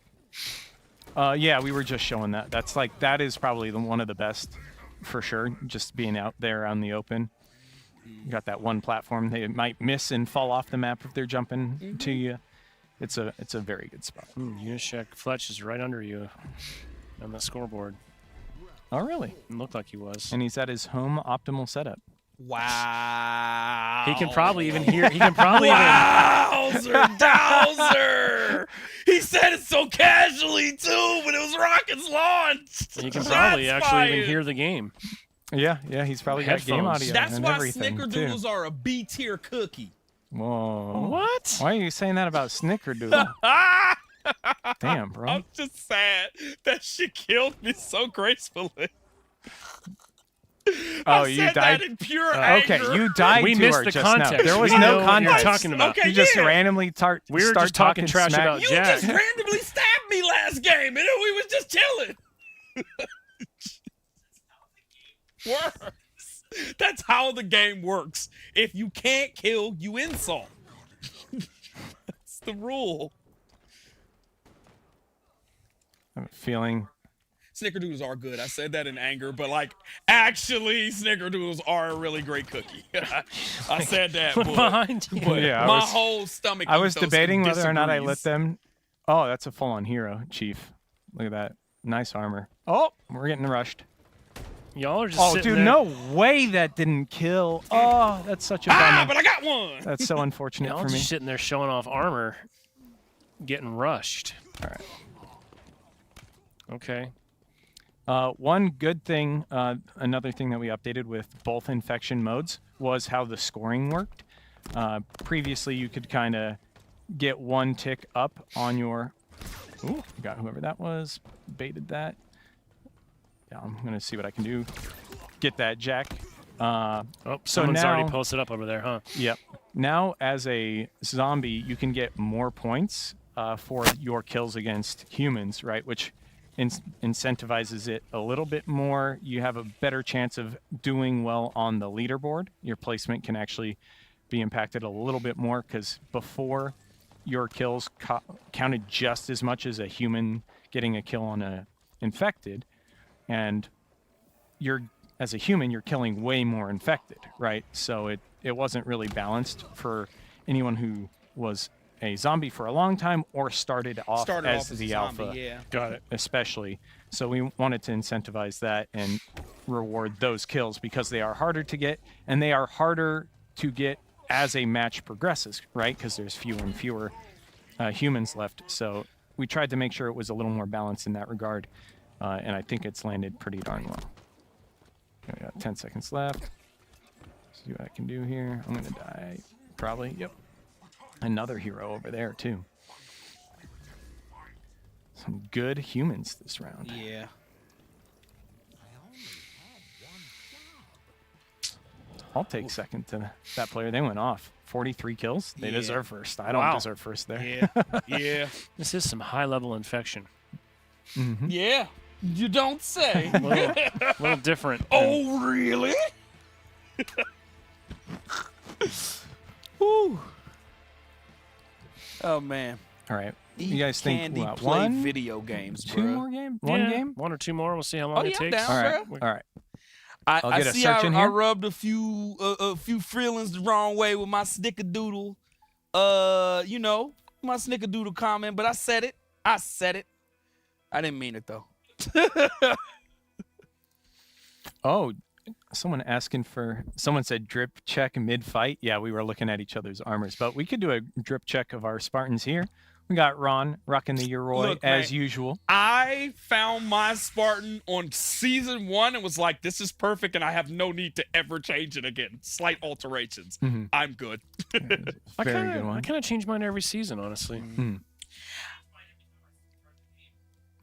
Yeah, we were just showing that. That is probably one of the best for sure. Just being out there on the open. You got that one platform. They might miss and fall off the map if they're jumping to you. It's a very good spot. Unishek Fletch is right under you on the scoreboard. Oh, really? It looked like he was. And he's at his home optimal setup. Wow. He can probably even hear. He can probably Wowzer, Dowser! He said it so casually too, but it was rockets launched. He can probably Shots actually even fired. hear the game. Yeah, he's probably got game Headphones. audio That's and why everything snickerdoodles too. are a B tier cookie. Whoa. What? Why are you saying that about snickerdoodle? Ah! Damn, bro. I'm just sad that she killed me so gracefully. Oh, I you said died. that in pure anger. Okay, you died We to missed her the just context. now. There was We didn't know no what you were context. talking about. Okay, You just yeah. randomly We were start just talking trash smack. about You Jack. just randomly stabbed me last game, and then we was just chilling. Works. That's how the game works. If you can't kill, you insult. That's the rule. I'm feeling. Snickerdoodles are good. I said that in anger, but like, actually, Snickerdoodles are a really great cookie. I said that, but, Behind you. but Yeah, my whole stomach. I was ethos debating whether or not I let disagrees. them. Oh, that's a full-on hero, Chief. Look at that. Nice armor. Oh, we're getting rushed. Y'all are just Oh, sitting dude, there. no way that didn't kill. Oh, that's such a Ah, bummer. but I got one. That's so unfortunate Y'all for me. just sitting there showing off armor, getting rushed. All right. Okay. One good thing, another thing that we updated with both infection modes was how the scoring worked. Previously, you could kind of get one tick up on your... Ooh, got whoever that was. Baited that. Yeah, I'm going to see what I can do. Get that, Jack. Oh, So someone's already now- posted up over there, huh? Yep. Now, as a zombie, you can get more points for your kills against humans, right? Which incentivizes it a little bit more. You have a better chance of doing well on the leaderboard. Your placement can actually be impacted a little bit more because before your kills counted just as much as a human getting a kill on a infected, and as a human you're killing way more infected, right? So it wasn't really balanced for anyone who was a zombie for a long time or started off as a the zombie, alpha, yeah. Got it. especially. So we wanted to incentivize that, and reward those kills because they are harder to get, and they are harder to get as a match progresses, right? Because there's fewer and fewer humans left. So we tried to make sure it was a little more balanced in that regard, and I think it's landed pretty darn well. We got 10 seconds left. See what I can do here. I'm gonna die, probably. Yep. Another hero over there too. Some good humans this round. Yeah. I'll take second to that player. They went off. 43 kills. They deserve first. I don't Wow. deserve first there. Yeah. Yeah. This is some high-level infection. Yeah. You don't say. A little different. Oh, really? Woo. Oh, man. All right. You guys think Candy what, play one, video games, two bruh. more game? One Yeah, game? one or two more. We'll see how long Oh, it yeah, I'm takes. down. All right. bruh. All right. I get a see search in I here. rubbed a few feelings the wrong way with my snickerdoodle, you know, my snickerdoodle comment, but I said it. I didn't mean it though. Oh, someone said drip check mid-fight. Yeah, we were looking at each other's armors, but we could do a drip check of our Spartans here. We got Ron rocking the Yoroi Look, as man, usual. I found my Spartan on season 1 and was like, this is perfect and I have no need to ever change it again. Slight alterations. I'm good. I Very good one. kind of change mine every season, honestly.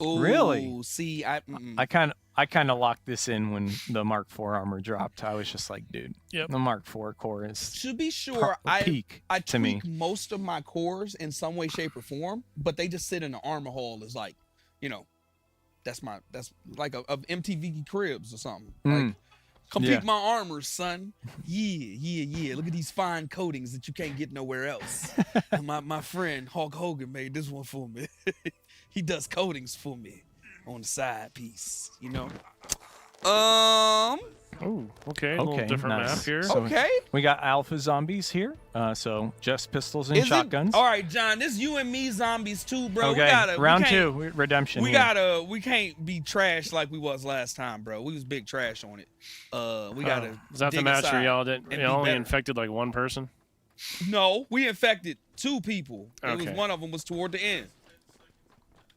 Ooh, Really? See, I kind of locked this in when the Mark IV armor dropped. I was just like, dude, Yep. the Mark IV core is to be sure, I peak to tweak me. most of my cores in some way, shape, or form, but they just sit in the armor hall as like, you know, that's like a MTV Cribs or something. Like, come Yeah. peek my armor, son. Yeah. Look at these fine coatings that you can't get nowhere else. my friend Hulk Hogan made this one for me. He does coatings for me on the side piece, you know. Oh, okay. A little Okay, different nice. map here. So Okay. we got alpha zombies here, so just pistols and Is it- shotguns. all right, John, this you and me zombies too, bro. Okay, we round can't- 2, redemption. We here. we can't be trash like we was last time, bro. We was big trash on it. We gotta. Is that the dig match where aside y'all didn't? and You be only better. infected like one person. No, we infected 2 people. It Okay. was one of them was toward the end.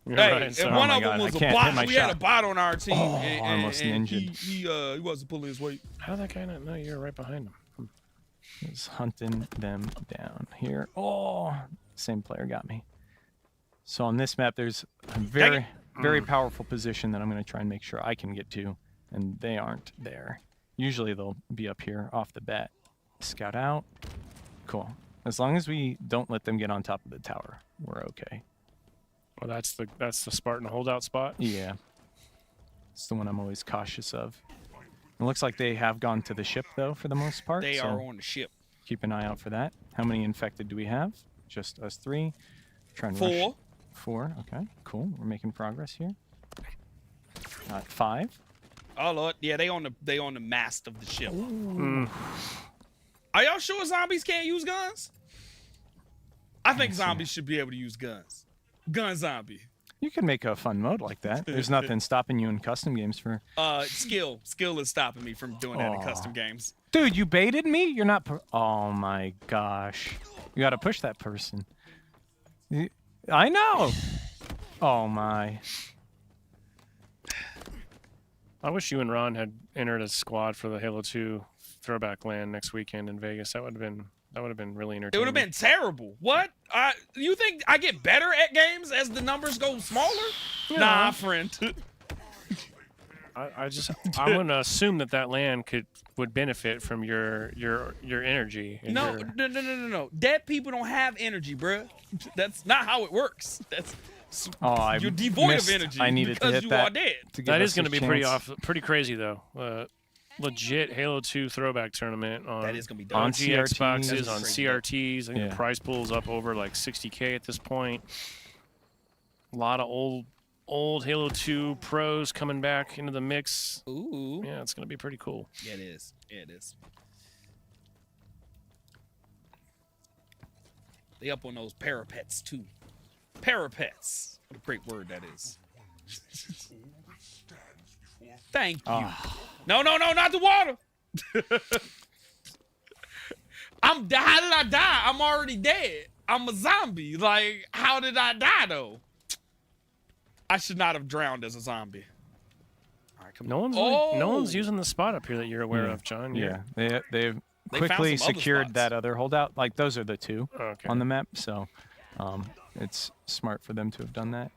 You're Hey, right, and so- one my of them God, I was a can't hit my bot. We had a shot. bot on our team, Oh, and, almost and ninja'd. he wasn't pulling his weight. How did that guy not know you were right behind him? Is hunting them down here. Oh, same player got me. So on this map, there's a very powerful position that I'm going to try and make sure I can get to, and they aren't there. Usually they'll be up here off the bat. Scout out. Cool. As long as we don't let them get on top of the tower, we're okay. Well, that's the Spartan holdout spot. Yeah. It's the one I'm always cautious of. It looks like they have gone to the ship, though, for the most part. They so are on the ship. keep an eye out for that. How many infected do we have? Just us 3. Try and 4. rush. 4. Okay, cool. We're making progress here. 5. Oh Lord, yeah, they on the mast of the ship. Are y'all sure zombies can't use guns? I think zombies should be able to use guns. Gun zombie. You can make a fun mode like that. There's nothing stopping you in custom games for... Skill is stopping me from doing that in custom games. Dude, you baited me? You're not... Oh, my gosh. You got to push that person. I know. Oh, my. I wish you and Ron had entered a squad for the Halo 2 throwback LAN next weekend in Vegas. That would have been really entertaining. It would have been terrible. What? You think I get better at games as the numbers go smaller? Nah, friend. I'm gonna assume that LAN would benefit from your energy. And No. Dead people don't have energy, bruh. That's not how it works. You're devoid of energy I needed because to hit you that are dead. to give that us is going to a be pretty chance. pretty crazy though. Legit Halo 2 throwback tournament on That is gonna be dope. on On GX CRTs. boxes, on That's crazy. CRTs. I think Yeah. the prize pool's up over like 60K at this point. A lot of old Halo 2 pros coming back into the mix. Ooh. Yeah, it's going to be pretty cool. Yeah, it is. Yeah, it is. They up on those parapets too. Parapets. What a great word that is. Thank you. No, not the water. How did I die? I'm already dead. I'm a zombie. Like, how did I die though? I should not have drowned as a zombie. All right, come on. No one's using the spot up here that you're aware of, John. Yeah, they've They quickly found some other secured spots. that other holdout. Like those are the two Okay. on the map, so it's smart for them to have done that.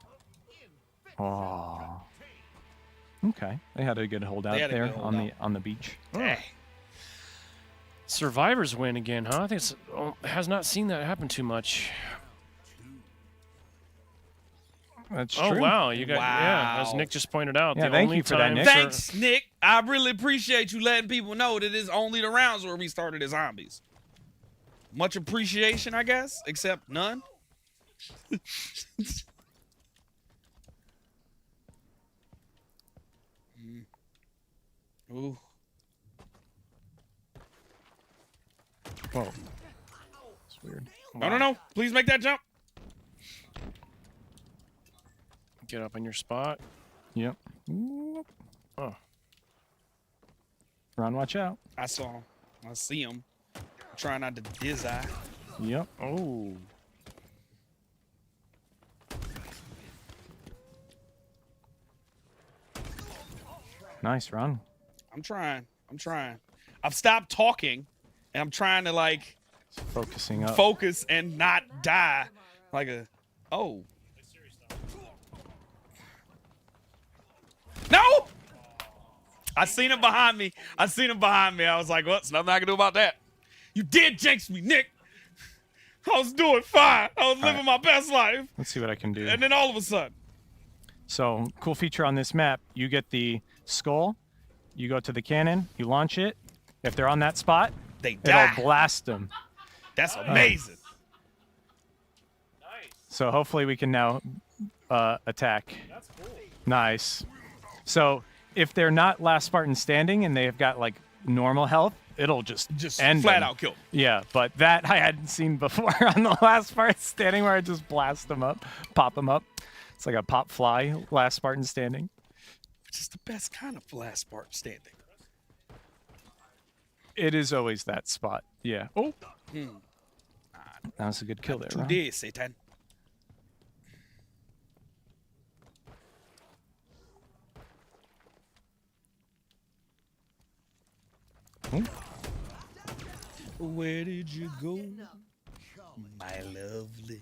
Oh, okay. They had a good holdout had a there good on holdout. the beach. Dang. Survivors win again, huh? I think has not seen that happen too much. That's Oh true. wow, you got yeah. As Wow. Nick just pointed out, Yeah, the thank only you for that, time Nick. Thanks, Nick. I really appreciate you letting people know that it's only the rounds where we started as zombies. Much appreciation, I guess, except none. Ooh. Whoa. It's weird. No. Please make that jump. Get up on your spot. Yep. Whoop. Oh, Ron, watch out. I saw him. I see him. I'm trying not to diz eye. Yep. oh. Nice, Ron. I'm trying. I've stopped talking, and I'm trying to like Focusing up. focus and not die. Like a oh. No! I seen him behind me. I was like, well, there's nothing I can do about that. You did jinx me, Nick. I was doing fine. I was living my best life. Let's see what I can do. And then all of a sudden. So, cool feature on this map, you get the skull, you go to the cannon, you launch it. If they're on that spot, They die. it'll blast them. That's amazing. So hopefully we can now attack. That's cool. Nice. So if they're not last Spartan standing and they've got like normal health, it'll just end flat them. out kill. Yeah, but that I hadn't seen before on the last Spartan standing where I just blast them up, pop them up. It's like a pop fly last Spartan standing. Which is the best kind of last Spartan standing. It is always that spot. Yeah. Oh. That was a good kill there, You Ron. did, Satan. Hmm? Where did you go, my lovely?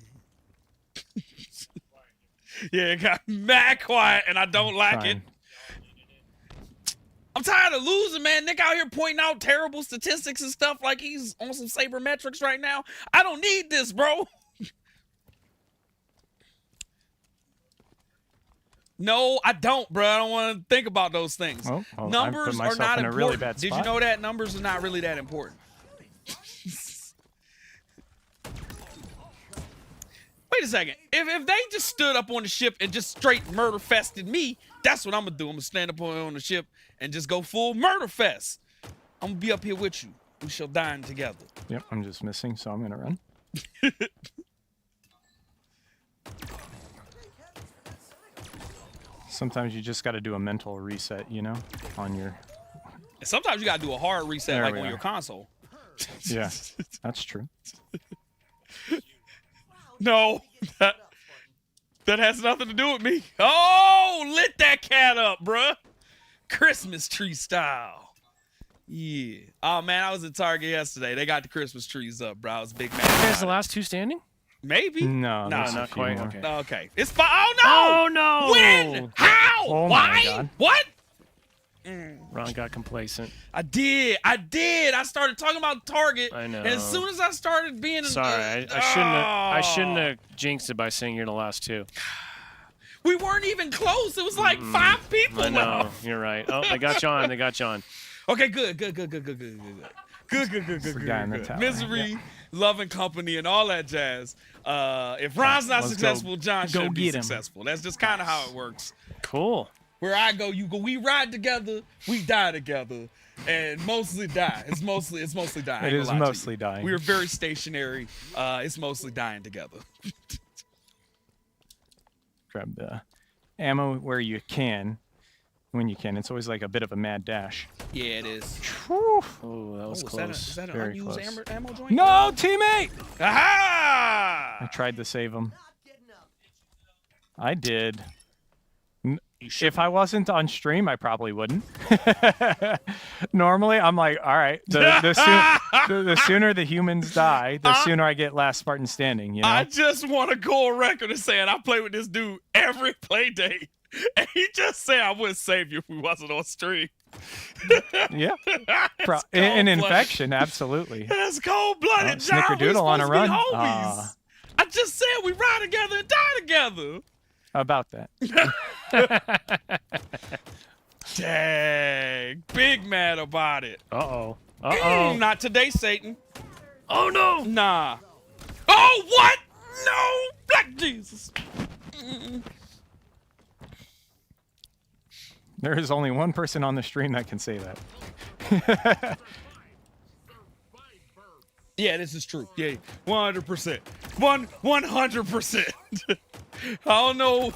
Yeah, it got mad quiet, and I don't like it. Trying. I'm tired of losing, man. Nick out here pointing out terrible statistics and stuff like he's on some sabermetrics right now. I don't need this, bro. No, I don't, bro. I don't want to think about those things. Oh, well, I Numbers put are myself not in a important. really bad Did you spot. know that numbers are not really that important? Wait a second. If they just stood up on the ship and just straight murder fested me, that's what I'm gonna do. I'm gonna stand up on the ship and just go full murder fest. I'm gonna be up here with you. We shall dine together. Yep, I'm just missing, so I'm gonna run. Sometimes you just got to do a mental reset, you know, on your. And sometimes you gotta do a hard reset There like we on are. your console. Yeah, that's true. No, that has nothing to do with me. Oh, lit that cat up, bruh. Christmas tree style. Yeah. Oh, man, I was at Target yesterday. They got the Christmas trees up, bro. I was a big man. Guys, about the it. last two standing? Maybe. No, No, there's a not few quite, more. okay. Okay. It's fine. Oh, Oh no. no! When? How? Oh, my Why? God. What? Ron got complacent. I did. I started talking about Target. I know. And as soon as I started being... Sorry, I shouldn't have jinxed it by saying you're the last two. We weren't even close. It was like 5 people I know. left. You're right. Oh, they got you on. They got you on. Okay, good. Good. the guy in the tower. Misery, love and company, and all that jazz. If Ron's not Let's successful, John go should be get him. successful. That's just kind of how it works. Cool. Where I go, you go. We ride together, we die together, and mostly die. It's mostly dying. I It ain't is gonna lie to mostly you. dying. We are very stationary. It's mostly dying together. Grab the ammo where you can. when you can. It's always like a bit of a mad dash. Yeah, it is. Oh, that was close. Is that an Very unused close. ammo joint? No, teammate! Aha! I tried to save him. I did. If I wasn't on stream, I probably wouldn't. Normally, I'm like, all right, the sooner the humans die, the sooner I get last Spartan standing, you know? I just want to go on record and saying I play with this dude every play day. And he just said I wouldn't save you if we wasn't on stream. Yeah. That's An cold-blooded. infection, absolutely. That's cold-blooded, John. We Snickerdoodle on a supposed to be run. homies. I just said we ride together and die together. About that. Dang. Big mad about it. Uh-oh. Uh-oh. Not today, Satan. Oh, no. Nah. Oh, what? No. Black Jesus. There is only one person on the stream that can say that. Yeah, this is true. Yeah, 100%. 100%. I don't know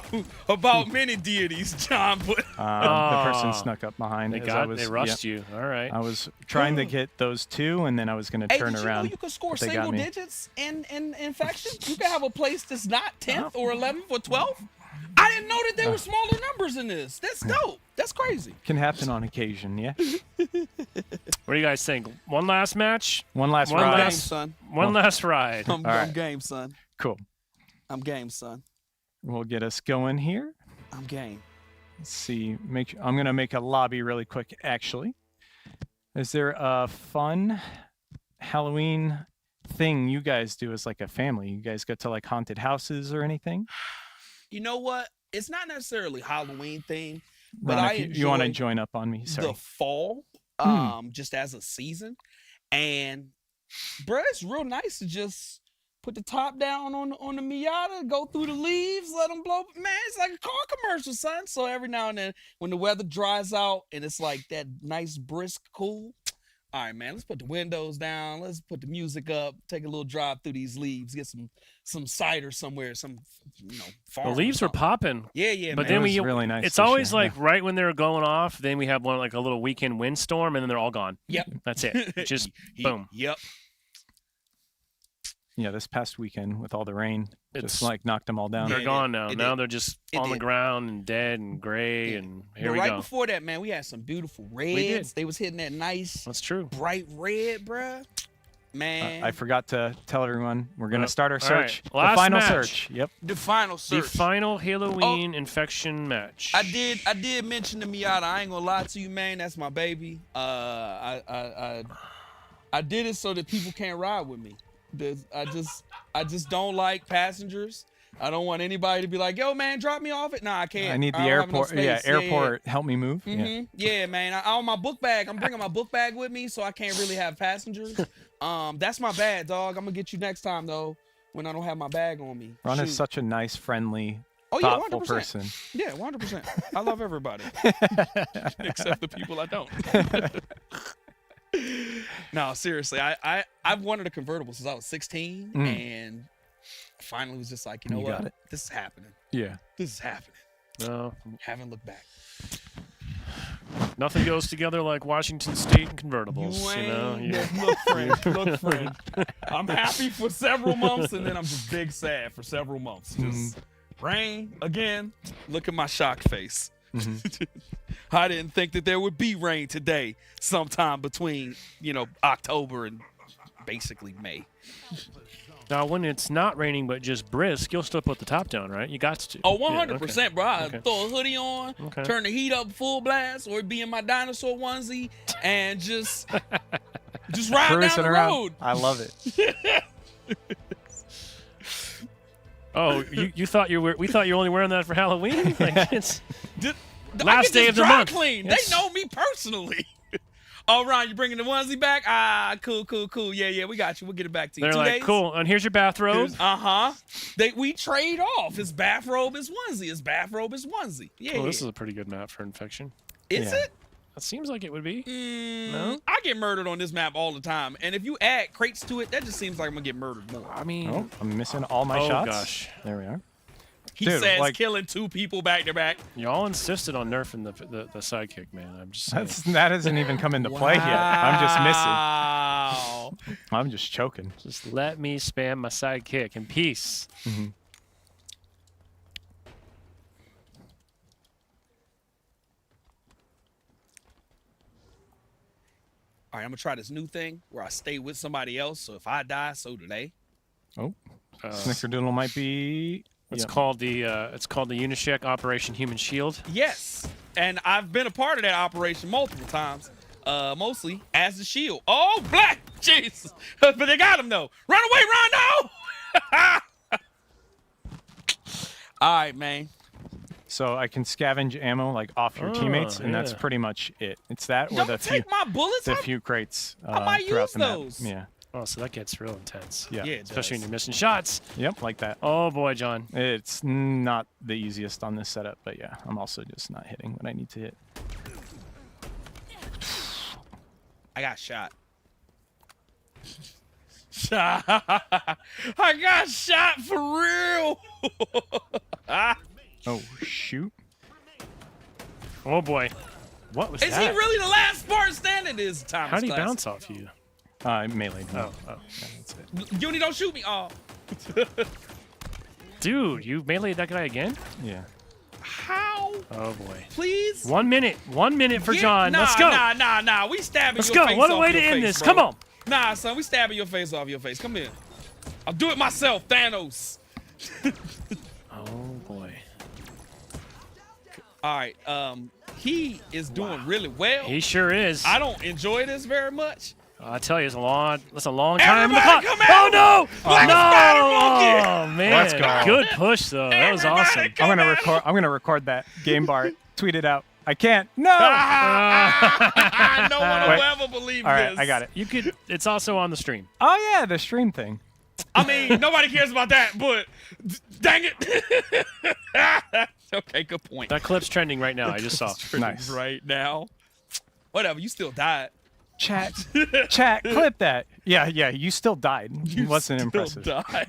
about many deities, John, but The person snuck up behind. They rushed you. All right. I was trying to get those two, and then I was going to turn did you around. know you can score but they got single me. digits in infection? You can have a place that's not 10th or 11th or 12th. I didn't know that there were smaller numbers in this. That's dope. That's crazy. Can happen on occasion, yeah. What do you guys think? One last match? One last One ride. last- son. One last ride. I'm right. game, son. Cool. I'm game, son. We'll get us going here. I'm game. Let's see. I'm going to make a lobby really quick, actually. Is there a fun Halloween thing you guys do as like a family? You guys go to like haunted houses or anything? You know what? It's not necessarily Halloween theme, but Ron, I if you want to enjoy join up on me, sorry. the fall, just as a season. And, bro, it's real nice to just put the top down on the Miata, go through the leaves, let them blow. Man, it's like a car commercial, son. So every now and then, when the weather dries out and it's like that nice, brisk, cool, all right, man, let's put the windows down. Let's put the music up, take a little drive through these leaves, get some cider somewhere, some, farm. The leaves were popping. Yeah, yeah, But man. then It was we really nice it's this always year, like yeah. right when they're going off, then we have one like a little weekend windstorm and then they're all gone. Yep. That's it. Just boom. Yep. Yeah, this past weekend with all the rain, It's- just like knocked them all down. They're it gone did. now. It Now did. they're just It on the did. ground and dead and gray Yeah. and here But we right go. before that, man, we had some beautiful reds. did. They was hitting that nice, That's true. bright red, bruh. Man. I forgot to tell everyone we're going to start our all right. search. Last The final match. search. Yep. the final The search. final Halloween infection match. I did mention the Miata. I ain't gonna lie to you, man. That's my baby. I did it so that people can't ride with me. I just don't like passengers. I don't want anybody to be like, yo, man, drop me off it. Nah, I can't. I need the don't have enough airport. Yeah, space. airport. Help me move. Yeah. Mhm. Yeah, man. I on my book bag. I'm bringing my book bag with me, so I can't really have passengers. That's my bad, dog. I'm gonna get you next time though, when I don't have my bag on me. Ron is Shoot. such a nice, friendly, Oh yeah, thoughtful 100%. person. Yeah, 100%. I love everybody, except the people I don't. No, seriously, I've wanted a convertible since I was 16, and finally was just like, you know You what? got it. This is happening. Yeah. This is happening. No, Haven't looked back. nothing goes together like Washington State and convertibles. Look, friend. I'm happy for several months, and then I'm just big sad for several months. Just rain again. Look at my shocked face. I didn't think that there would be rain today, sometime between, October and basically May. Now, when it's not raining but just brisk, you'll still put the top down, right? You got to. Oh, Yeah, 100%, bro. I Okay. throw a hoodie on, Okay. turn the heat up full blast, or be in my dinosaur onesie and just ride down Cruising the around. road. I love it. Oh, you thought we thought you were only wearing that for Halloween? Like it's I last get day this of the dry month. Clean. It's- They know me personally. Oh, Ron, you bringing the onesie back? Ah, cool. Yeah, we got you. We'll get it back to you. They're 2 like, days? cool. And here's your bathrobe. Uh-huh. We trade off. His bathrobe is onesie. His bathrobe is onesie. Yeah, Oh, this is a pretty good map for infection. Is Yeah. it? That seems like it would be. No? I get murdered on this map all the time. And if you add crates to it, that just seems like I'm going to get murdered more. I mean, Oh, I'm missing all my oh shots. gosh. There we are. He Dude, says like, killing 2 people back to back. Y'all insisted on nerfing the sidekick, man. I'm just saying. that hasn't even come into play yet. I'm just missing. Wow. I'm just choking. Just let me spam my sidekick in peace. Mm-hmm. All right, I'm gonna try this new thing where I stay with somebody else. So if I die, so do they. Oh, Snickerdoodle might be. It's called the Unisheck Operation Human Shield. Yes, and I've been a part of that operation multiple times. Mostly as the shield. Oh, black, jeez, but they got him though. Run away, Rondo! All right, man. So I can scavenge ammo like off your teammates, and that's pretty much it. It's that or Don't the take my bullets. the few crates I might throughout use the map. those. Yeah. Oh, so that gets real intense. Yeah. It Especially when does. you're missing shots. Yep, like that. Oh boy, John. It's not the easiest on this setup, but yeah, I'm also just not hitting what I need to hit. I got shot. I got shot for real. Oh shoot! Oh boy. What was Is that? he really the last Spartan standing this time? How'd he bounce off you? Melee. Oh. Yeah, that's it. Uni, don't shoot me. Oh. Dude, you meleeed that guy again? Yeah. How? Oh boy. Please? 1 minute. 1 minute for John. Nah, Let's go. Nah. We stabbing Let's your go. face What a off way to your end face, this. bro. Come on. Nah, son, we stabbing your face off your face. Come here. I'll do it myself, Thanos. Oh boy. All right. He is doing really well. He sure is. I don't enjoy this very much. I tell you, that's a long time in the Everybody clock. come out. Oh no! Black no! Spider Monkey. Oh man! Let's go. Good push though. That was Everybody awesome. come I'm gonna record that game bar. Tweet it out. I can't. No. No one will Wait. ever believe All right, this. I got it. You could. It's also on the stream. Oh yeah, the stream thing. I mean, nobody cares about that, but dang it. Okay, good point. That clip's trending right now. I just saw. Nice. Right now. Whatever, you still died. Chat, clip that. Yeah, you still died. It wasn't Still impressive. died.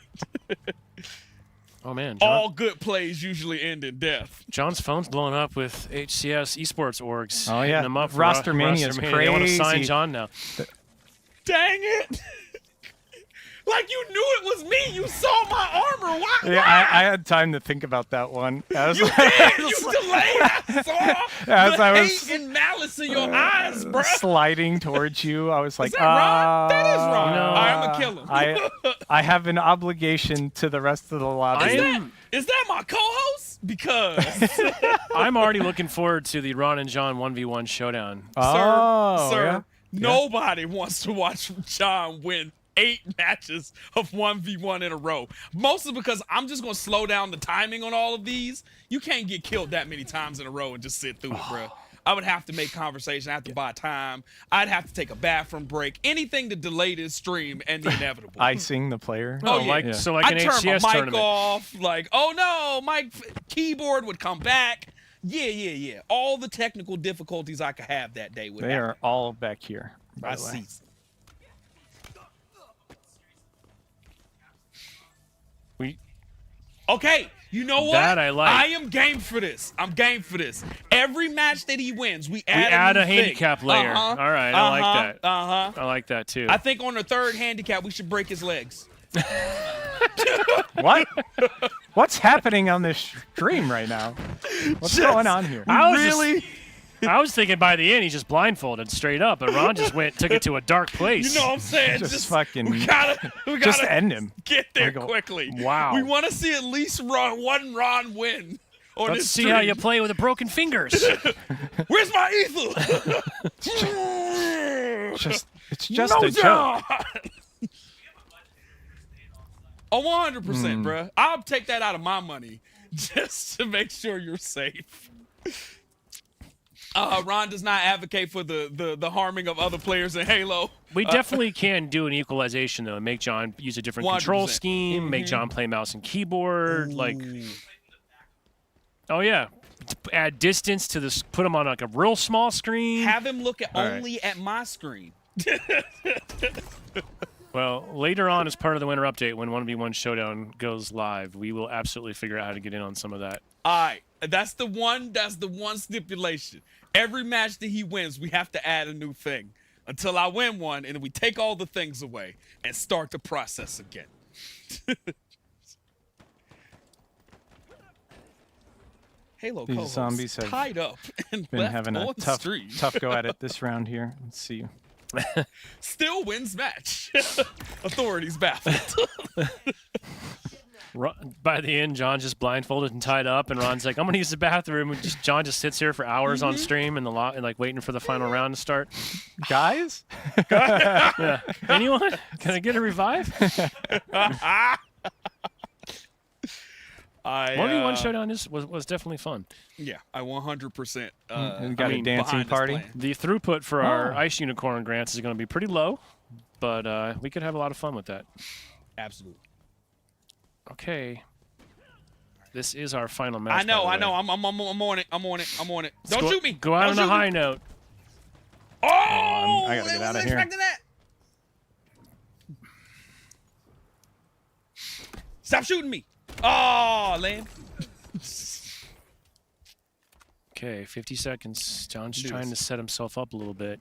Oh man, John, All good plays usually end in death. John's phone's blowing up with HCS esports orgs. Oh, hitting yeah. him up for Roster Mania is They want to sign crazy. John now. Dang it. Like you knew it was me. You saw my armor. Why? Yeah, I had time to think about that one. I was You like, did. You delayed. I saw As the I was- hate and malice in your eyes, bro. sliding towards you. I was like, Is that wrong? That is wrong. No. All right, I'm gonna kill him. I have an obligation to the rest of the lobby. Is that my co-host? Because I'm already looking forward to the Ron and John 1v1 showdown. Oh, sir, yeah. nobody wants to watch John win 8 matches of 1v1 in a row. Mostly because I'm just going to slow down the timing on all of these. You can't get killed that many times in a row and just sit through it, bro. I would have to make conversation. I have to buy time. I'd have to take a bathroom break. Anything to delay this stream and the inevitable. Icing the player. Oh, yeah. like so like I an turn HCS my mic tournament. off. Like, oh no, my keyboard would come back. Yeah. All the technical difficulties I could have that day would They happen. are all back here. By I the way. see. Okay, you know what? That I like. I am game for this. I'm game for this. Every match that he wins, we add, add new a thing. handicap layer. All right, I like that. I like that too. I think on the 3rd handicap, we should break his legs. What? What's happening on this stream right now? What's going on here? I was thinking by the end he's just blindfolded straight up, but Ron just took it to a dark place. You know what I'm saying? Just fucking- We gotta Just end him. get there Like a- quickly. Wow. We want to see at least one Ron win. On Let's this see how stream. you play with the broken fingers. Where's my ether? It's just no a joke. job. Oh, 100%, bruh. I'll take that out of my money just to make sure you're safe. Ron does not advocate for the harming of other players in Halo. We definitely can do an equalization though, and make John use a different control 100%. scheme, make John play mouse and keyboard, like. Oh yeah, add distance to this. Put him on like a real small screen. Have him look at All right. only at my screen. Well, later on, as part of the winter update, when 1v1 Showdown goes live, we will absolutely figure out how to get in on some of that. All right, that's the one stipulation. Every match that he wins, we have to add a new thing until I win one, and then we take all the things away and start the process again. Halo These co-hosts zombies have tied up and Been left having a on stream. tough go at it this round here. Let's see. Still wins match. Authorities baffled. By the end, John just blindfolded and tied up, and Ron's like, "I'm gonna use the bathroom." And John just sits here for hours on stream and like waiting for the final round to start. Guys? Yeah. Anyone? Can I get a revive? 1v1 Showdown was definitely fun. Yeah, I 100%. We got a dancing party. The throughput for our Ice Unicorn grants is going to be pretty low, but we could have a lot of fun with that. Absolutely. Okay. This is our final match. I know. by the way. I'm on it. Don't shoot me. Go out on a high note. Oh, I gotta get out of here. That. Stop shooting me. Oh, land. Okay, 50 seconds. John's trying to set himself up a little bit.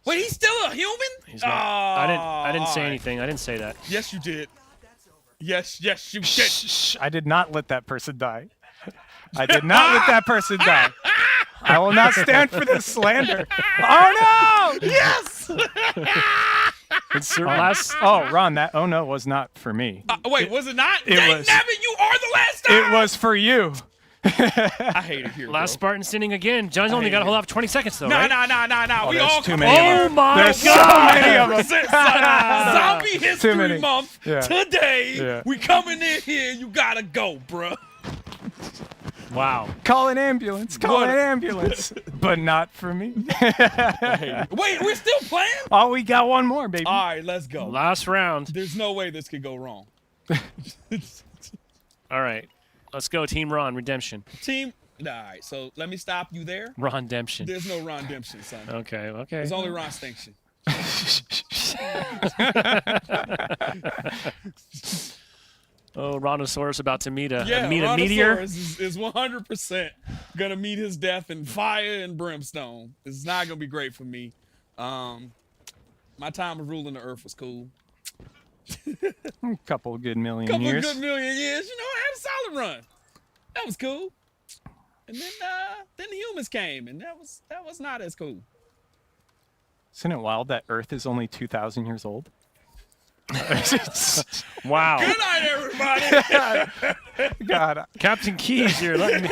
Wait, he's still a human? He's not, I didn't say anything. I didn't say that. Yes, you did. Yes, you did. Shh, I did not let that person die. I did not let that person die. I will not stand for this slander. Oh, no! Yes! Ron, that oh no was not for me. Wait, was it not? It was. Nabbit, you are the last time! It was for you. I hate it here, Last Spartan standing again. John's only got to hold off 20 seconds, though, right? Nah. We there's all too many of them. Oh, my There's God! so many of them. Zombie Too History many. Month Yeah. today. Yeah. We coming in here. You gotta go, bruh. Wow. Call an ambulance. Call an ambulance. But not for me. Wait, we're still playing? Oh, we got one more, baby. All right, let's go. Last round. There's no way this could go wrong. All right. Let's go, Team Ron. Redemption. Team. All right, so let me stop you there. Ron Demption. There's no Ron Demption, son. Okay. There's only Ron Stinction. Oh, Rontosaurus about to meet a Rontosaurus meteor. is 100% gonna meet his death in fire and brimstone. It's not gonna be great for me. My time of ruling the earth was cool. A couple good million Couple years. good million years. You know, I had a solid run. That was cool. And then the humans came, and that was not as cool. Isn't it wild that Earth is only 2,000 years old? Wow. Good night, everybody. God. Captain Keys here. Let me.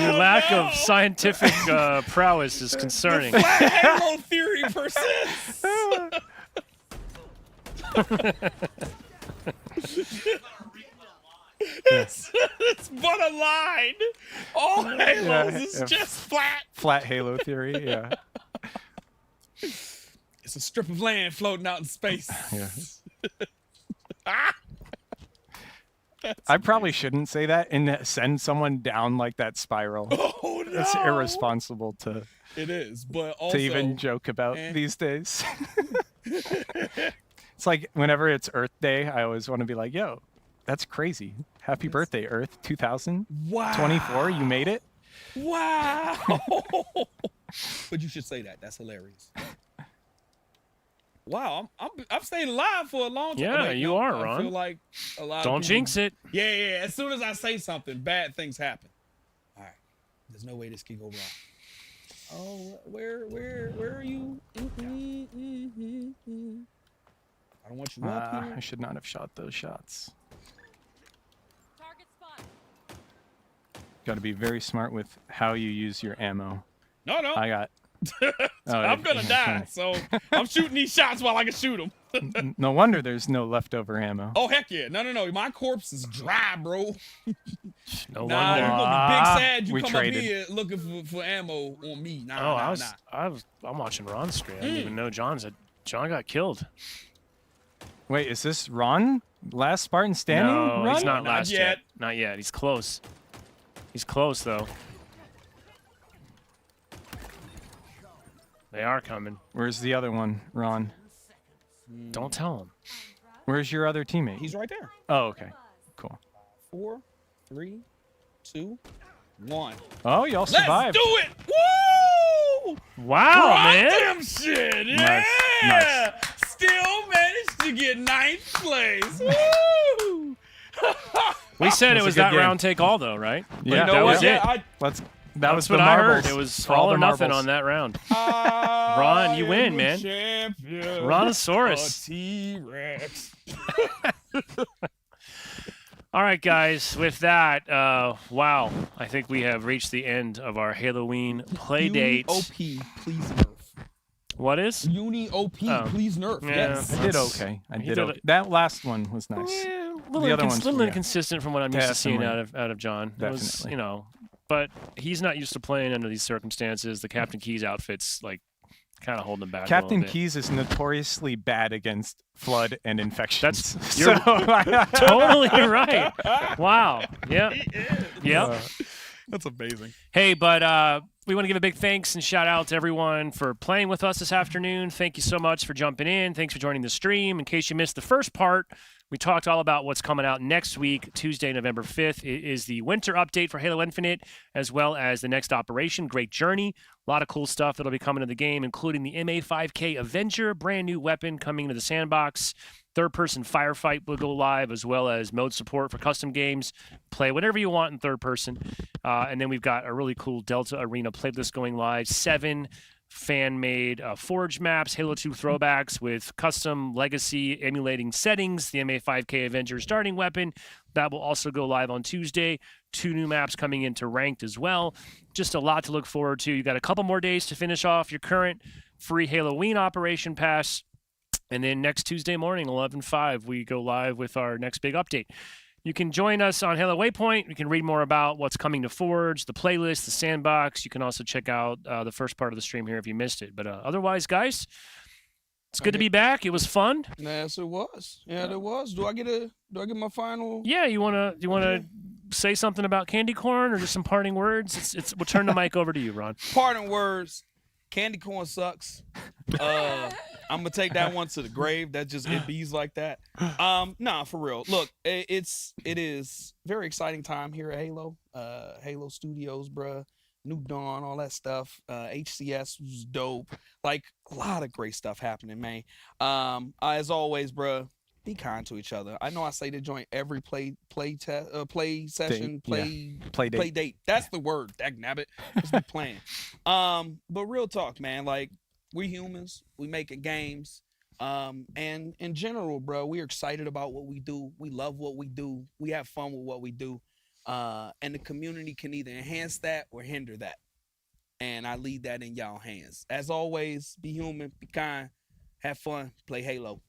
Your lack of scientific prowess is concerning. Flat Halo theory persists. It's but a line. All Halos is just flat. Flat Halo theory, yeah. It's a strip of land floating out in space. Yeah. I probably shouldn't say that and send someone down like that spiral. Oh no. It's irresponsible to It is, but also to even joke about these days. It's like whenever it's Earth Day, I always want to be like, yo, that's crazy. Happy birthday, Earth 2024. Wow. You made it. Wow. But you should say that. That's hilarious. Wow, I've stayed alive for a long time. Yeah, you are, Ron. I feel like a lot Don't of people, jinx it. Yeah. As soon as I say something, bad things happen. All right. There's no way this can go wrong. Oh, where are you? I don't want you up here. I should not have shot those shots. Target spot. Got to be very smart with how you use your ammo. No. I got. I'm gonna die, so I'm shooting these shots while I can shoot them. No wonder there's no leftover ammo. Oh heck yeah! No. My corpse is dry, bro. No Nah, wonder. you're gonna be big sad. You We come traded. up here looking for ammo on me. I'm watching Ron's stream. I didn't even know John got killed. Wait, is this Ron? Last Spartan standing? No, Ron? he's not Not last yet. yet. Not yet. He's close. He's close though. They are coming. Where's the other one, Ron? Don't tell him. Where's your other teammate? He's right there. Oh, okay. Cool. 4, 3, 2, 1. Oh, y'all survived. Let's do it! Woo! Wow, man. Damn shit! Yeah! Nice. Still managed to get 9th place. Woo! We said it That's a was good that game. round take all, though, right? Yeah, that was it. That was That's the what I marbles. heard. It was for all the or nothing marbles. on that round. Ron, you win, man. Rontosaurus. T-Rex. All right, guys. With that, wow, I think we have reached the end of our Halloween play date. OP, please nerf. What is? Uni OP, please nerf. Yeah. Yes. I did okay. I He did did okay. That last one was nice. Yeah, a The little, other ones, little yeah. inconsistent from what I'm used to seeing Definitely. out of John. It was, Definitely. you know, but he's not used to playing under these circumstances. The Captain Keys outfit's like kind of holding him back. Captain a little bit. Keys is notoriously bad against flood and infections. That's you're totally right. Wow. Yep. Yep. That's amazing. Hey, but we want to give a big thanks and shout out to everyone for playing with us this afternoon. Thank you so much for jumping in. Thanks for joining the stream. In case you missed the first part, we talked all about what's coming out next week, Tuesday, November 5th. It is the winter update for Halo Infinite, as well as the next operation, Great Journey. A lot of cool stuff that'll be coming to the game, including the MA5K Avenger, brand new weapon coming to the sandbox. Third-person firefight will go live, as well as mode support for custom games. Play whatever you want in third person. And then we've got a really cool Delta Arena playlist going live. 7 fan-made Forge maps, Halo 2 throwbacks with custom legacy emulating settings, the MA5K Avenger starting weapon. That will also go live on Tuesday. 2 new maps coming into ranked as well. Just a lot to look forward to. You got a couple more days to finish off your current free Halloween Operation Pass. And then next Tuesday morning, 11/5, we go live with our next big update. You can join us on Halo Waypoint. You can read more about what's coming to Forge, the playlist, the sandbox. You can also check out the first part of the stream here if you missed it. But otherwise, guys, it's good to be back. It was fun. Yes, it was. Yeah, it was. Do I get my final? Yeah, you wanna say something about candy corn or just some parting words? We'll turn the mic over to you, Ron. Parting words. Candy corn sucks. I'm gonna take that one to the grave. That just it bees like that. Nah, for real. Look, it is very exciting time here at Halo. Halo Studios, bruh. New Dawn, all that stuff. HCS was dope. Like a lot of great stuff happening, man. As always, bruh, be kind to each other. I know I say the joint every play session, play date. That's the word. Dagnabbit. Let's be playing. But real talk, man. Like we humans, we making games. And in general, bro, we're excited about what we do. We love what we do. We have fun with what we do. And the community can either enhance that or hinder that. And I leave that in y'all hands. As always, be human, be kind, have fun, play Halo.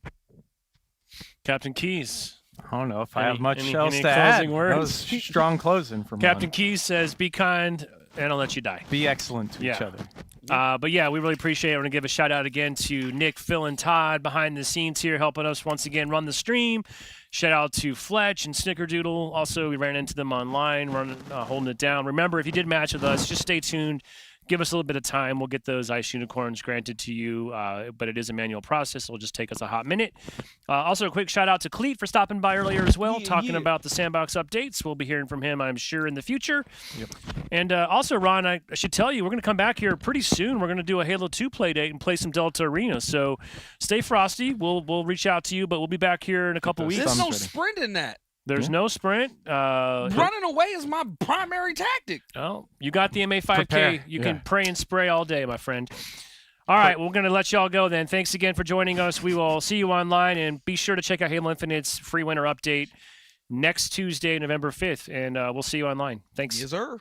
Captain Keys. I don't know if I have much any else to closing add. words? That was strong closing from Captain Ron. Keys says, be kind, and I'll let you die. Be excellent to each Yeah. other. But yeah, we really appreciate it. We're going to give a shout out again to Nick, Phil, and Todd behind the scenes here, helping us once again run the stream. Shout out to Fletch and Snickerdoodle. Also, we ran into them online, holding it down. Remember, if you did match with us, just stay tuned. Give us a little bit of time. We'll get those ice unicorns granted to you, but it is a manual process. It'll just take us a hot minute. Also, a quick shout out to Cleet for stopping by earlier as well, talking about the Sandbox updates. We'll be hearing from him, I'm sure, in the future. Yep. And also, Ron, I should tell you, we're going to come back here pretty soon. We're going to do a Halo 2 play date and play some Delta Arena. So stay frosty. We'll reach out to you, but we'll be back here in a couple weeks. There's no ready. sprint in that. There's no sprint. Running away is my primary tactic. Oh, you got the MA5K. Prepare. You can pray and spray all day, my friend. All right, we're going to let y'all go then. Thanks again for joining us. We will see you online, and be sure to check out Halo Infinite's free winter update next Tuesday, November 5th, and we'll see you online. Thanks. Yes, sir.